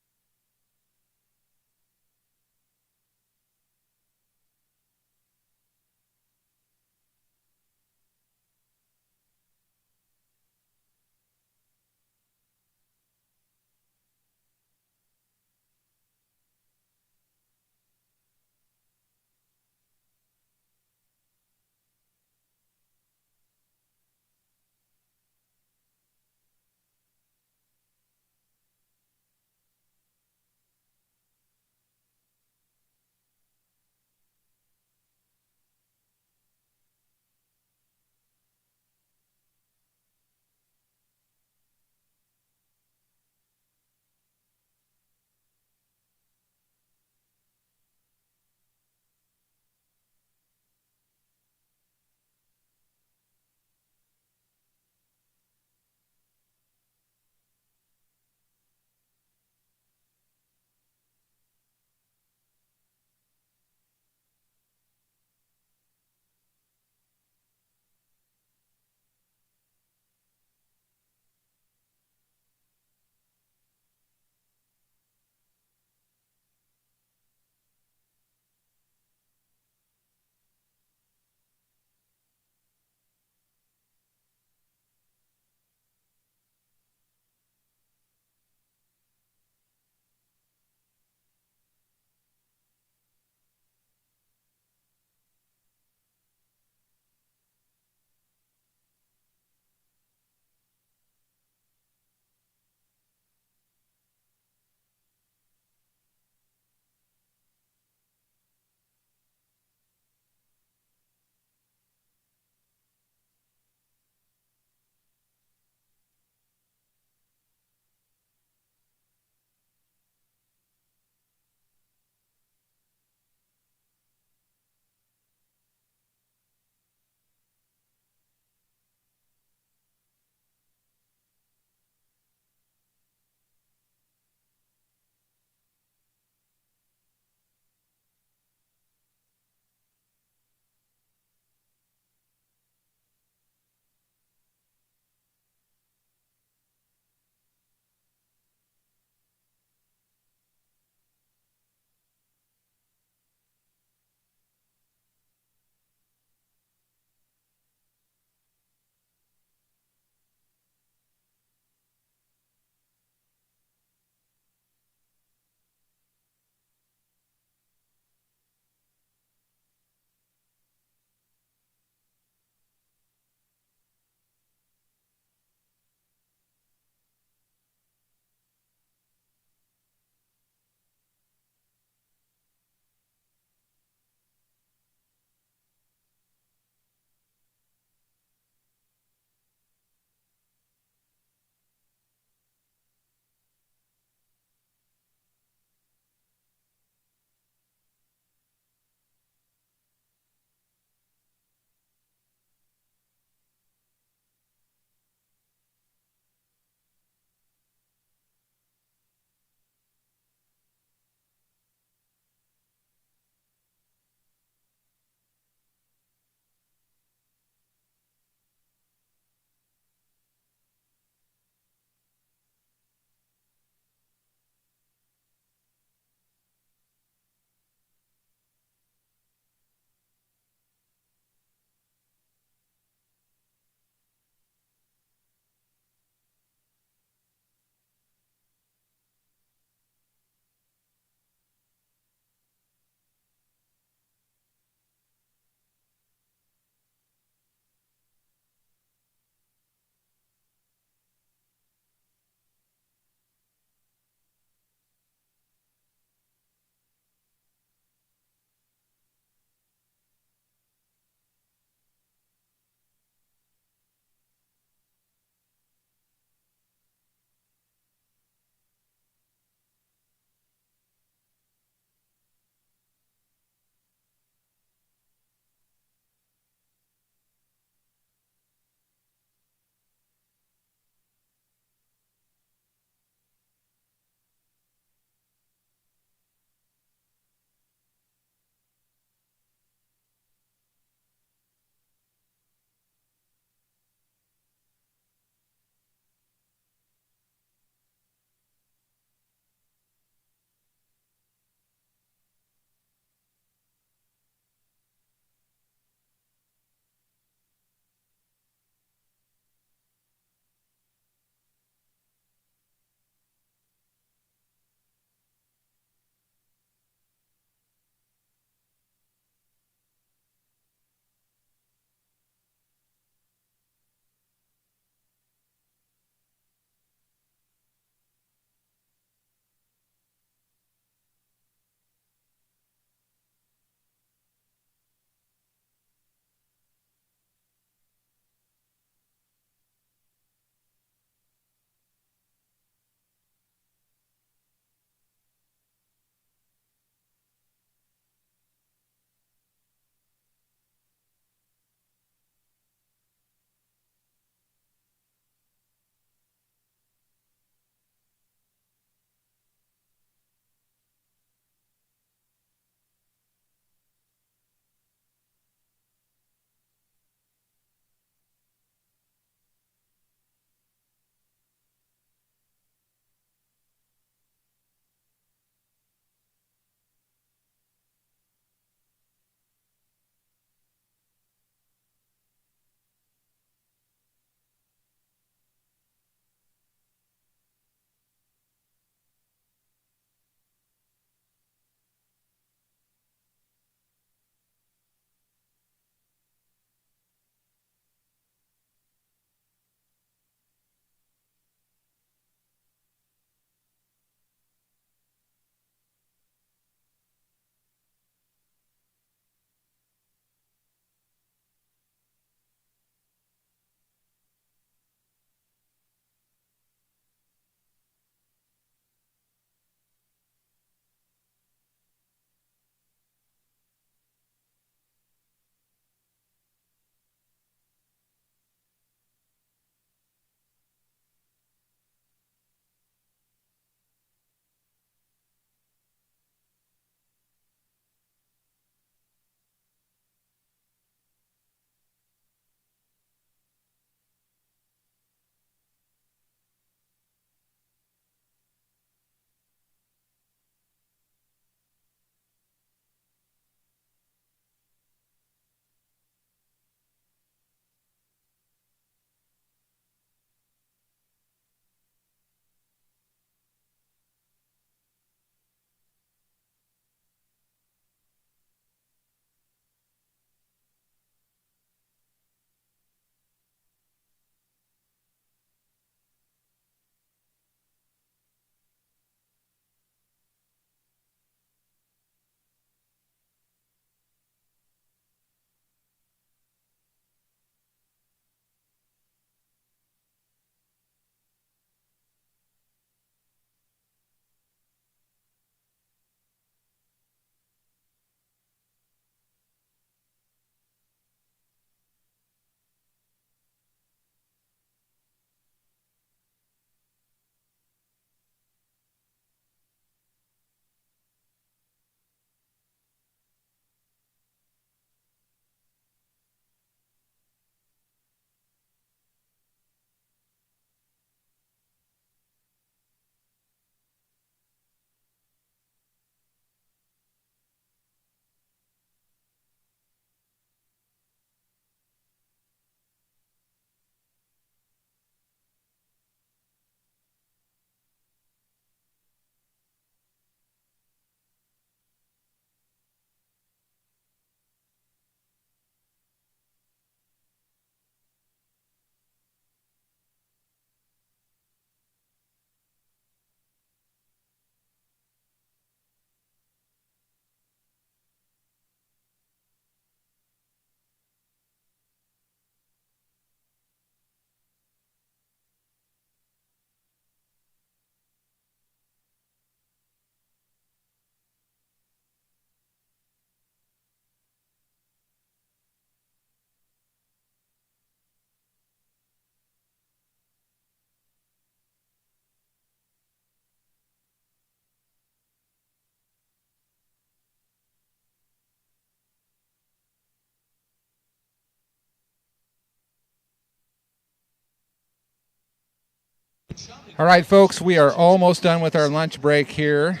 All right, folks, we are almost done with our lunch break here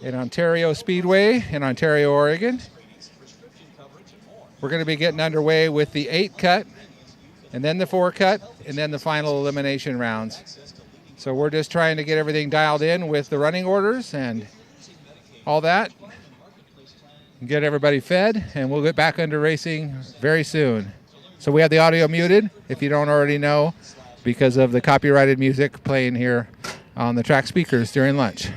in Ontario Speedway in Ontario, Oregon. We're going to be getting underway with the 8 cut, and then the 4 cut, and then the final elimination rounds. So we're just trying to get everything dialed in with the running orders and all that, and get everybody fed, and we'll get back into racing very soon. So we have the audio muted, if you don't already know, because of the copyrighted music playing here on the track speakers during lunch.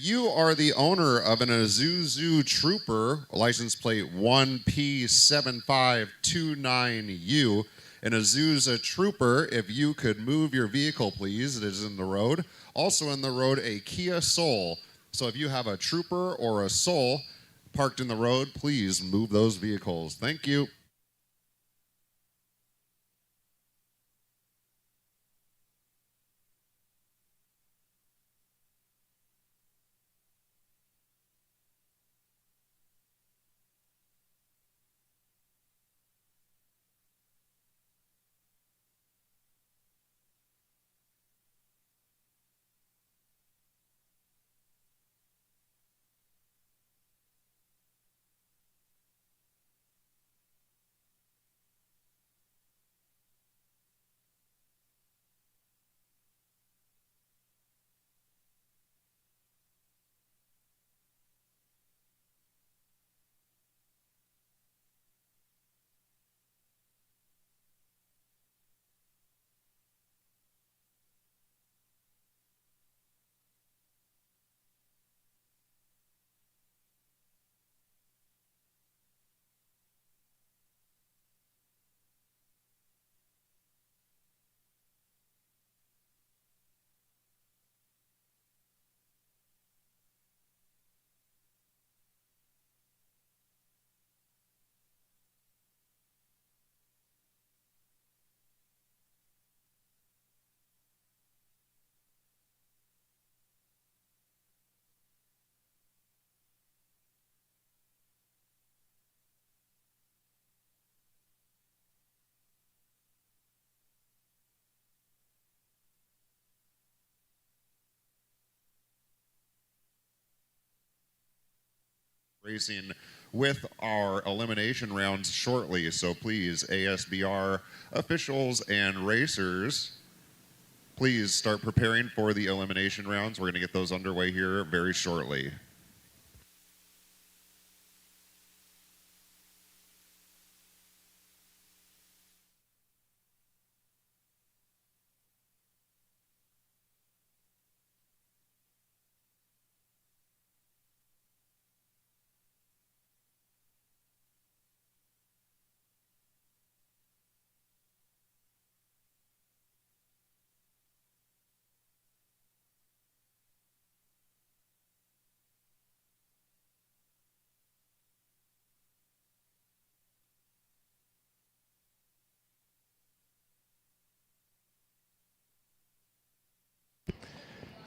you are the owner of an Isuzu Trooper, license plate 1P7529U, an Isuzu Trooper, if you could move your vehicle, please, it is in the road. Also in the road, a Kia Soul. So if you have a Trooper or a Soul parked in the road, please move those vehicles. Thank you. Racing with our elimination rounds shortly, so please, ASBR officials and racers, please start preparing for the elimination rounds. We're going to get those underway here very shortly.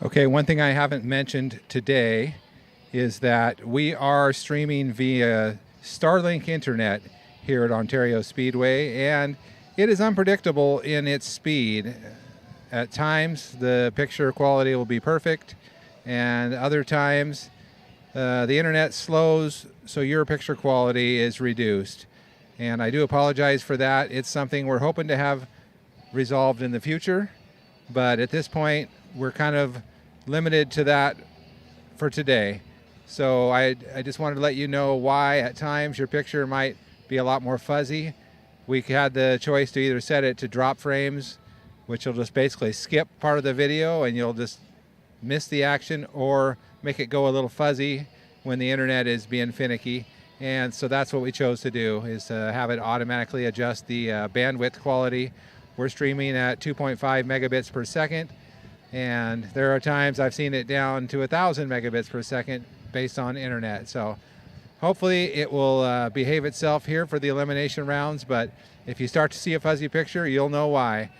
Okay, one thing I haven't mentioned today is that we are streaming via Starlink internet here at Ontario Speedway, and it is unpredictable in its speed. At times, the picture quality will be perfect, and other times, the internet slows, so your picture quality is reduced. And I do apologize for that. It's something we're hoping to have resolved in the future, but at this point, we're kind of limited to that for today. So I just wanted to let you know why at times your picture might be a lot more fuzzy. We had the choice to either set it to drop frames, which will just basically skip part of the video and you'll just miss the action, or make it go a little fuzzy when the internet is being finicky. And so that's what we chose to do, is to have it automatically adjust the bandwidth quality. We're streaming at 2.5 megabits per second. And there are times I've seen it down to 1,000 megabits per second based on internet. So hopefully it will behave itself here for the elimination rounds, but if you start to see a fuzzy picture, you'll know why.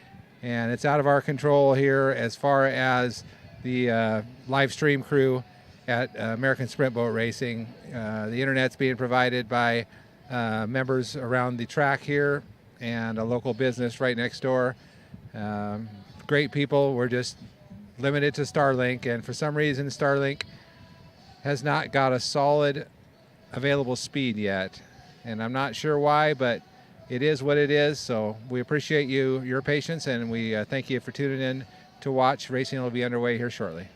And it's out of our control here as far as the live stream crew at American Sprint Boat Racing. The internet's being provided by members around the track here and a local business right next door. Great people. We're just limited to Starlink, and for some reason Starlink has not got a solid available speed yet, and I'm not sure why, but it is what it is. So we appreciate your patience, and we thank you for tuning in to watch. Racing will be underway here shortly.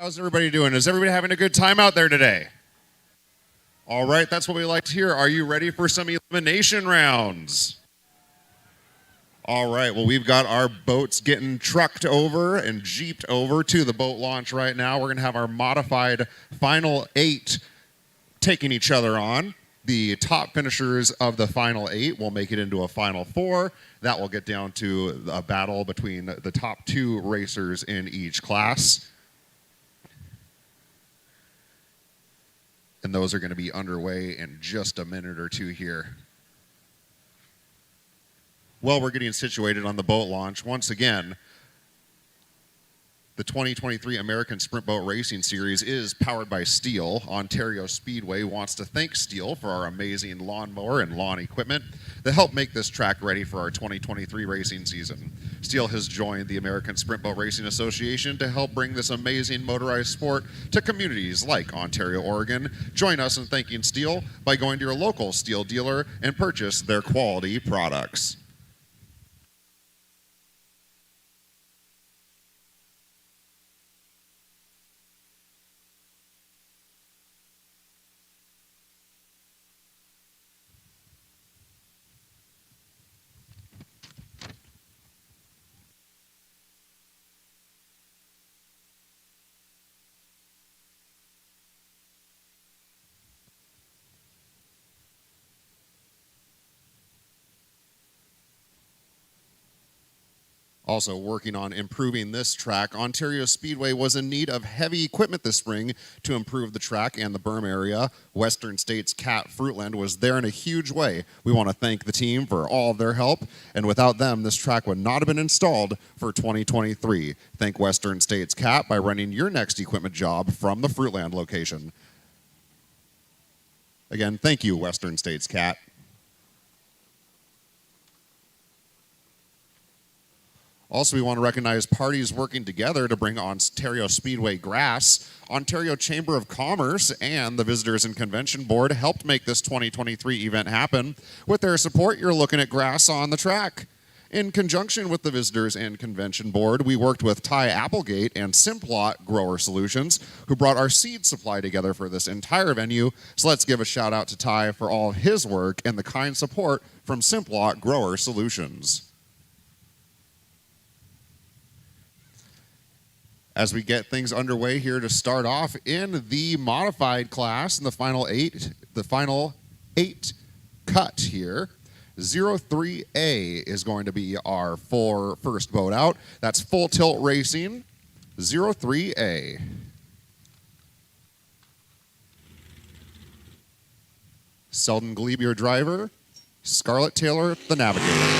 How's everybody doing? Is everybody having a good time out there today? All right, that's what we like to hear. Are you ready for some elimination rounds? All right, well, we've got our boats getting trucked over and jeeped over to the boat launch right now. We're going to have our modified final 8 taking each other on. The top finishers of the final 8 will make it into a final 4. That will get down to a battle between the top 2 racers in each class. And those are going to be underway in just a minute or two here. Well, we're getting situated on the boat launch. Once again, the 2023 American Sprint Boat Racing Series is powered by Stihl. Ontario Speedway wants to thank Stihl for our amazing lawnmower and lawn equipment that help make this track ready for our 2023 racing season. Stihl has joined the American Sprint Boat Racing Association to help bring this amazing motorized sport to communities like Ontario, Oregon. Join us in thanking Stihl by going to your local Stihl dealer and purchase their quality products. Also working on improving this track, Ontario Speedway was in need of heavy equipment this spring to improve the track and the berm area. Western States Cat Fruitland was there in a huge way. We want to thank the team for all of their help, and without them, this track would not have been installed for 2023. Thank Western States Cat by running your next equipment job from the Fruitland location. Again, thank you, Western States Cat. Also, we want to recognize parties working together to bring Ontario Speedway grass. Ontario Chamber of Commerce and the Visitors and Convention Board helped make this 2023 event happen. With their support, you're looking at grass on the track. In conjunction with the Visitors and Convention Board, we worked with Ty Applegate and Simplot Grower Solutions, who brought our seed supply together for this entire venue. So let's give a shout out to Ty for all of his work and the kind support from Simplot Grower Solutions. As we get things underway here to start off in the modified class in the final 8 cut here. 03A is going to be our first boat out. That's Full Tilt Racing, 03A. Selden Glebe, your driver. Scarlett Taylor, the navigator.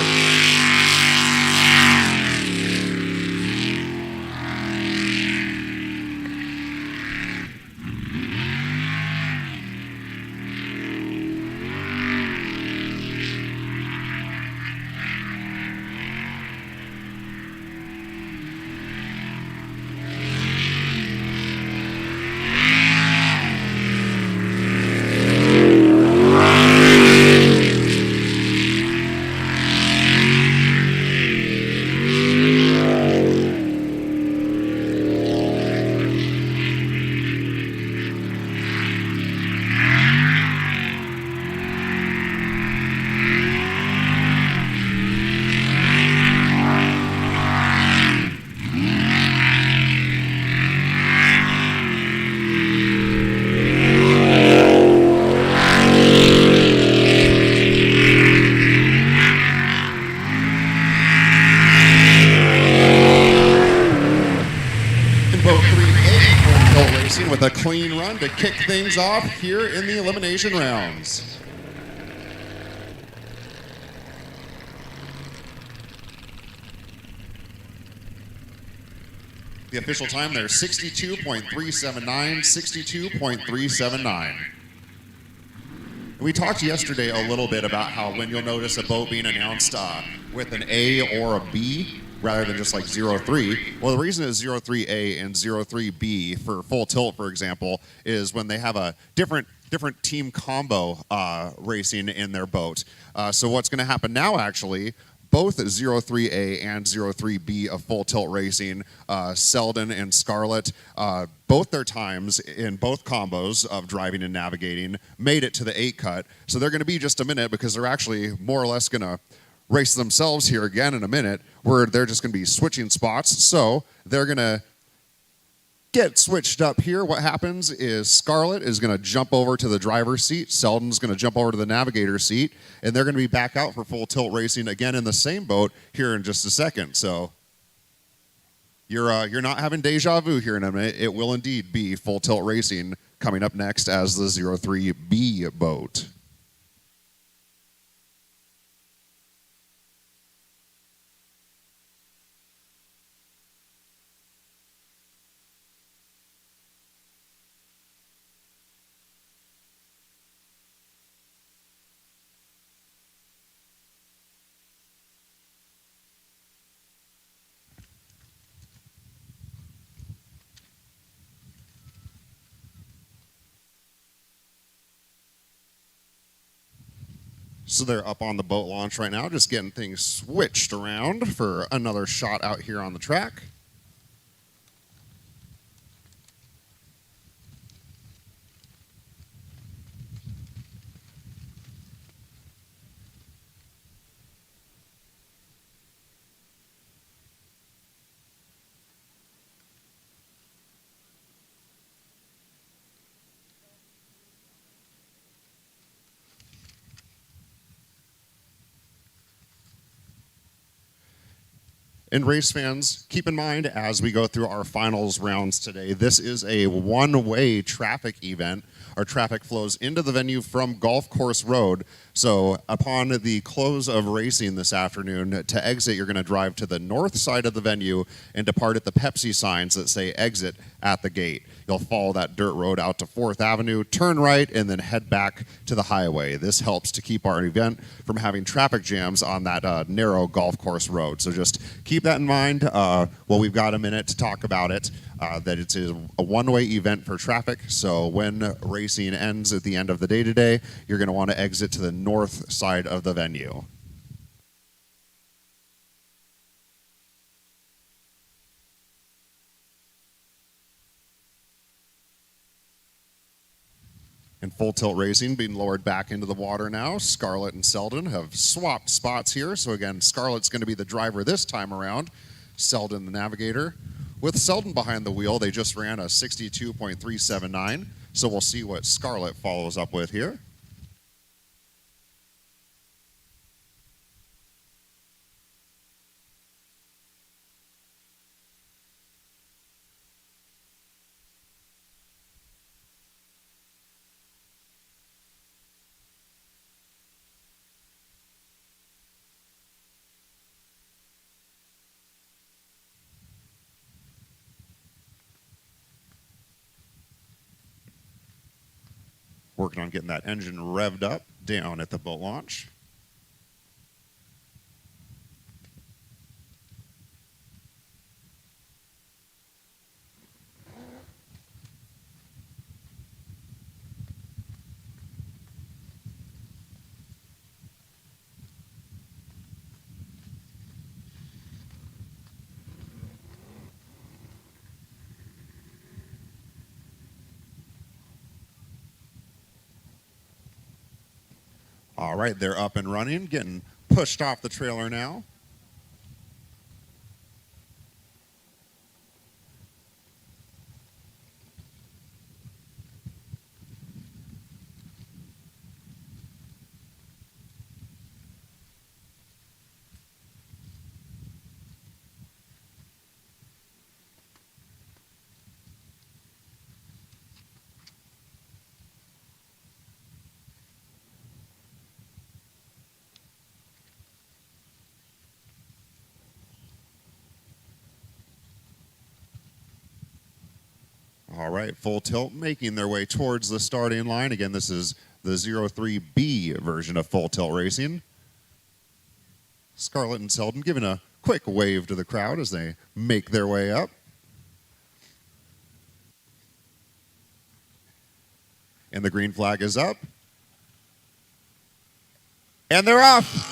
With a clean run to kick things off here in the elimination rounds. The official time there, 62.379, 62.379. We talked yesterday a little bit about how when you'll notice a boat being announced with an A or a B, rather than just like 03. Well, the reason it's 03A and 03B for Full Tilt, for example, is when they have a different team combo racing in their boat. So what's going to happen now, actually, both 03A and 03B of Full Tilt Racing, Selden and Scarlett, both their times in both combos of driving and navigating made it to the 8 cut. So they're going to be just a minute because they're actually more or less going to race themselves here again in a minute, where they're just going to be switching spots. So they're going to get switched up here. What happens is Scarlett is going to jump over to the driver's seat. Selden's going to jump over to the navigator's seat, and they're going to be back out for Full Tilt Racing again in the same boat here in just a second. So you're not having deja vu here in a minute. It will indeed be Full Tilt Racing coming up next as the 03B boat. So they're up on the boat launch right now, just getting things switched around for another shot out here on the track. And race fans, keep in mind as we go through our finals rounds today, this is a one-way traffic event. Our traffic flows into the venue from Golf Course Road. So upon the close of racing this afternoon, to exit, you're going to drive to the north side of the venue and depart at the Pepsi signs that say exit at the gate. You'll follow that dirt road out to 4th Avenue, turn right, and then head back to the highway. This helps to keep our event from having traffic jams on that narrow golf course road. So just keep that in mind. Well, we've got a minute to talk about it, that it's a one-way event for traffic. So when racing ends at the end of the day today, you're going to want to exit to the north side of the venue. And Full Tilt Racing being lowered back into the water now. Scarlett and Selden have swapped spots here. So again, Scarlett's going to be the driver this time around. Selden the navigator. With Selden behind the wheel, they just ran a 62.379. So we'll see what Scarlett follows up with here. Working on getting that engine revved up down at the boat launch. All right, they're up and running, getting pushed off the trailer now. All right, Full Tilt making their way towards the starting line. Again, this is the 03B version of Full Tilt Racing. Scarlett and Selden giving a quick wave to the crowd as they make their way up. And the green flag is up. And they're off.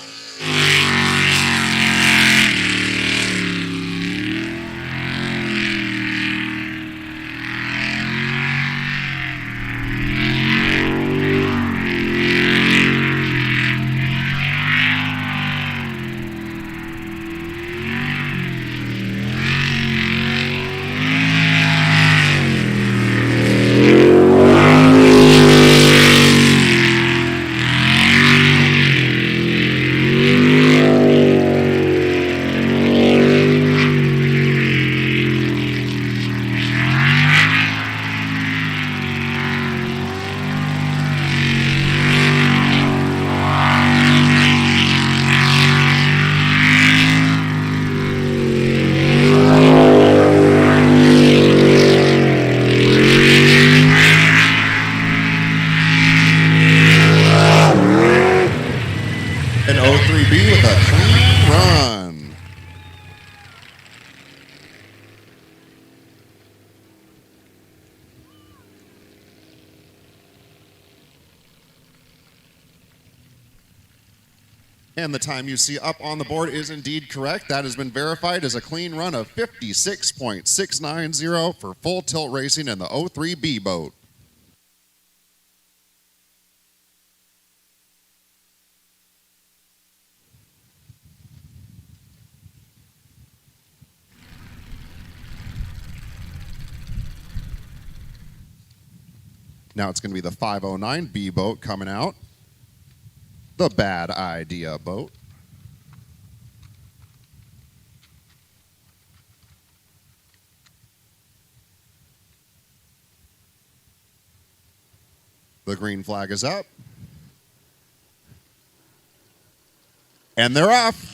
And the time you see up on the board is indeed correct. That has been verified as a clean run of 56.690 for full tilt racing in the 03B boat. Now it's going to be the 509B boat coming out. The Bad Idea boat. The green flag is up. And they're off.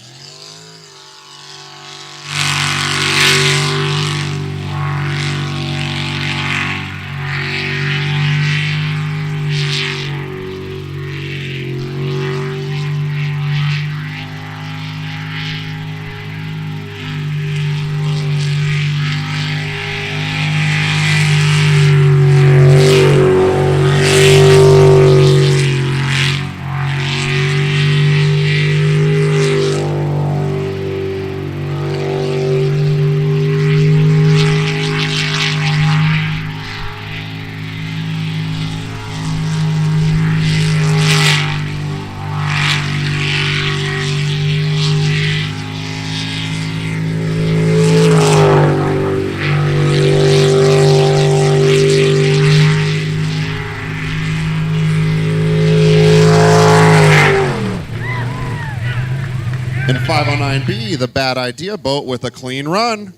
And 509B, the Bad Idea boat with a clean run.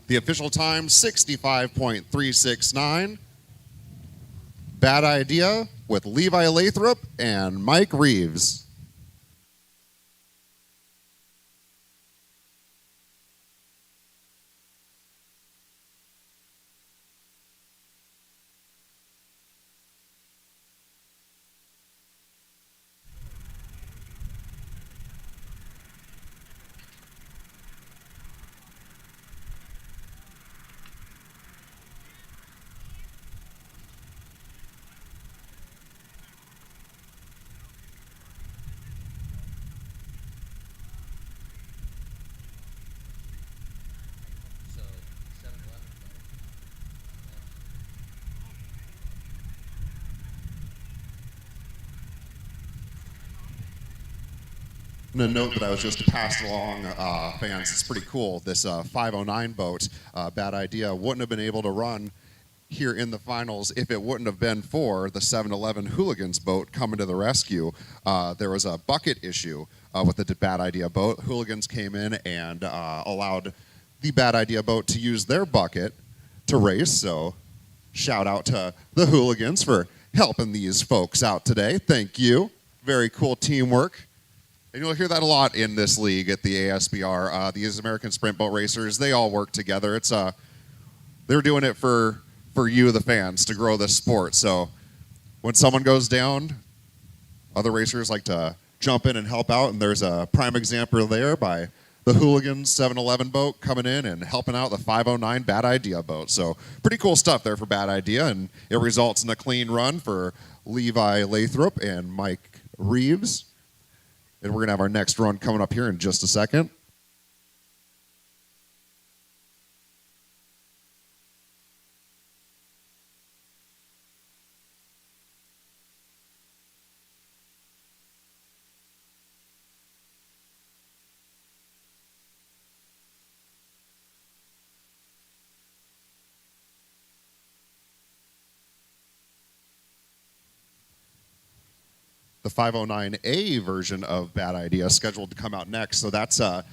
The official time, 65.369. Bad Idea with Levi Lathrop and Mike Reeves. So 7-Eleven. And a note that I was just passed along, fans, it's pretty cool. This 509 boat, Bad Idea, wouldn't have been able to run here in the finals if it wouldn't have been for the 7-Eleven Hooligans boat coming to the rescue. There was a bucket issue with the Bad Idea boat. Hooligans came in and allowed the Bad Idea boat to use their bucket to race. So shout out to the Hooligans for helping these folks out today. Thank you. Very cool teamwork. And you'll hear that a lot in this league at the ASBR. These American Sprint Boat Racers, they all work together. It's they're doing it for you, the fans, to grow this sport. So when someone goes down, other racers like to jump in and help out. And there's a prime example there by the Hooligans 7-Eleven boat coming in and helping out the 509 Bad Idea boat. So pretty cool stuff there for Bad Idea. And it results in a clean run for Levi Lathrop and Mike Reeves. And we're going to have our next run coming up here in just a second. The 509A version of Bad Idea scheduled to come out next. So that's the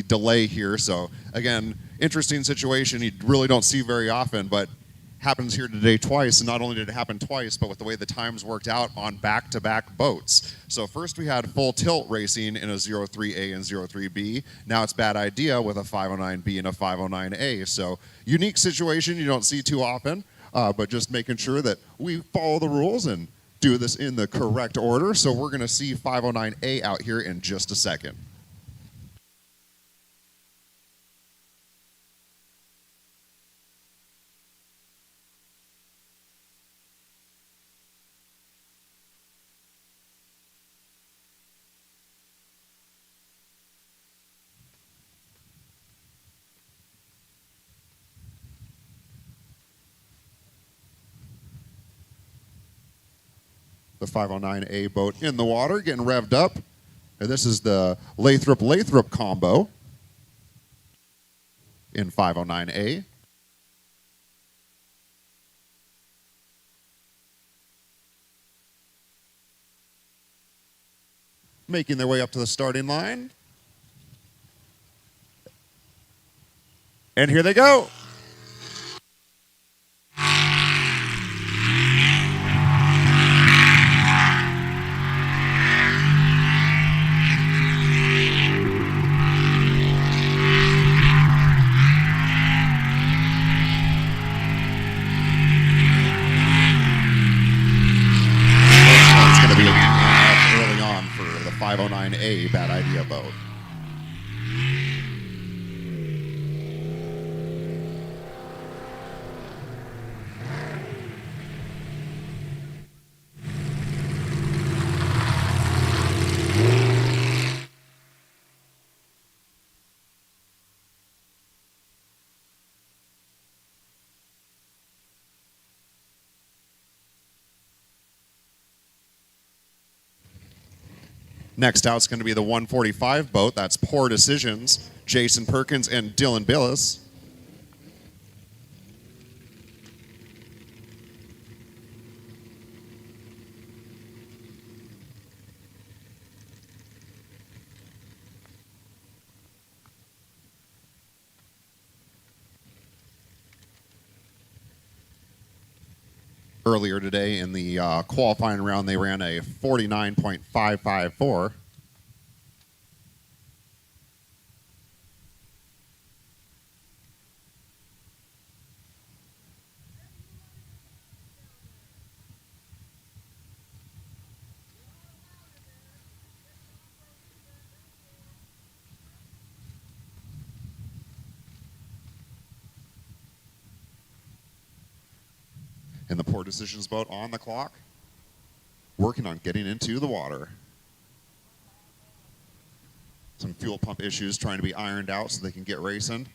delay here. So again, interesting situation you really don't see very often, but happens here today twice. And not only did it happen twice, but with the way the times worked out on back-to-back boats. So first we had full tilt racing in a 03A and 03B. Now it's Bad Idea with a 509B and a 509A. So unique situation you don't see too often, but just making sure that we follow the rules and do this in the correct order. So we're going to see 509A out here in just a second. the 509A boat in the water, getting revved up. And this is the Lathrop combo in 509A. Making their way up to the starting line. And here they go. It's going to be early on for the 509A Bad Idea boat. Next out is going to be the 145 boat. That's Poor Decisions, Jason Perkins and Dylan Billis. Earlier today in the qualifying round, they ran a 49.554. And the Poor Decisions boat on the clock, working on getting into the water. Some fuel pump issues trying to be ironed out so they can get racing.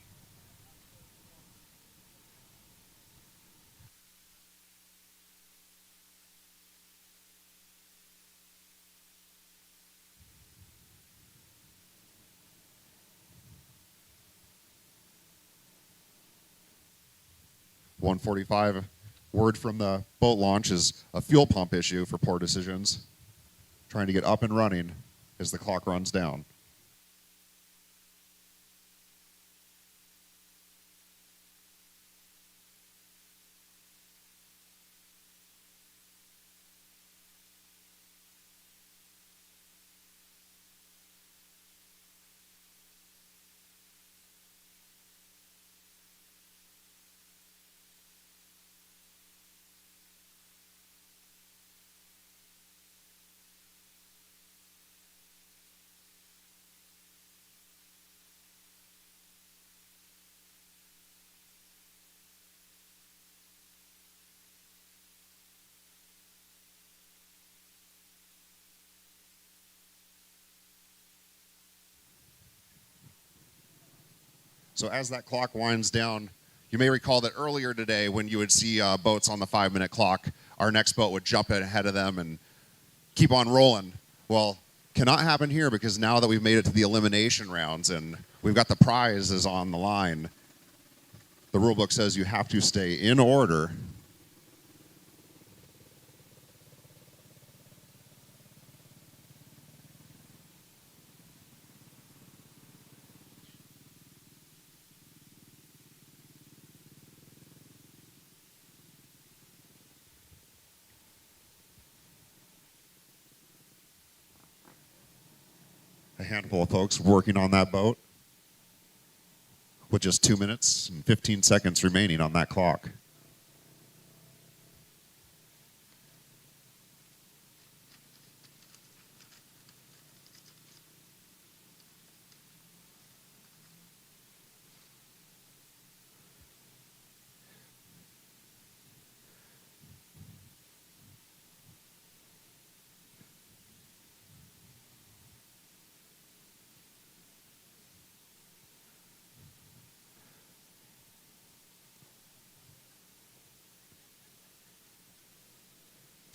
.145. Word from the boat launch is a fuel pump issue for Poor Decisions. Trying to get up and running as the clock runs down. So as that clock winds down, you may recall that earlier today when you would see boats on the 5-minute clock, our next boat would jump ahead of them and keep on rolling. Well, cannot happen here because now that we've made it to the elimination rounds and we've got the prizes on the line, the rule book says you have to stay in order. A handful of folks working on that boat with just 2 minutes and 15 seconds remaining on that clock.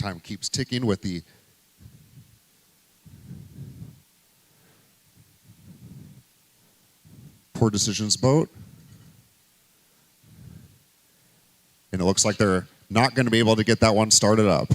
time keeps ticking with the Poor Decisions boat. And it looks like they're not going to be able to get that one started up.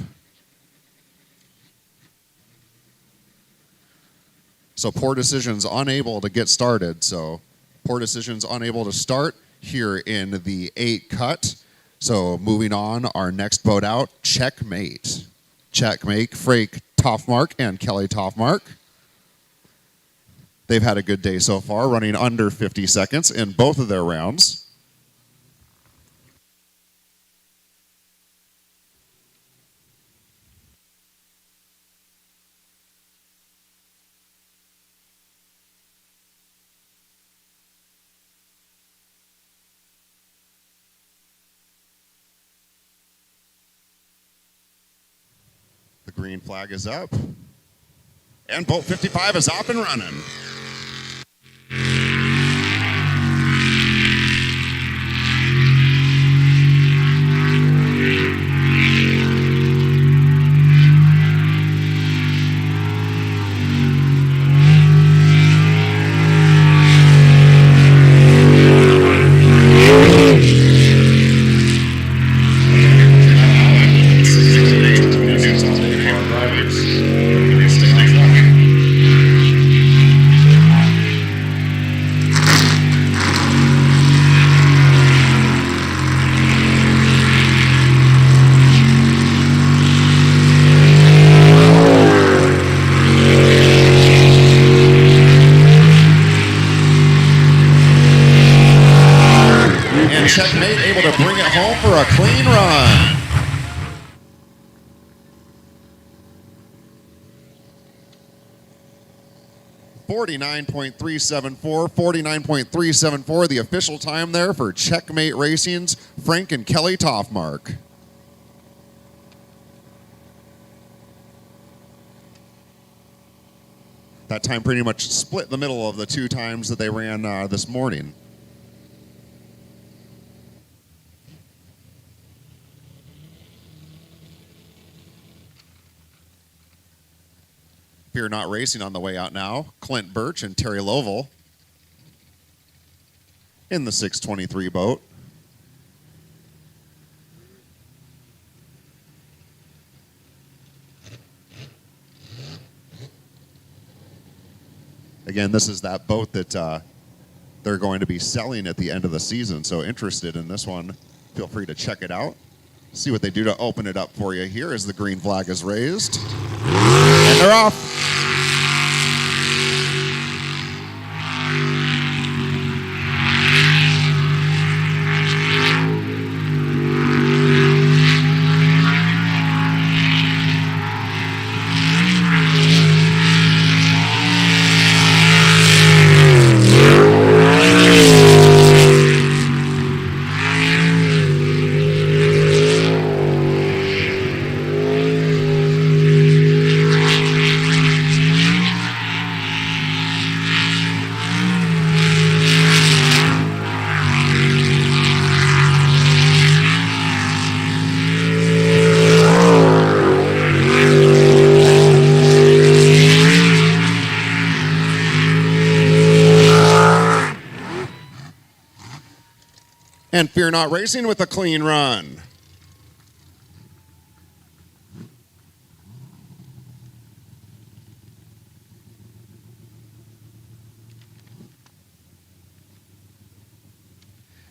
So Poor Decisions unable to get started. So Poor Decisions unable to start here in the 8 cut. So moving on, our next boat out, Checkmate. Checkmate, Frank Toffmark and Kelly Toffmark. They've had a good day so far, running under 50 seconds in both of their rounds. The green flag is up. And boat 55 is off and running. Checkmate able to bring it home for a clean run. .374, the official time there for Checkmate Racing's Frank and Kelly Toffmark. That time pretty much split the middle of the 2 times that they ran this morning. Fear Not Racing on the way out now. Clint Birch and Terry Lovell in the 623 boat. Again, this is that boat that they're going to be selling at the end of the season. So interested in this one, feel free to check it out. See what they do to open it up for you here as the green flag is raised. And they're off. And Fear Not Racing with a clean run.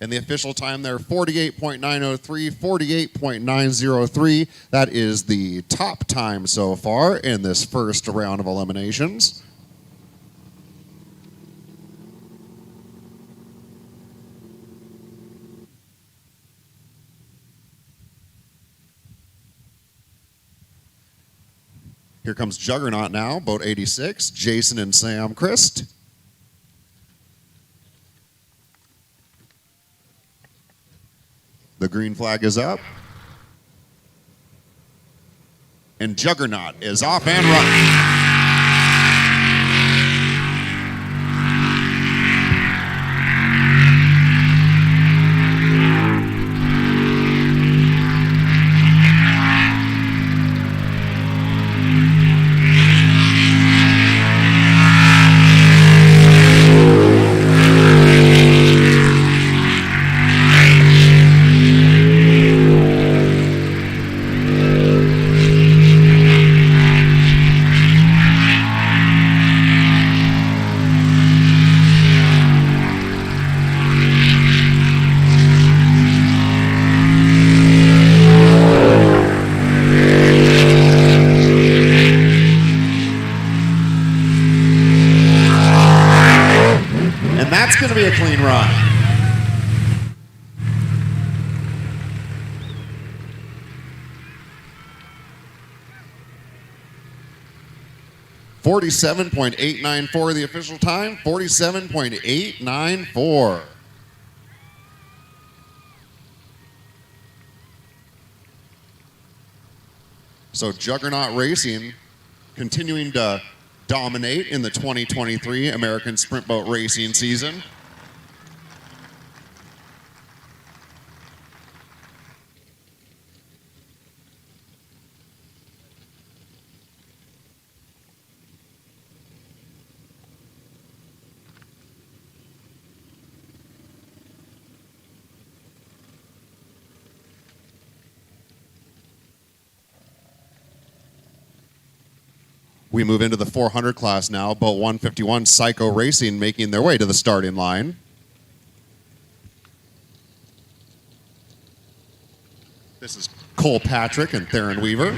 And the official time there, 48.903, 48.903. That is the top time so far in this first round of eliminations. Here comes Juggernaut now, boat 86, Jason and Sam Christ. The green flag is up. And Juggernaut is off and running. time. 47.894 the official time, 47.894. So Juggernaut Racing continuing to dominate in the 2023 American Sprint Boat Racing season. We move into the 400 class now. Boat 151 Psycho Racing making their way to the starting line. This is Cole Patrick and Theron Weaver.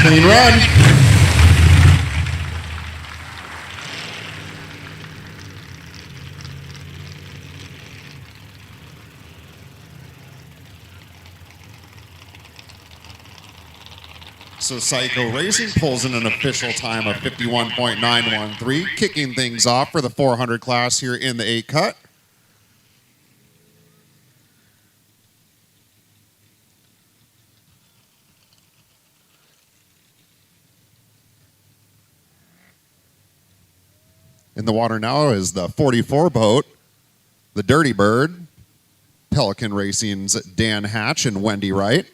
Clean run. So Psycho Racing pulls in an official time of 51.913, kicking things off for the 400 class here in the 8 cut. In the water now is the 44 boat, the Dirty Bird, Pelican Racing's Dan Hatch and Wendy Wright,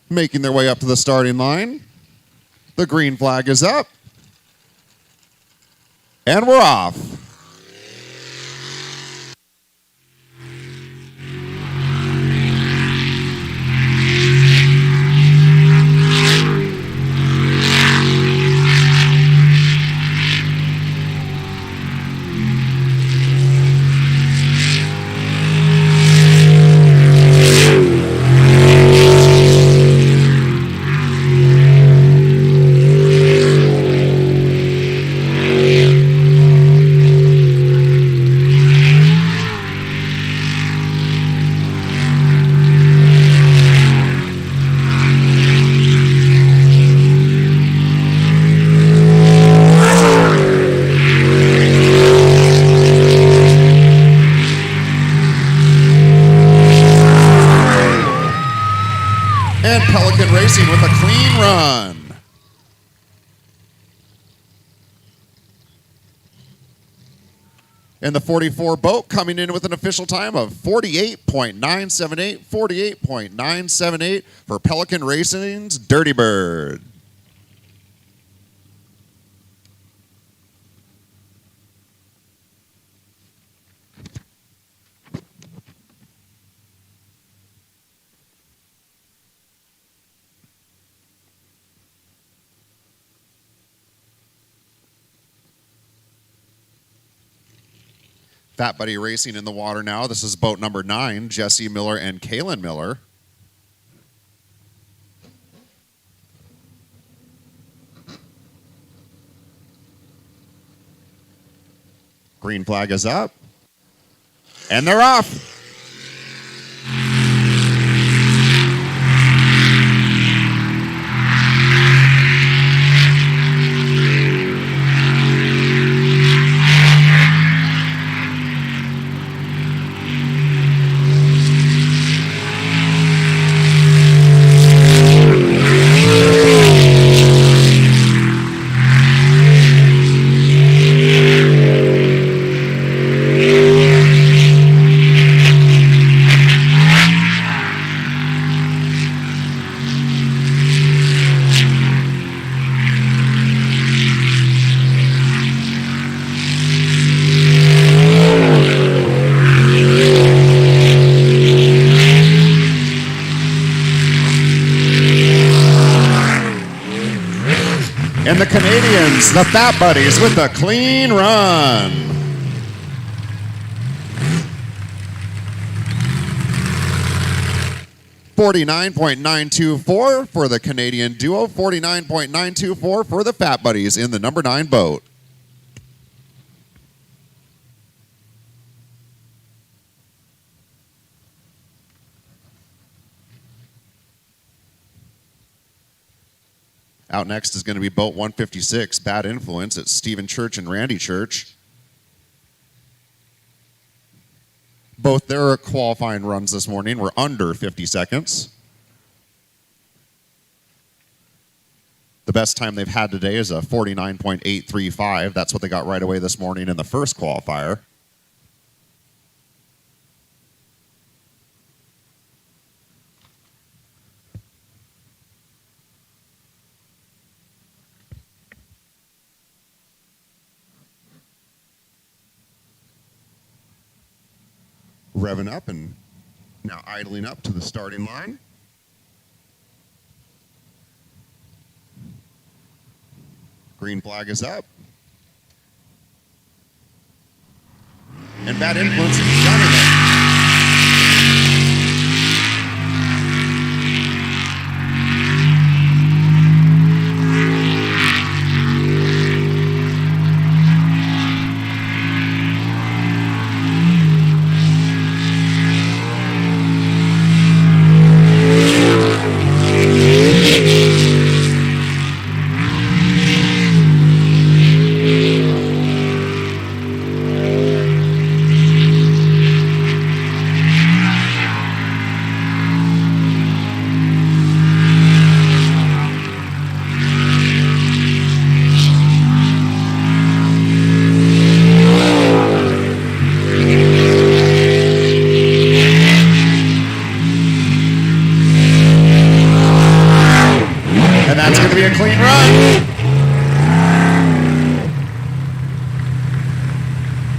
making their way up to the starting line. The green flag is up, and we're off. And Pelican Racing with a clean run. And the 44 boat coming in with an official time of 48.978, 48.978 for Pelican Racing's Dirty Bird. Fat Buddy Racing in the water now. This is boat number 9, Jesse Miller and Kaylin Miller. Green flag is up. And they're off. And the Canadians, the Fat Buddies, with a clean run. $49.924 for the Canadian duo, $49.924 for the Fat Buddies in the number 9 boat. Out next is going to be boat 156, Bad Influence. It's Stephen Church and Randy Church. Both their qualifying runs this morning were under 50 seconds. The best time they've had today is a 49.835. That's what they got right away this morning in the first qualifier. Revving up and now idling up to the starting line. Green flag is up. And Bad Influence is done in it.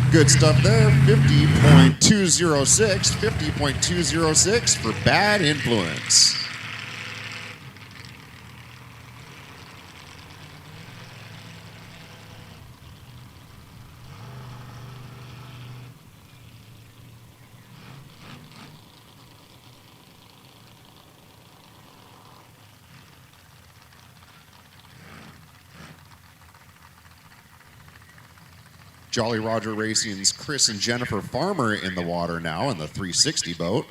Good stuff there. 50.206 for Bad Influence. Jolly Roger Racing's Chris and Jennifer Farmer in the water now in the 360 boat.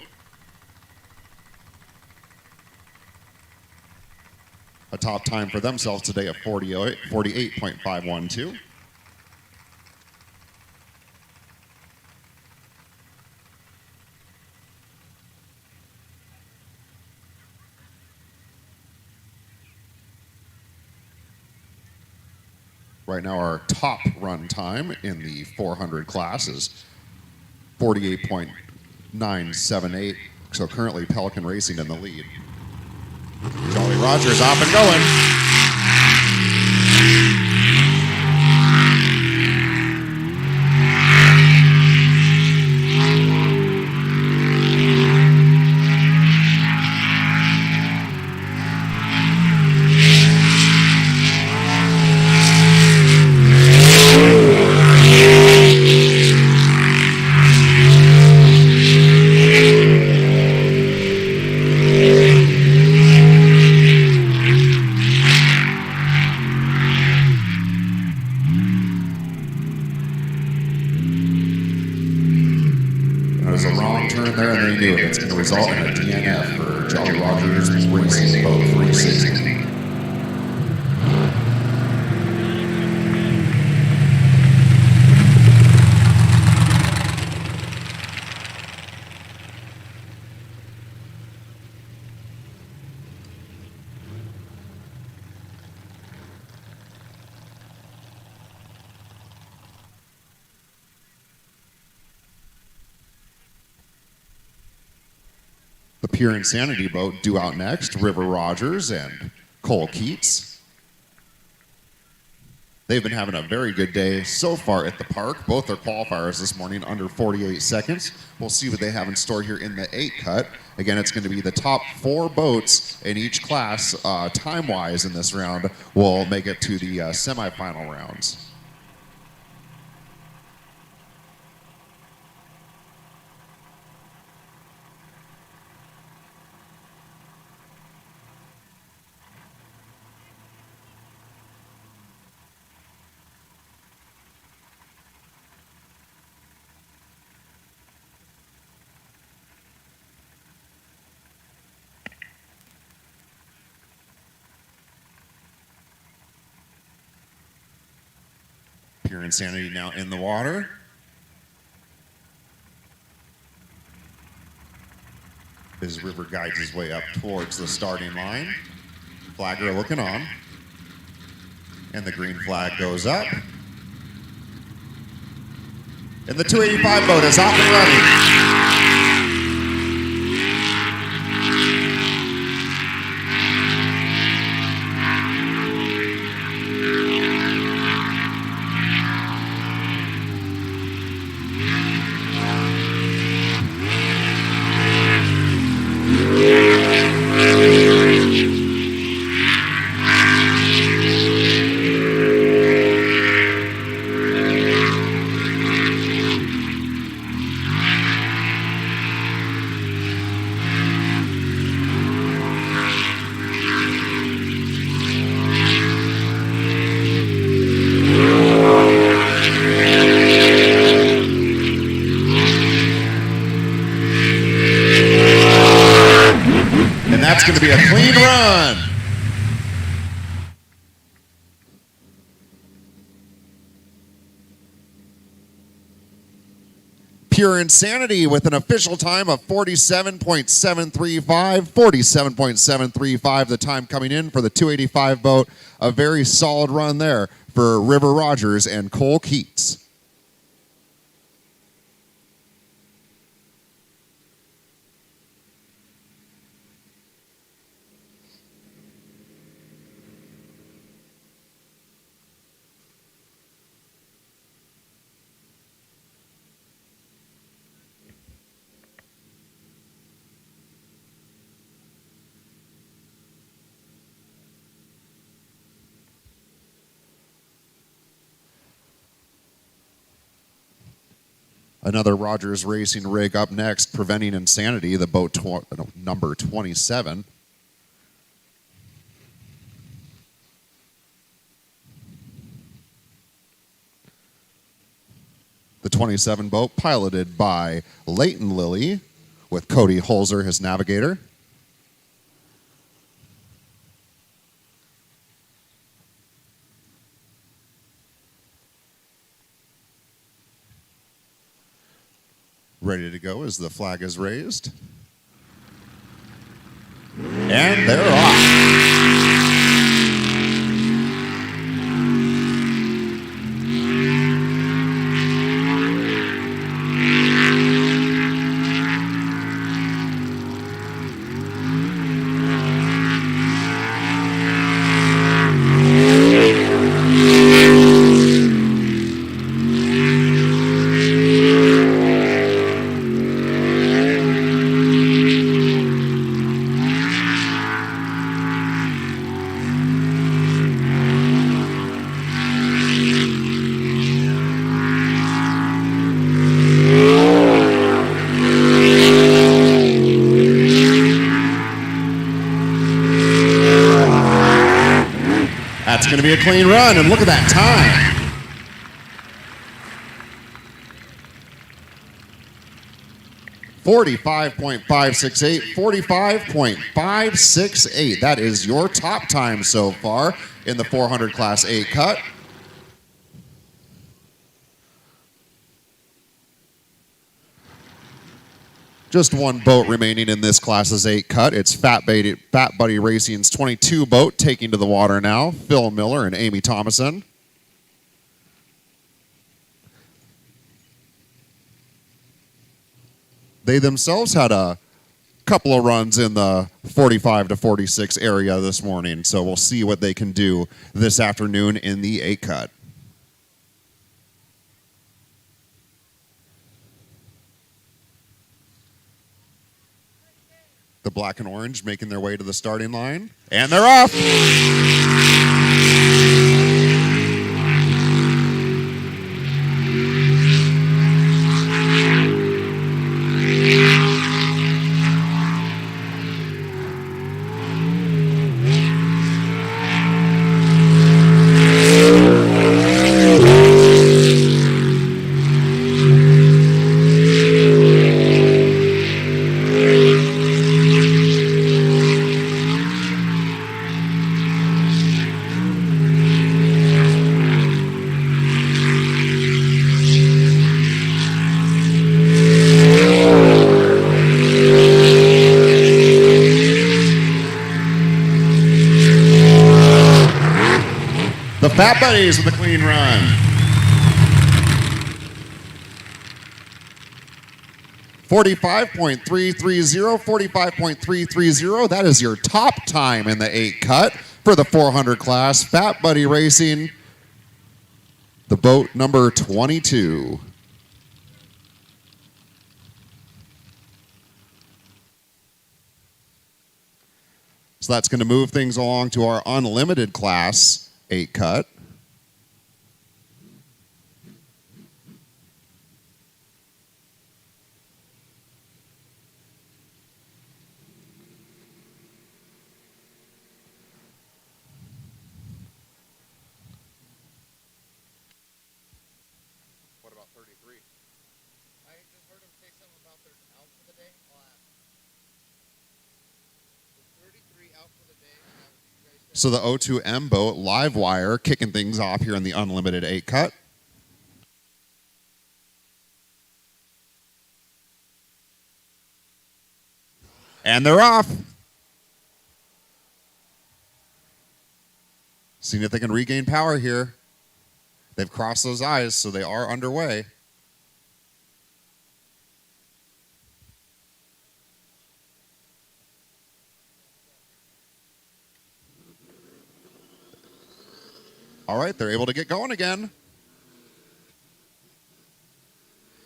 A top time for themselves today of 48.512. Right now, our top run time in the 400 class is 48.978. So currently, Pelican Racing in the lead. Jolly Roger's off and going. Result in a DNF for Jolly Rogers Racing Boat 360. The Pure Insanity boat due out next, River Rogers and Cole Keats. They've been having a very good day so far at the park. Both their qualifiers this morning under 48 seconds. We'll see what they have in store here in the 8 cut. Again, it's going to be the top 4 boats in each class, time-wise in this round, will make it to the semifinal rounds. Pure Insanity now in the water. His river guides his way up towards the starting line. Flagger looking on. And the green flag goes up. And the 285 boat is off and running. That's going to be a clean run. Pure Insanity with an official time of 47.735. 47.735 the time coming in for the 285 boat. A very solid run there for River Rogers and Cole Keats. Another Rogers Racing rig up next, preventing Insanity, the boat number 27. The 27 boat piloted by Leighton Lilly with Cody Holzer, his navigator. Ready to go as the flag is raised. And they're off. That's going to be a clean run, and look at that time. .568, 45.568. That is your top time so far in the 400 Class 8 cut. Just one boat remaining in this Class 8 cut. It's Fat Buddy Racing's 22 boat taking to the water now. Phil Miller and Amy Thomason. They themselves had a couple of runs in the 45 to 46 area this morning, so we'll see what they can do this afternoon in the 8 cut. The black and orange making their way to the starting line. And they're off. The Fat Buddies with a clean run. .330. That is your top time in the 8 cut for the 400 class. Fat Buddy Racing, the boat number 22. So that's going to move things along to our unlimited class 8 cut. What about 33? I just heard him say something about their out for the day. I'll ask. Is 33 out for the day? Is that what you guys said? So the O2M boat, live wire, kicking things off here in the unlimited 8 cut. And they're off. Seeing if they can regain power here. They've crossed those eyes, so they are underway. All right, they're able to get going again.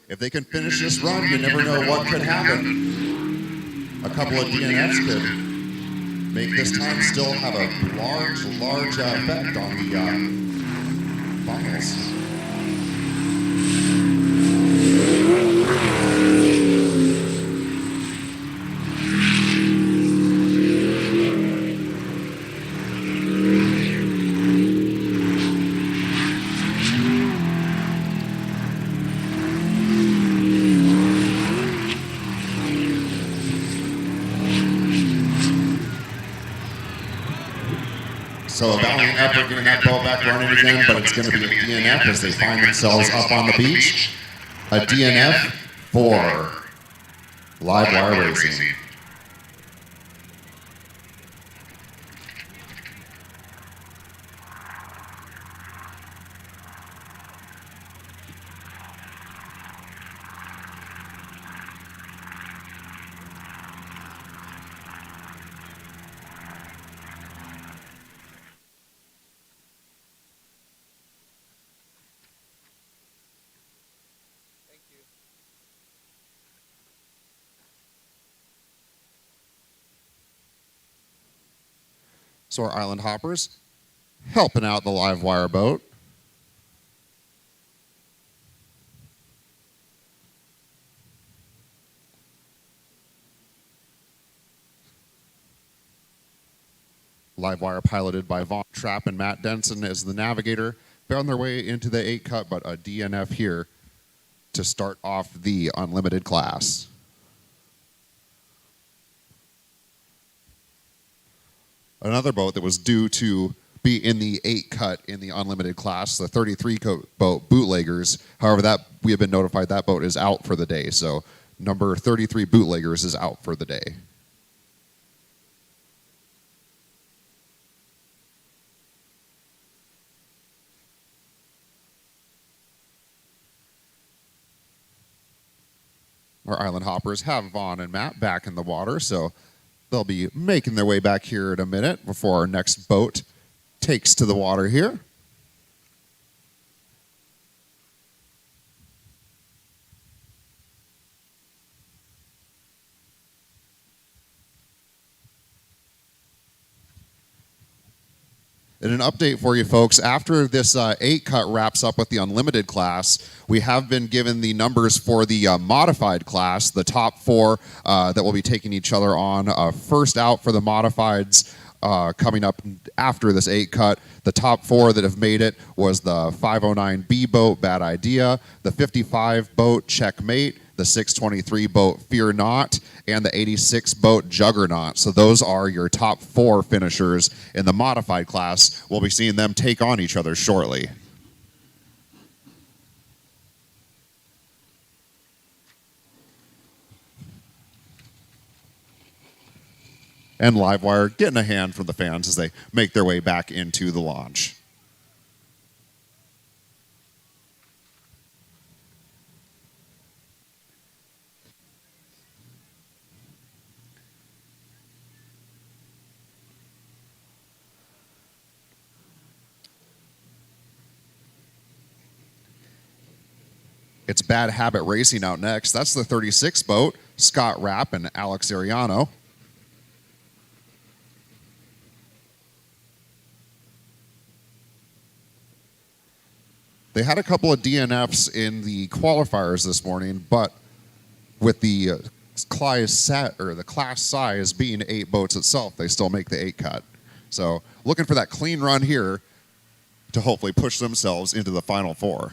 If they can finish this run, you never know what could happen. A couple of DNFs could make this time still have a large effect on the finals. So a valiant effort getting that boat back running again, but it's going to be a DNF as they find themselves up on the beach. A DNF for live wire racing. Thank you. So our island hoppers helping out the live wire boat. Live wire piloted by Vaughn Trapp and Matt Denson as the navigator. Found their way into the 8 cut, but a DNF here to start off the unlimited class. Another boat that was due to be in the 8 cut in the unlimited class, the 33 boat, Bootleggers. However, that we have been notified that boat is out for the day. So number 33 Bootleggers is out for the day. Our island hoppers have Vaughn and Matt back in the water, so they'll be making their way back here in a minute before our next boat takes to the water here. And an update for you folks, after this 8 cut wraps up with the unlimited class, we have been given the numbers for the modified class, the top 4 that will be taking each other on. First out for the modifieds coming up after this 8 cut. The top 4 that have made it was the 509B boat, Bad Idea, the 55 boat, Checkmate, the 623 boat, Fear Not, and the 86 boat, Juggernaut. So those are your top 4 finishers in the modified class. We'll be seeing them take on each other shortly. And Livewire getting a hand from the fans as they make their way back into the launch. It's Bad Habit Racing out next. That's the 36 boat, Scott Rapp and Alex Ariano. They had a couple of DNFs in the qualifiers this morning, but with the class size being 8 boats itself, they still make the 8 cut. So looking for that clean run here to hopefully push themselves into the final 4.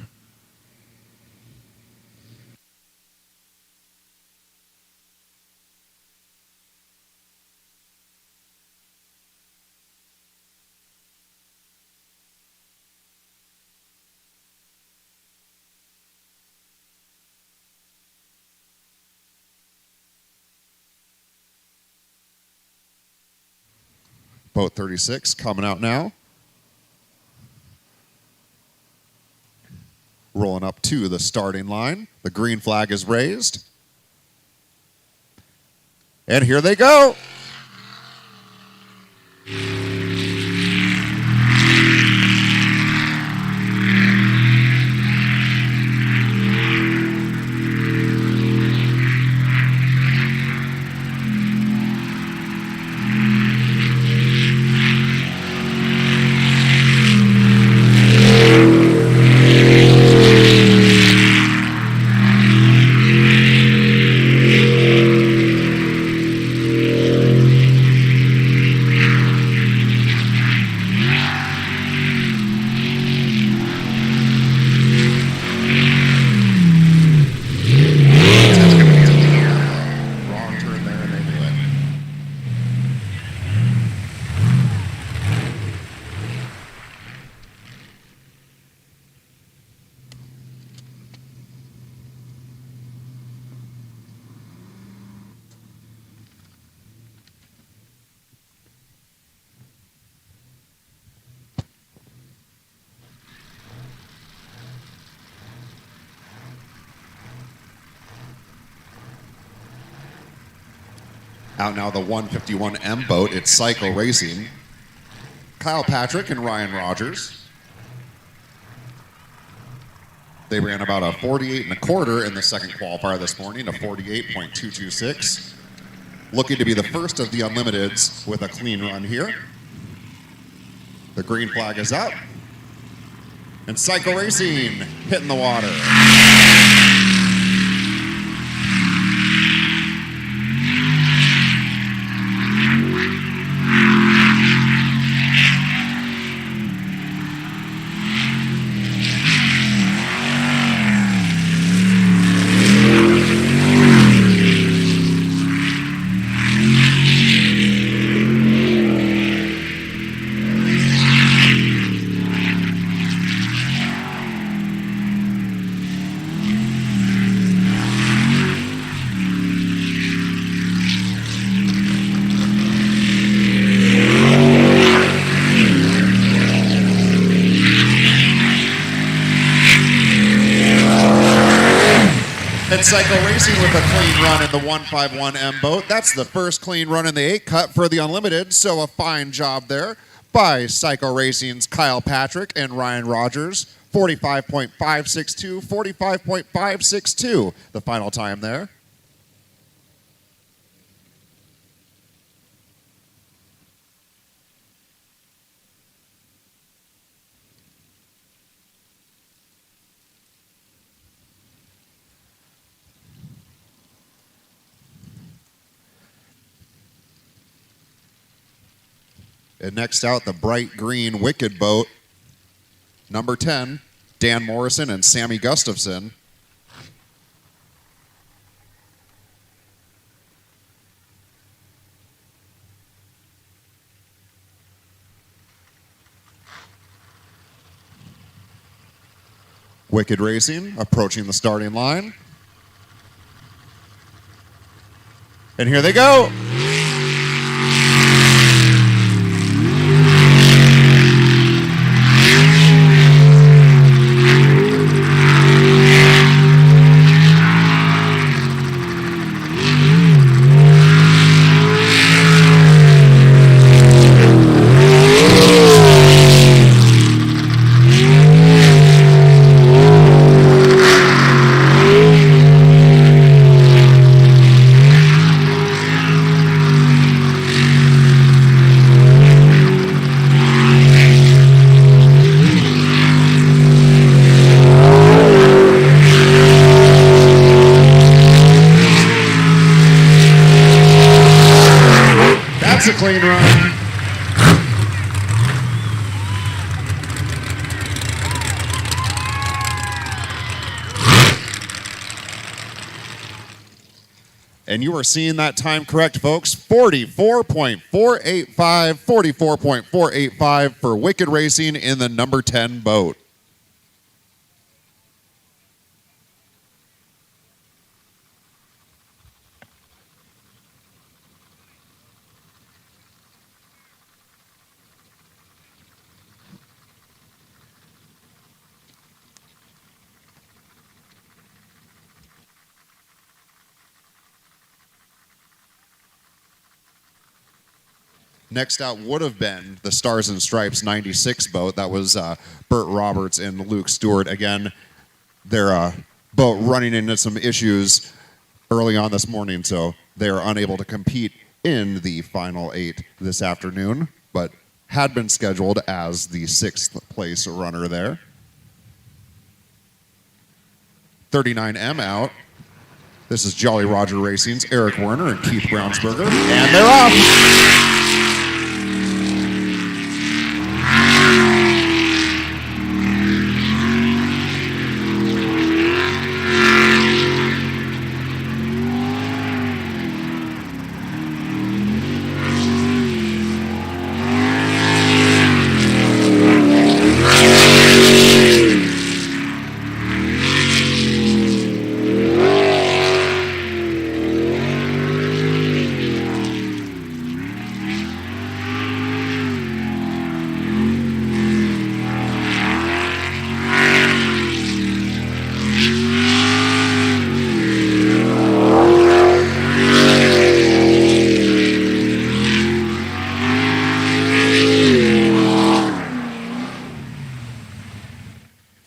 Boat 36 coming out now. Rolling up to the starting line. The green flag is raised. And here they go. Out now the 151M boat, it's Cycle Racing. Kyle Patrick and Ryan Rogers. They ran about a 48 1/4 in the second qualifier this morning, a 48.226. Looking to be the first of the Unlimiteds with a clean run here. The green flag is up. And Cycle Racing hitting the water. Cycle Racing with a clean run in the 151M boat. That's the first clean run in the 8 cut for the Unlimited, so a fine job there by Cycle Racing's Kyle Patrick and Ryan Rogers. 45.562, 45.562, the final time there. And next out, the bright green Wicked boat, number 10, Dan Morrison and Sammy Gustafson. Wicked Racing approaching the starting line. And here they go. That's a clean run. And you are seeing that time correct, folks. 44.485, 44.485 for Wicked Racing in the number 10 boat. Next out would have been the Stars and Stripes 96 boat. That was Burt Roberts and Luke Stewart. Again, their boat running into some issues early on this morning, so they are unable to compete in the final 8 this afternoon, but had been scheduled as the 6th place runner there. 39M out. This is Jolly Roger Racing's Eric Werner and Keith Brownsberger, and they're off.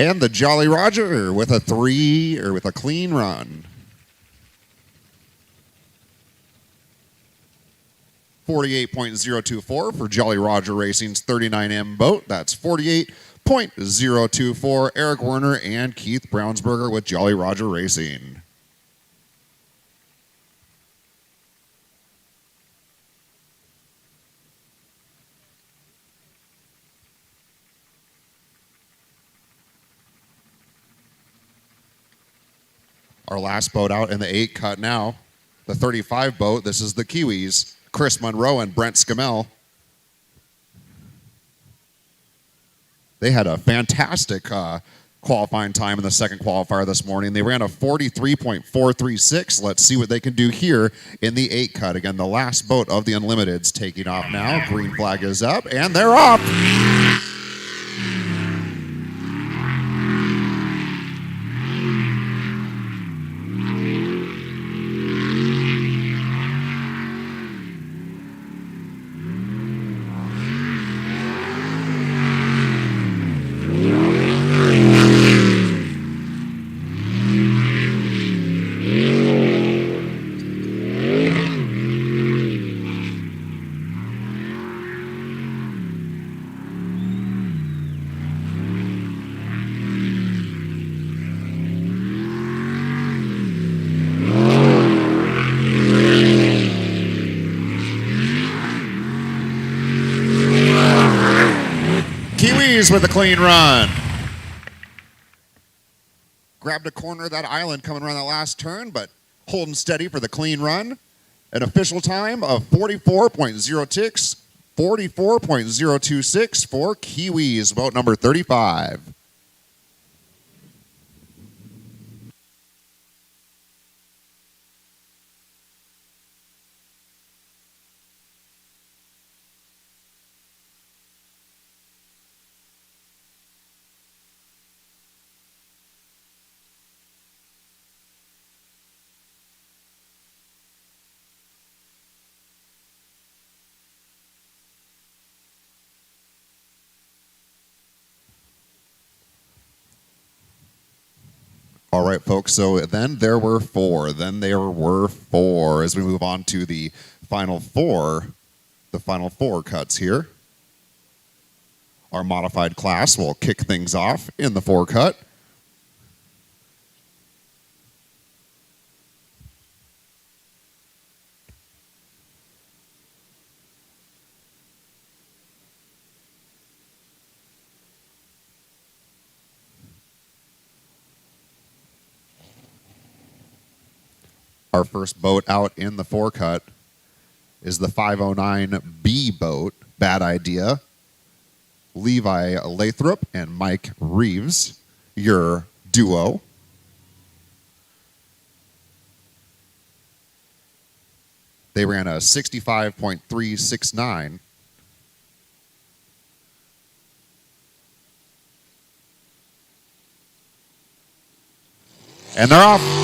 And the Jolly Roger with a clean run. 48.024 for Jolly Roger Racing's 39M boat. That's 48.024. Eric Werner and Keith Brownsberger with Jolly Roger Racing. Our last boat out in the 8 cut now, the 35 boat. This is the Kiwis, Chris Monroe and Brent Scamell. They had a fantastic qualifying time in the second qualifier this morning. They ran a 43.436. Let's see what they can do here in the 8 cut. Again, the last boat of the Unlimiteds taking off now. Green flag is up, and they're off. Kiwis with a clean run. Grabbed a corner of that island coming around that last turn, but holding steady for the clean run. An official time of 44.06, 44.026 for Kiwis, boat number 35. All right, folks, so then there were four. As we move on to the final four cuts here. Our modified class will kick things off in the four cut. Our first boat out in the four cut is the 509B boat, Bad Idea. Levi Lathrop and Mike Reeves, your duo. They ran a 65.369. And they're off.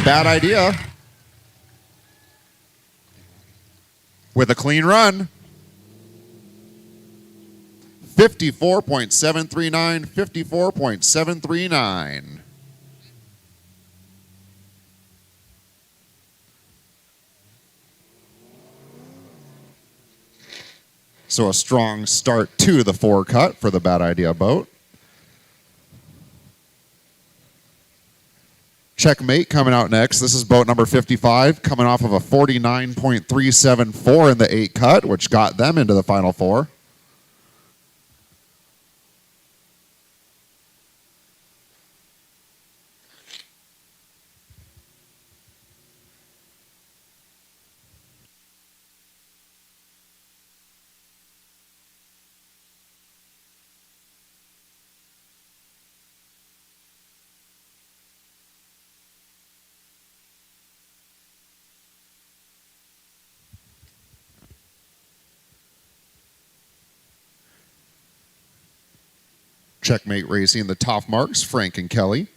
Bad Idea with a clean run. 54.739, 54.739. So a strong start to the four cut for the Bad Idea boat. Checkmate coming out next. This is boat number 55, coming off of a 49.374 in the 8 cut, which got them into the final four. Checkmate Racing, the top marks, Frank and Kelly.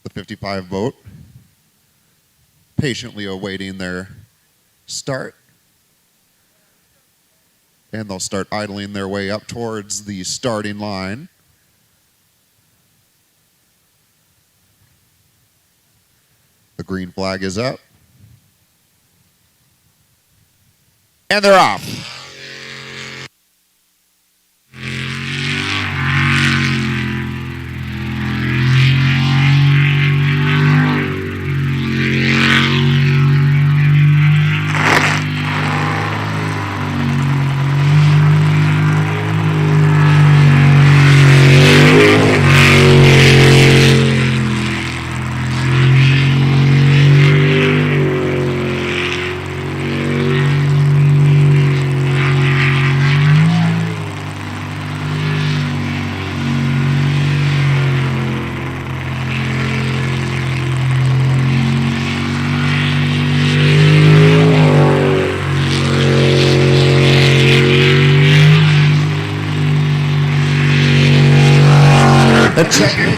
The 55 boat, patiently awaiting their start. And they'll start idling their way up towards the starting line. The green flag is up. And they're off.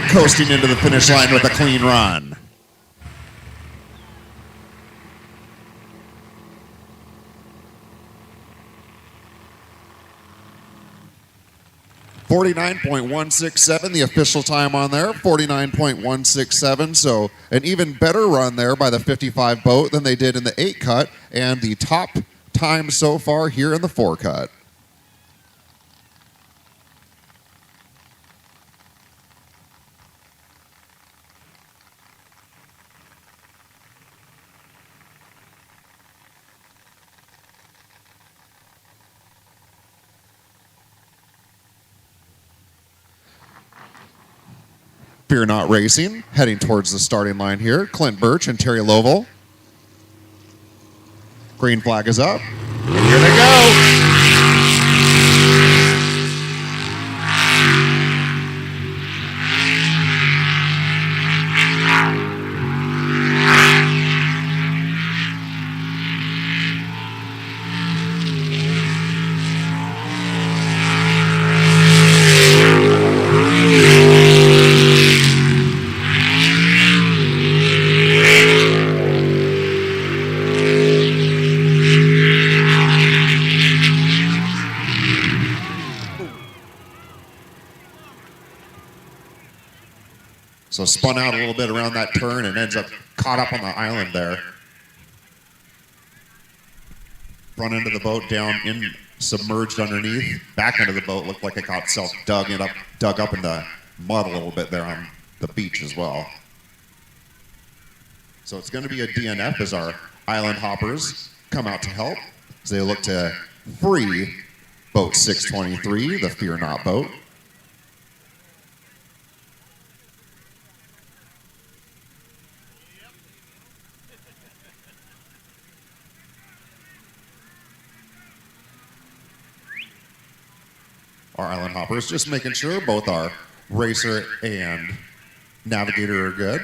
coasting into the finish line with a clean run. .167, the official time on there, 49.167. So an even better run there by the 55 boat than they did in the 8 cut, and the top time so far here in the 4 cut. Fear Not Racing heading towards the starting line here. Clint Birch and Terry Lovell. Green flag is up. And here they go. So spun out a little bit around that turn and ends up caught up on the island there. Front end of the boat down in, submerged underneath. Back end of the boat looked like it got itself dug up in the mud a little bit there on the beach as well. So it's going to be a DNF as our island hoppers come out to help as they look to free boat 623, the Fear Not boat. Our island hoppers just making sure both our racer and navigator are good.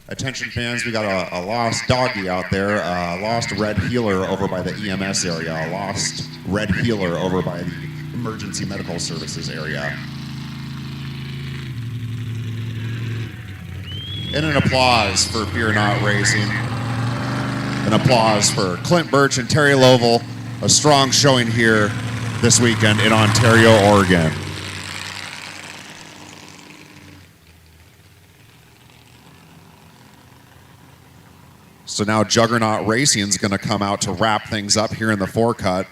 Attention fans, we got a lost doggy out there, a lost red healer over by the EMS area, a lost red healer over by the emergency medical services area. And an applause for Fear Not Racing. An applause for Clint Birch and Terry Lovell. A strong showing here this weekend in Ontario, Oregon. So now Juggernaut Racing is going to come out to wrap things up here in the 4 cut.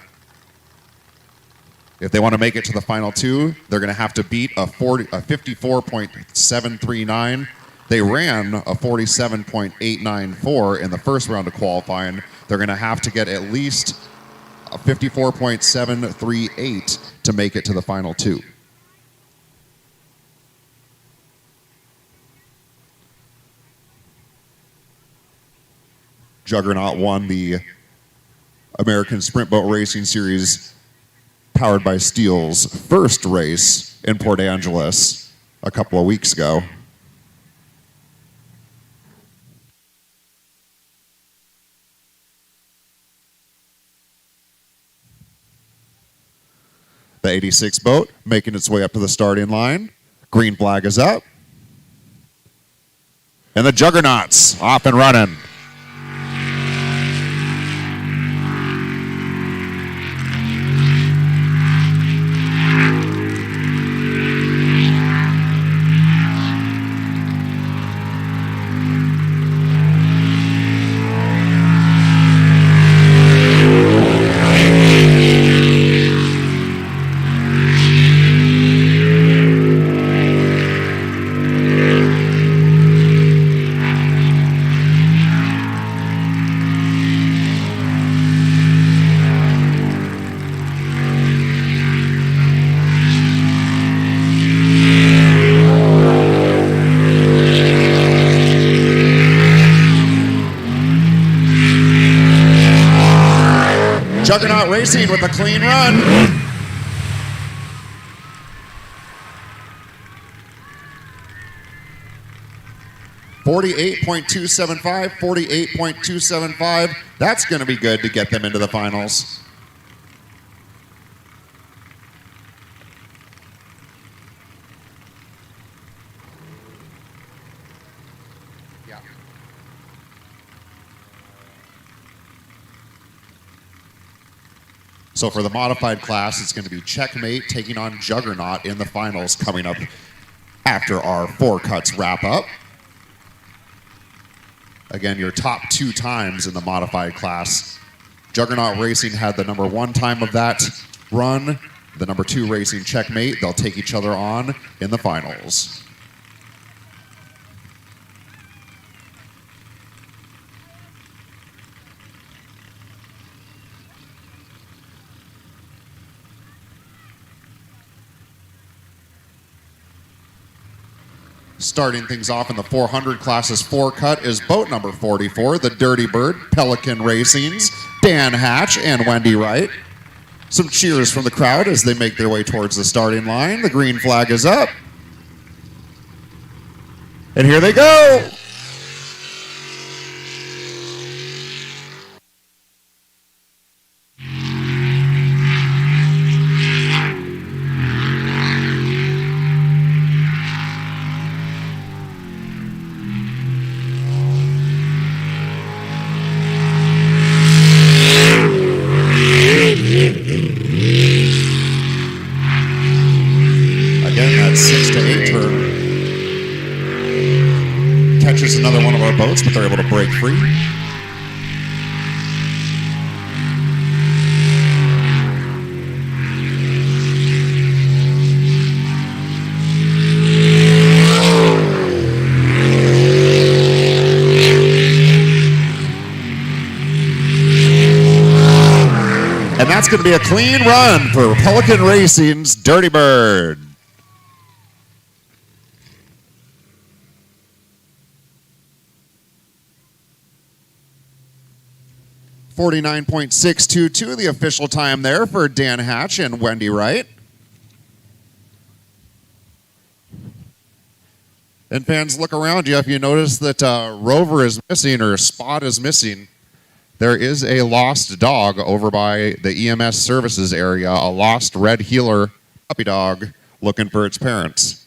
If they want to make it to the final 2, they're going to have to beat a 54.739. They ran a 47.894 in the first round of qualifying. They're going to have to get at least a 54.738 to make it to the final 2. Juggernaut won the American Sprint Boat Racing Series powered by Stihl's first race in Port Angeles a couple of weeks ago. The 86 boat making its way up to the starting line. Green flag is up. And the Juggernauts off and running. Juggernaut Racing with a clean run. 48.275, 48.275. That's going to be good to get them into the finals. So for the modified class, it's going to be Checkmate taking on Juggernaut in the finals coming up after our 4 cuts wrap up. Again, your top 2 times in the modified class. Juggernaut Racing had the number 1 time of that run. The number 2 Racing Checkmate. They'll take each other on in the finals. Starting things off in the 400 classes 4 cut is boat number 44, the Dirty Bird, Pelican Racing's Dan Hatch and Wendy Wright. Some cheers from the crowd as they make their way towards the starting line. The green flag is up. And here they go. Again, that 6 to 8 turn catches another one of our boats, but they're able to break free. And that's going to be a clean run for Pelican Racing's Dirty Bird. .622, the official time there for Dan Hatch and Wendy Wright. And fans, look around you. If you notice that Rover is missing or Spot is missing, there is a lost dog over by the EMS services area, a lost red heeler puppy dog looking for its parents.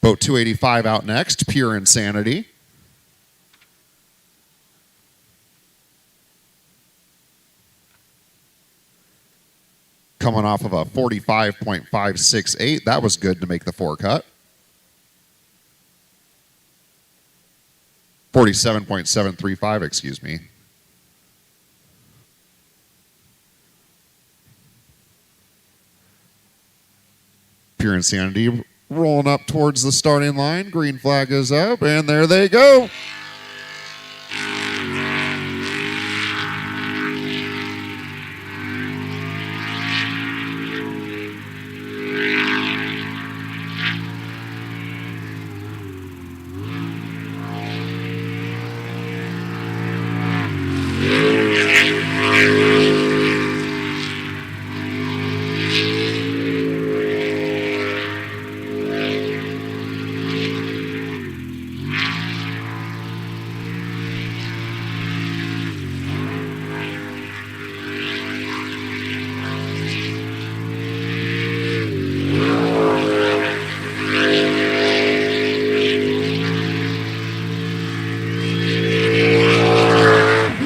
Boat 285 out next, Pure Insanity. Coming off of a 45.568. That was good to make the 4 cut. 47.735, excuse me. Pure Insanity rolling up towards the starting line. Green flag is up, and there they go.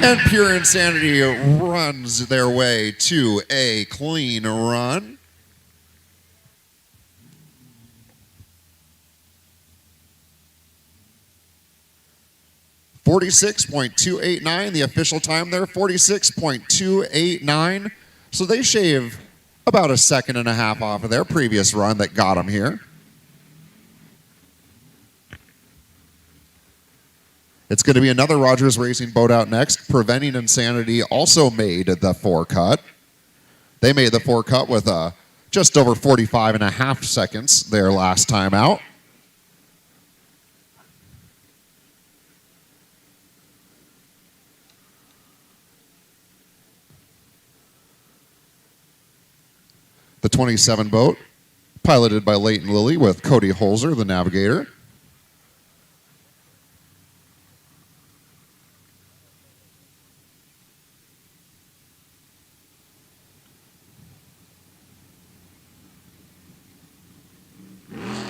And Pure Insanity runs their way to a clean run. .289, the official time there, 46.289. So they shave about a second and a half off of their previous run that got them here. It's going to be another Rogers Racing boat out next. Preventing Insanity also made the 4 cut. They made the 4 cut with just over 45 and a half seconds their last time out. The 27 boat, piloted by Leighton Lilly with Cody Holzer, the navigator.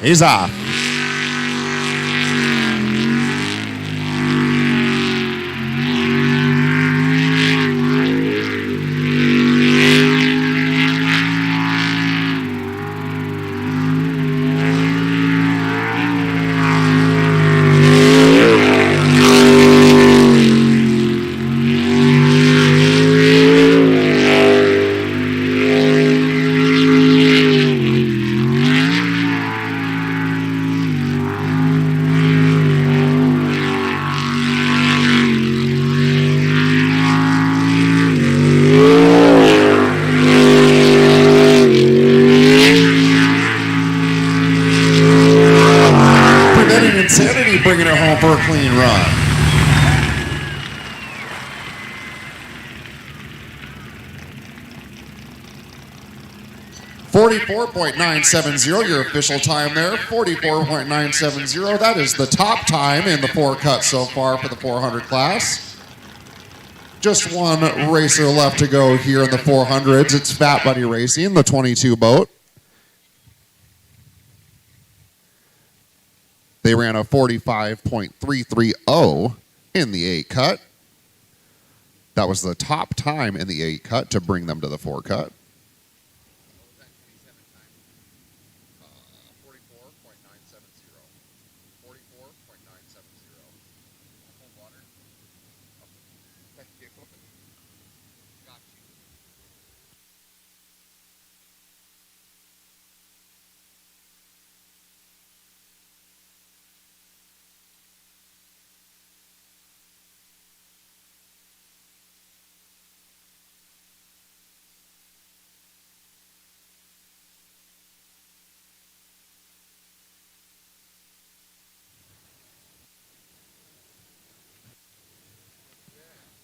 He's off. Insanity bringing it home for a clean run. .970, your official time there. 44.970. That is the top time in the 4 cut so far for the 400 class. Just one racer left to go here in the 400s. It's Fat Buddy Racing, the 22 boat. They ran a 45.330 in the 8 cut. That was the top time in the 8 cut to bring them to the 4 cut. 44.970. 44.970. Water. Thank you. Got you.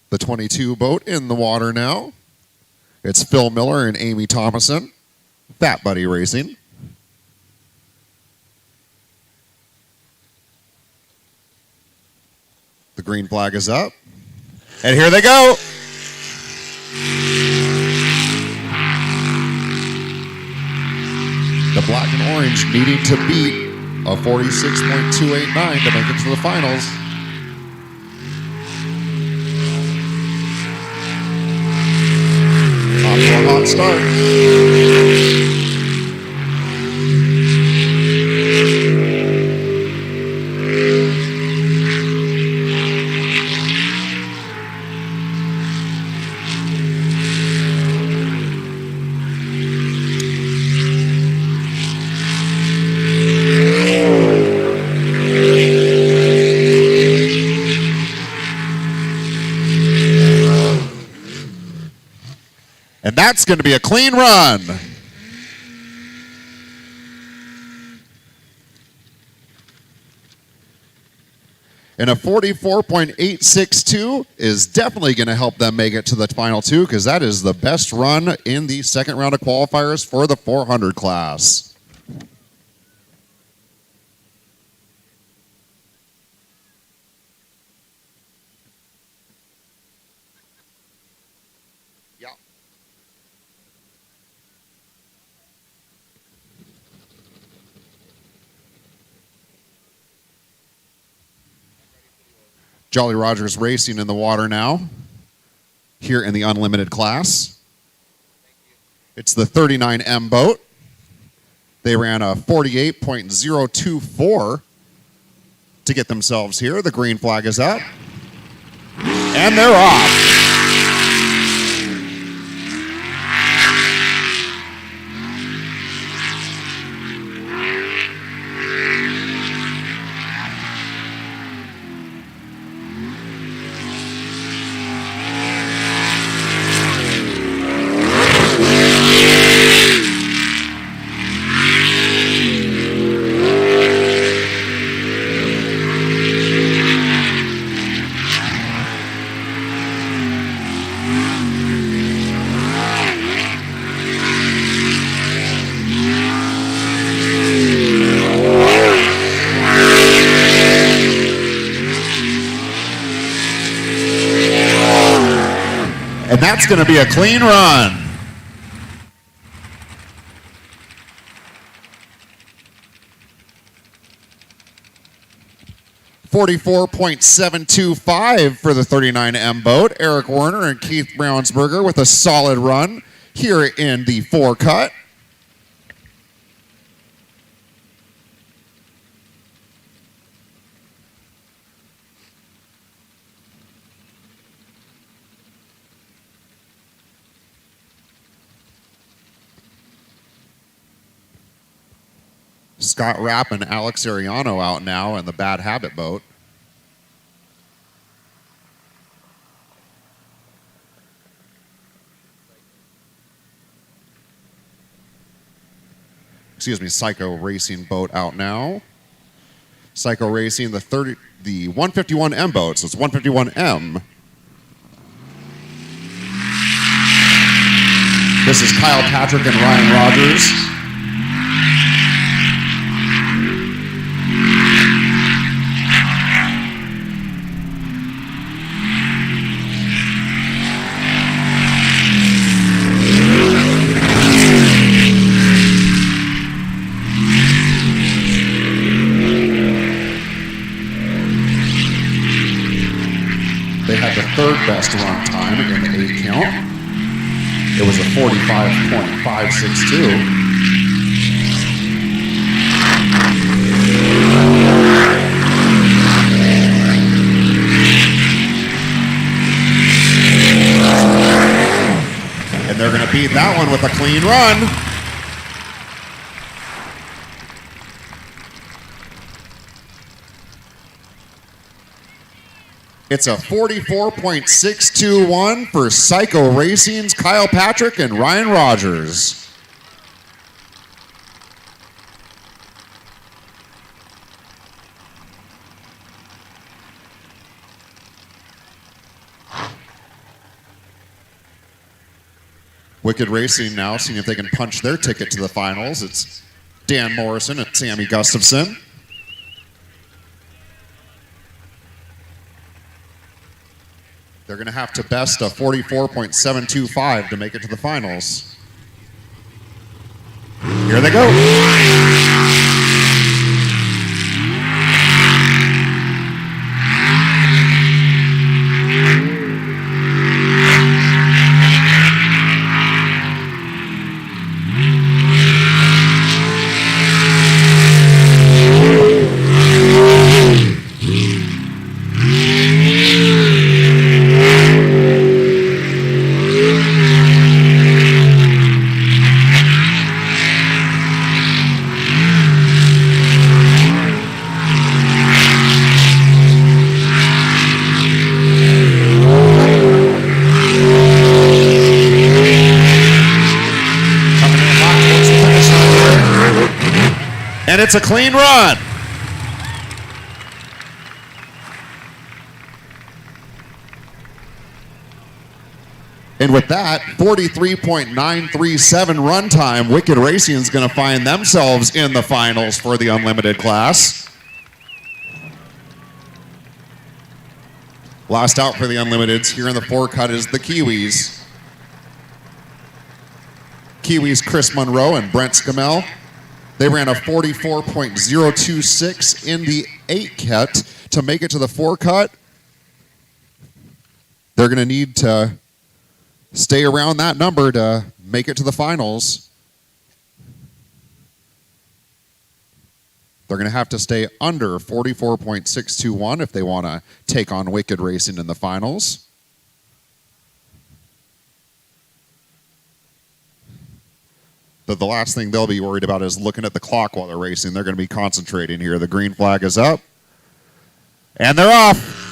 The 22 boat in the water now. It's Phil Miller and Amy Thomason. Fat Buddy Racing. The green flag is up. And here they go. The black and orange needing to beat a 46.289 to make it to the finals. Hot start. And that's going to be a clean run. And a 44.862 is definitely going to help them make it to the final 2 because that is the best run in the second round of qualifiers for the 400 class. Jolly Rogers Racing in the water now, here in the unlimited class. It's the 39M boat. They ran a 48.024 to get themselves here. The green flag is up. And they're off. And that's going to be a clean run. 44.725 for the 39M boat. Eric Werner and Keith Brownsberger with a solid run here in the 4 cut. Scott Rapp and Alex Ariano out now in the Bad Habit boat. Excuse me, Psycho Racing boat out now. Psycho Racing, the 151M boat, so it's 151M. This is Kyle Patrick and Ryan Rogers. They had the 3rd best run time in the 8 count. It was a 45.562. And they're going to beat that one with a clean run. It's a 44.621 for Psycho Racing's Kyle Patrick and Ryan Rogers. Wicked Racing now seeing if they can punch their ticket to the finals. It's Dan Morrison and Sammy Gustafson. They're going to have to best a 44.725 to make it to the finals. Here they go. And it's a clean run. And with that, 43.937 run time, Wicked Racing is going to find themselves in the finals for the Unlimited class. Last out for the Unlimiteds here in the 4 cut is the Kiwis. Kiwis Chris Monroe and Brent Scamell. They ran a 44.026 in the 8 cut to make it to the 4 cut. They're going to need to stay around that number to make it to the finals. They're going to have to stay under 44.621 if they want to take on Wicked Racing in the finals. The last thing they'll be worried about is looking at the clock while they're racing. They're going to be concentrating here. The green flag is up. And they're off.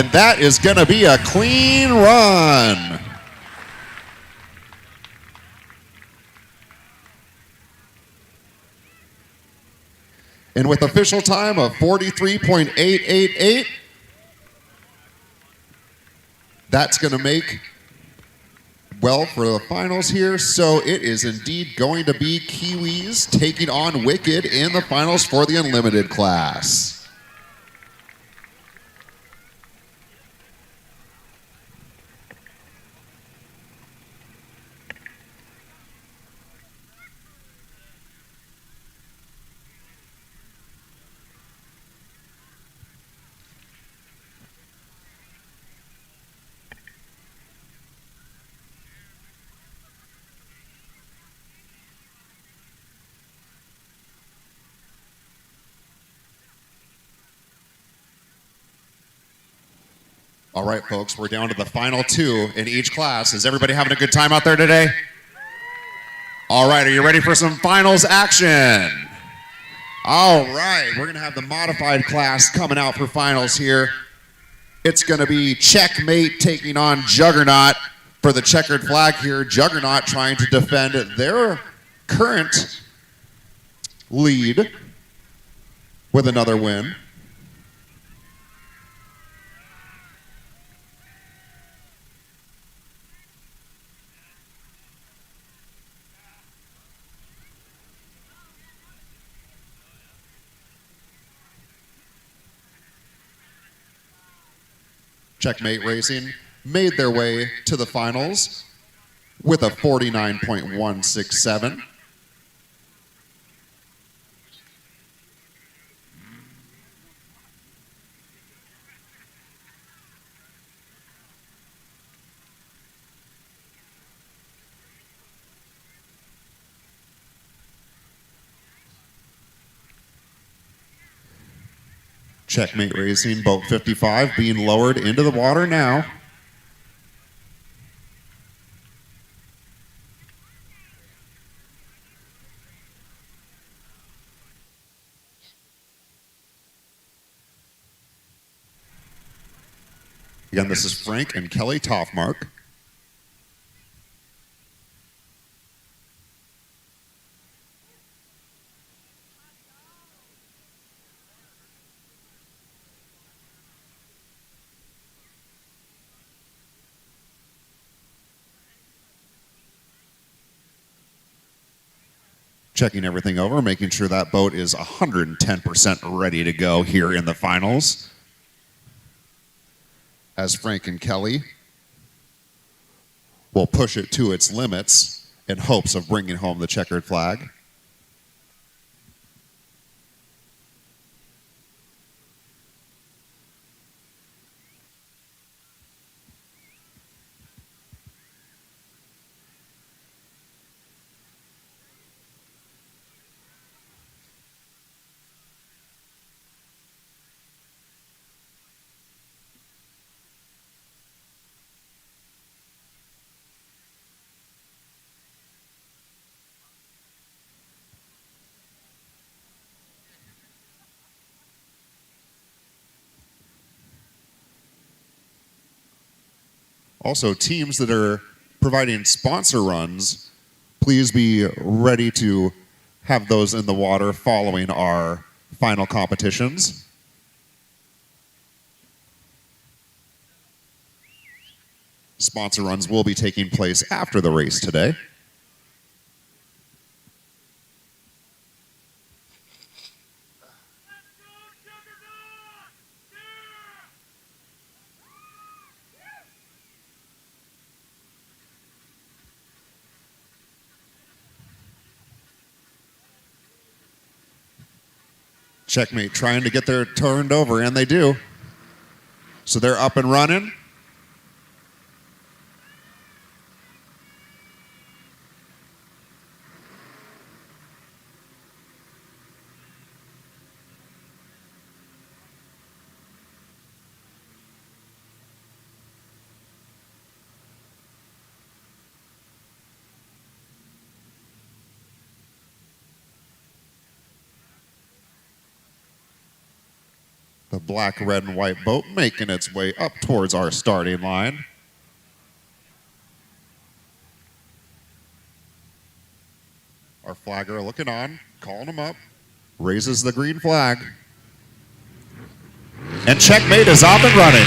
And that is going to be a clean run. And with official time of 43.888, that's going to make well for the finals here. So it is indeed going to be Kiwis taking on Wicked in the finals for the Unlimited class. All right, folks, we're down to the final two in each class. Is everybody having a good time out there today? All right, are you ready for some finals action? All right, we're going to have the modified class coming out for finals here. It's going to be Checkmate taking on Juggernaut for the checkered flag here. Juggernaut trying to defend their current lead with another win. Checkmate Racing made their way to the finals with a 49.167. Checkmate Racing, boat 55, being lowered into the water now. Again, this is Frank and Kelly Toffmark. Checking everything over, making sure that boat is 110% ready to go here in the finals. As Frank and Kelly will push it to its limits in hopes of bringing home the checkered flag. Also, teams that are providing sponsor runs, please be ready to have those in the water following our final competitions. Sponsor runs will be taking place after the race today. Checkmate trying to get their turned over, and they do. So they're up and running. The black, red, and white boat making its way up towards our starting line. Our flagger looking on, calling him up, raises the green flag. And checkmate is off and running.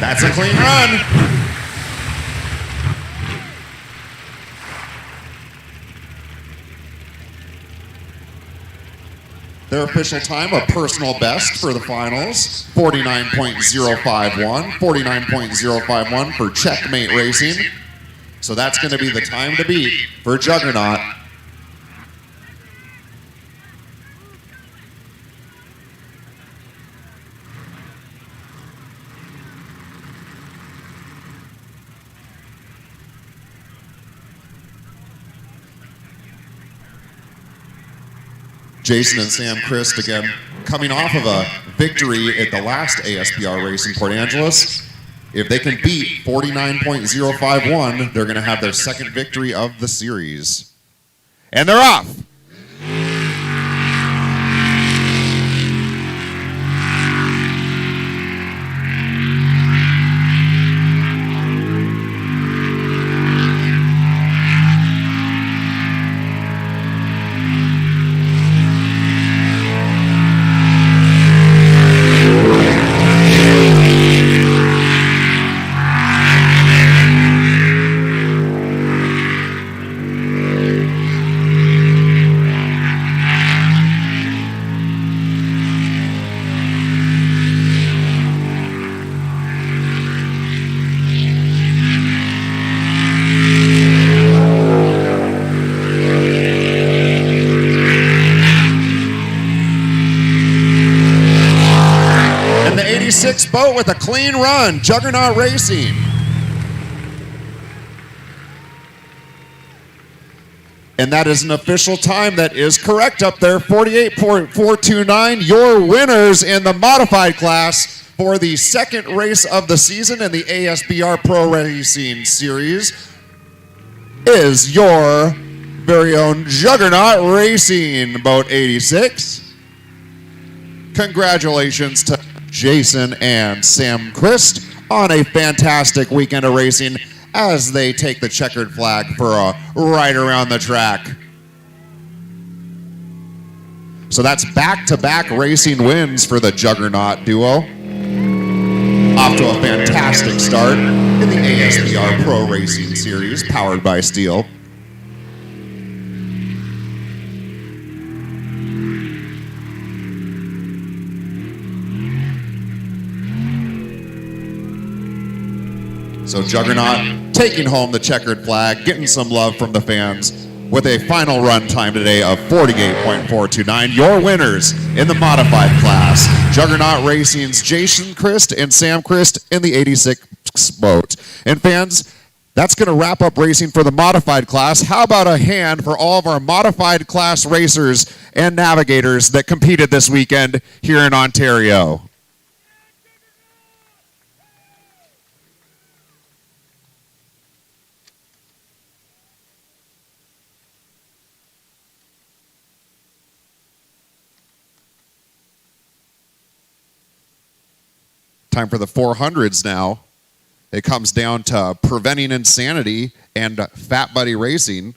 That's a clean run. Their official time, a personal best for the finals, 49.051, 49.051 for Checkmate Racing. So that's going to be the time to beat for Juggernaut. Jason and Sam Christ again coming off of a victory at the last ASBR race in Port Angeles. If they can beat 49.051, they're going to have their second victory of the series. And they're off. Boat with a clean run, Juggernaut Racing. And that is an official time that is correct up there, 48.429. Your winners in the modified class for the second race of the season in the ASBR Pro Racing Series is your very own Juggernaut Racing, Boat 86. Congratulations to Jason and Sam Christ on a fantastic weekend of racing as they take the checkered flag for a ride around the track. So that's back-to-back racing wins for the Juggernaut duo. Off to a fantastic start in the ASBR Pro Racing Series powered by Stihl. So Juggernaut taking home the checkered flag, getting some love from the fans with a final run time today of 48.429. Your winners in the modified class, Juggernaut Racing's Jason Christ and Sam Christ in the 86 boat. And fans, that's going to wrap up racing for the modified class. How about a hand for all of our modified class racers and navigators that competed this weekend here in Ontario? Time for the 400s now. It comes down to Preventing Insanity and Fat Buddy Racing.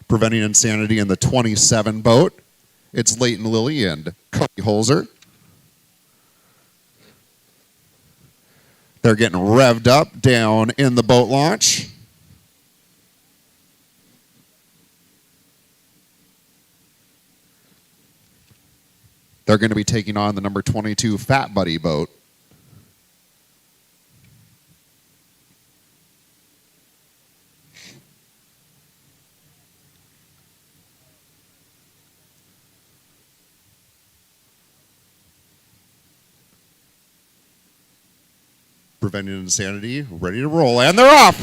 Preventing Insanity in the 27 boat. It's Leighton Lilly and Cody Holzer. They're getting revved up down in the boat launch. They're going to be taking on the number 22 Fat Buddy boat. Preventing Insanity, ready to roll, and they're off.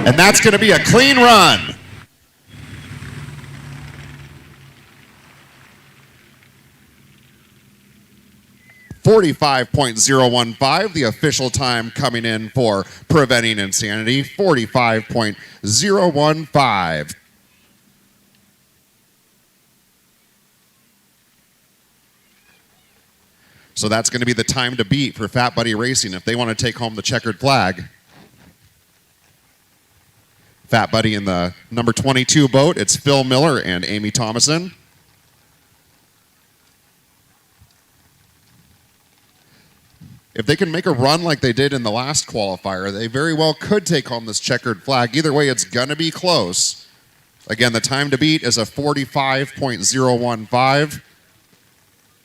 And that's going to be a clean run. .015, the official time coming in for Preventing Insanity, 45.015. So that's going to be the time to beat for Fat Buddy Racing if they want to take home the checkered flag. Fat Buddy in the number 22 boat, it's Phil Miller and Amy Thomason. If they can make a run like they did in the last qualifier, they very well could take home this checkered flag. Either way, it's going to be close. Again, the time to beat is a 45.015.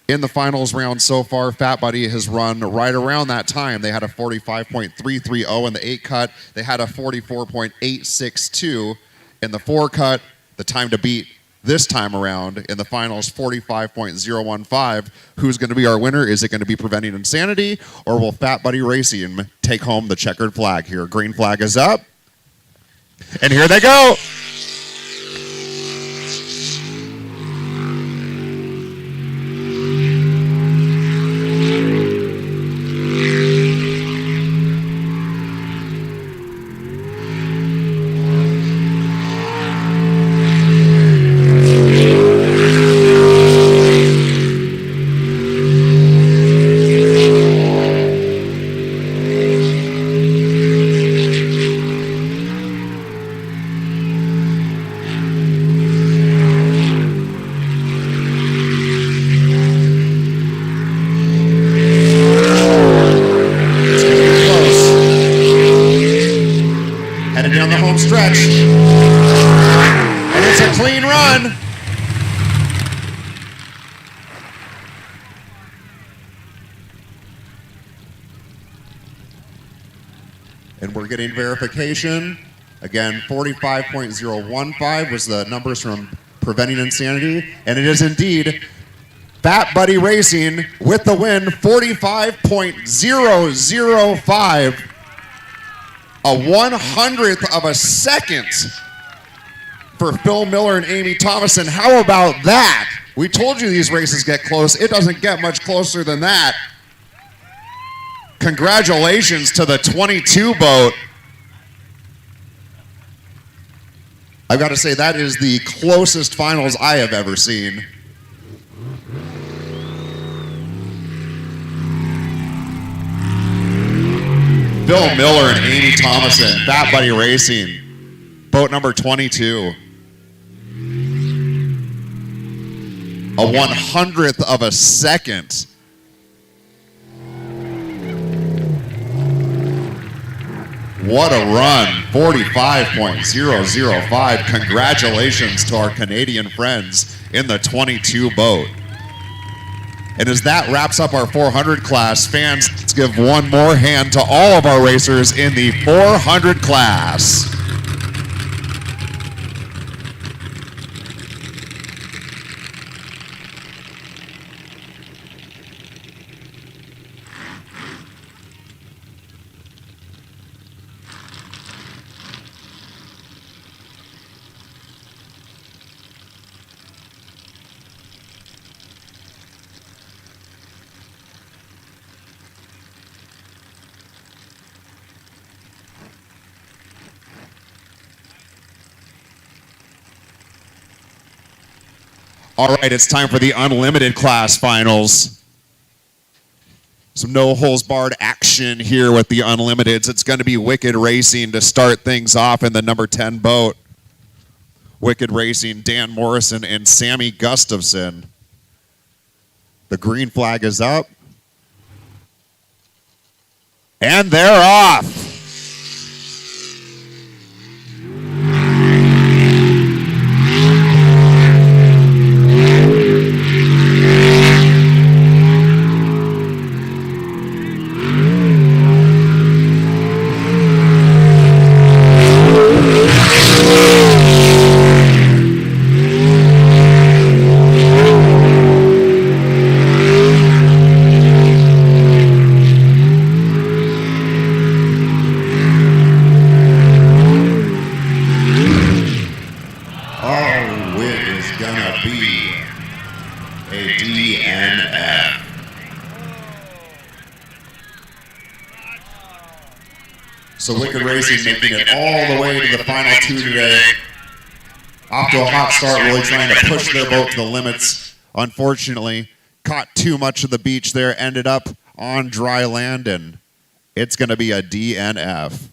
In the finals round so far, Fat Buddy has run right around that time. They had a 45.330 in the 8 cut. They had a 44.862 in the 4 cut. The time to beat this time around in the finals, 45.015. Who's going to be our winner? Is it going to be Preventing Insanity, or will Fat Buddy Racing take home the checkered flag here? Green flag is up. And here they go. Down the home stretch. And it's a clean run. And we're getting verification. Again, 45.015 was the numbers from Preventing Insanity. And it is indeed Fat Buddy Racing with the win, 45.005. A 100th of a second for Phil Miller and Amy Thomason. How about that? We told you these races get close. It doesn't get much closer than that. Congratulations to the 22 boat. I've got to say, that is the closest finals I have ever seen. Phil Miller and Amy Thomason, Fat Buddy Racing, boat number 22. A 100th of a second. What a run, 45.005. Congratulations to our Canadian friends in the 22 boat. And as that wraps up our 400 class, fans, let's give one more hand to all of our racers in the 400 class. All right, it's time for the unlimited class finals. Some no holes barred action here with the unlimiteds. It's going to be Wicked Racing to start things off in the number 10 boat. Wicked Racing, Dan Morrison and Sammy Gustafson. The green flag is up. And they're off. So Wicked Racing making it all the way to the final two today. Off to a hot start, really trying to push their boat to the limits. Unfortunately, caught too much of the beach there, ended up on dry land, and it's going to be a DNF.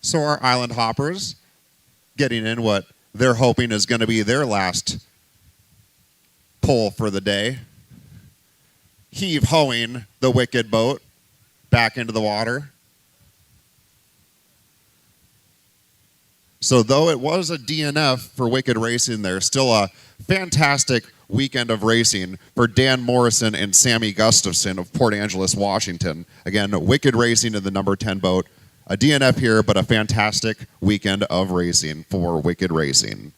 So our island hoppers getting in what they're hoping is going to be their last pull for the day. Heave-hoeing the Wicked boat back into the water. So though it was a DNF for Wicked Racing, there's still a fantastic weekend of racing for Dan Morrison and Sammy Gustafson of Port Angeles, Washington. Again, Wicked Racing in the number 10 boat. A DNF here, but a fantastic weekend of racing for Wicked Racing.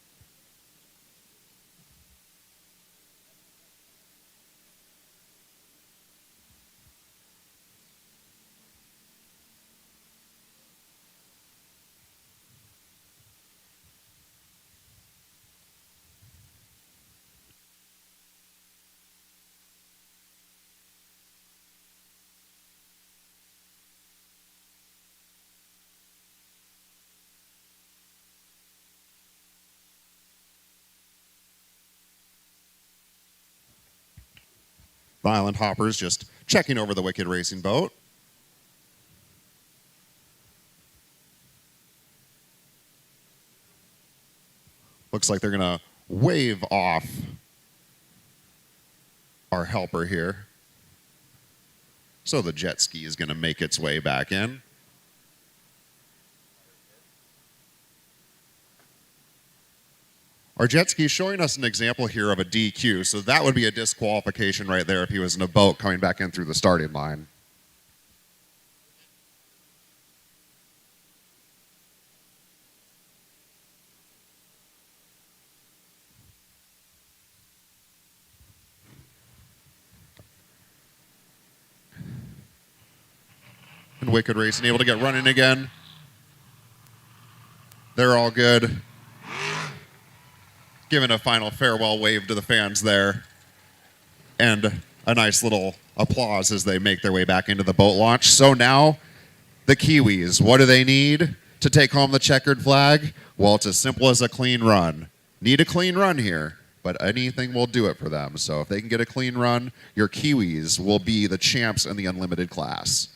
The Island Hoppers just checking over the Wicked Racing boat. Looks like they're going to wave off our helper here. So the jet ski is going to make its way back in. Our jet ski is showing us an example here of a DQ, so that would be a disqualification right there if he was in a boat coming back in through the starting line. And Wicked Racing able to get running again. They're all good. Giving a final farewell wave to the fans there. And a nice little applause as they make their way back into the boat launch. So now, the Kiwis, what do they need to take home the checkered flag? Well, it's as simple as a clean run. Need a clean run here, but anything will do it for them. So if they can get a clean run, your Kiwis will be the champs in the unlimited class.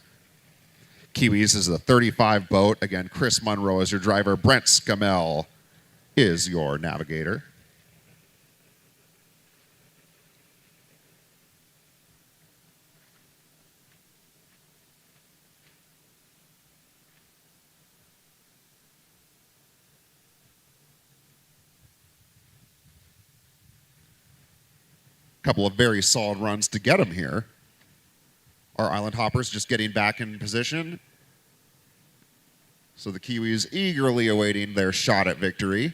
Kiwis is the 35 boat. Again, Chris Monroe is your driver. Brent Scamell is your navigator. Couple of very solid runs to get them here. Our Island Hoppers just getting back in position. So the Kiwis eagerly awaiting their shot at victory.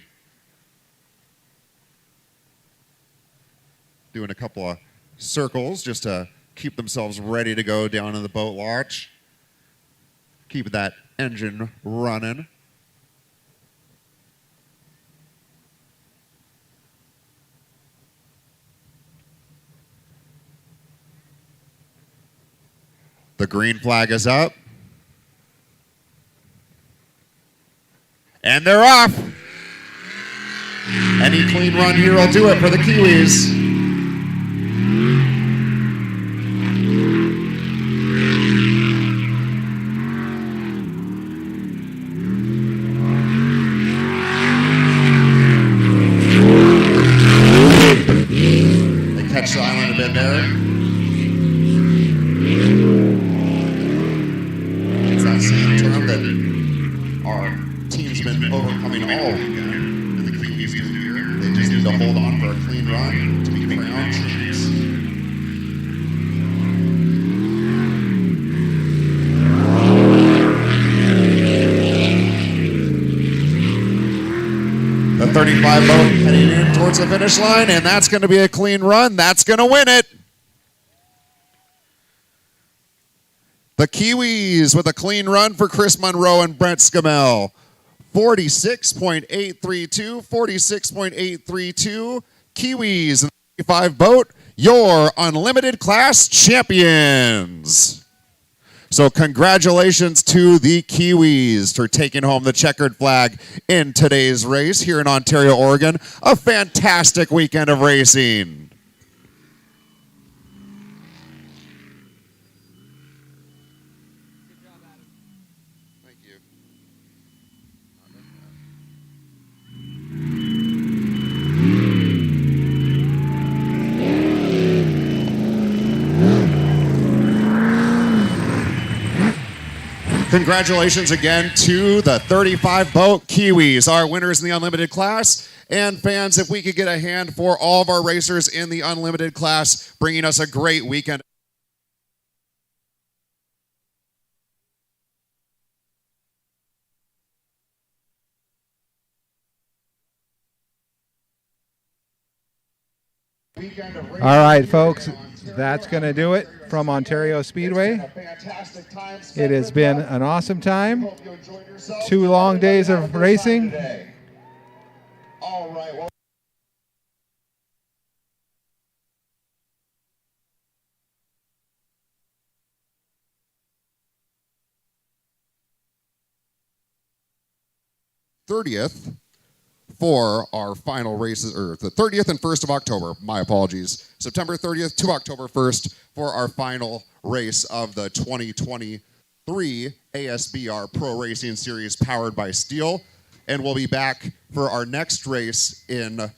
doing a couple of circles just to keep themselves ready to go down in the boat launch. Keep that engine running. The green flag is up. And they're off. Any clean run here will do it for the Kiwis. They catch the island a bit there. It's that same term that our team's been overcoming all weekend. And the Kiwis do here. They just need to hold on for a clean run to be crowned champions. The 35 boat heading in towards the finish line, and that's going to be a clean run. That's going to win it. The Kiwis with a clean run for Chris Monroe and Brent Scamell. 46.832, 46.832. Kiwis in the 35 boat, your unlimited class champions. So congratulations to the Kiwis for taking home the checkered flag in today's race here in Ontario, Oregon. A fantastic weekend of racing. Good job, Adam. Thank you. Congratulations again to the 35 boat Kiwis, our winners in the unlimited class. And fans, if we could get a hand for all of our racers in the unlimited class, bringing us a great weekend. All right, folks, that's going to do it from Ontario Speedway. It has been an awesome time. 2 long days of racing. All right. Well, '30th for our final races, or the 30th and 1st of October, my apologies. September 30th to October 1st for our final race of the 2023 ASBR Pro Racing Series powered by Stihl. And we'll be back for our next race in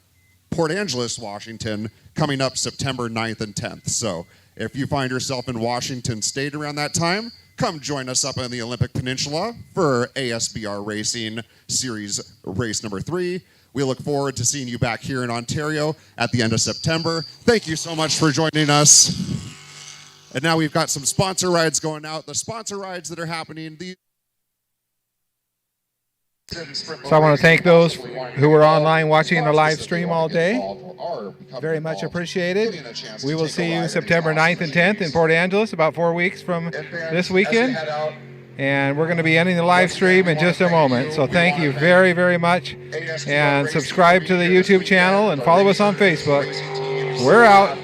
Port Angeles, Washington, coming up September 9th and 10th. So if you find yourself in Washington State around that time, come join us up in the Olympic Peninsula for ASBR Racing Series race number 3. We look forward to seeing you back here in Ontario at the end of September. Thank you so much for joining us. And now we've got some sponsor rides going out. The sponsor rides that are happening, So I want to thank those who were online watching the live stream all day. Very much appreciated. We will see you September 9th and 10th in Port Angeles, about 4 weeks from this weekend. And we're going to be ending the live stream in just a moment. So thank you very, very much. And subscribe to the YouTube channel and follow us on Facebook. We're out.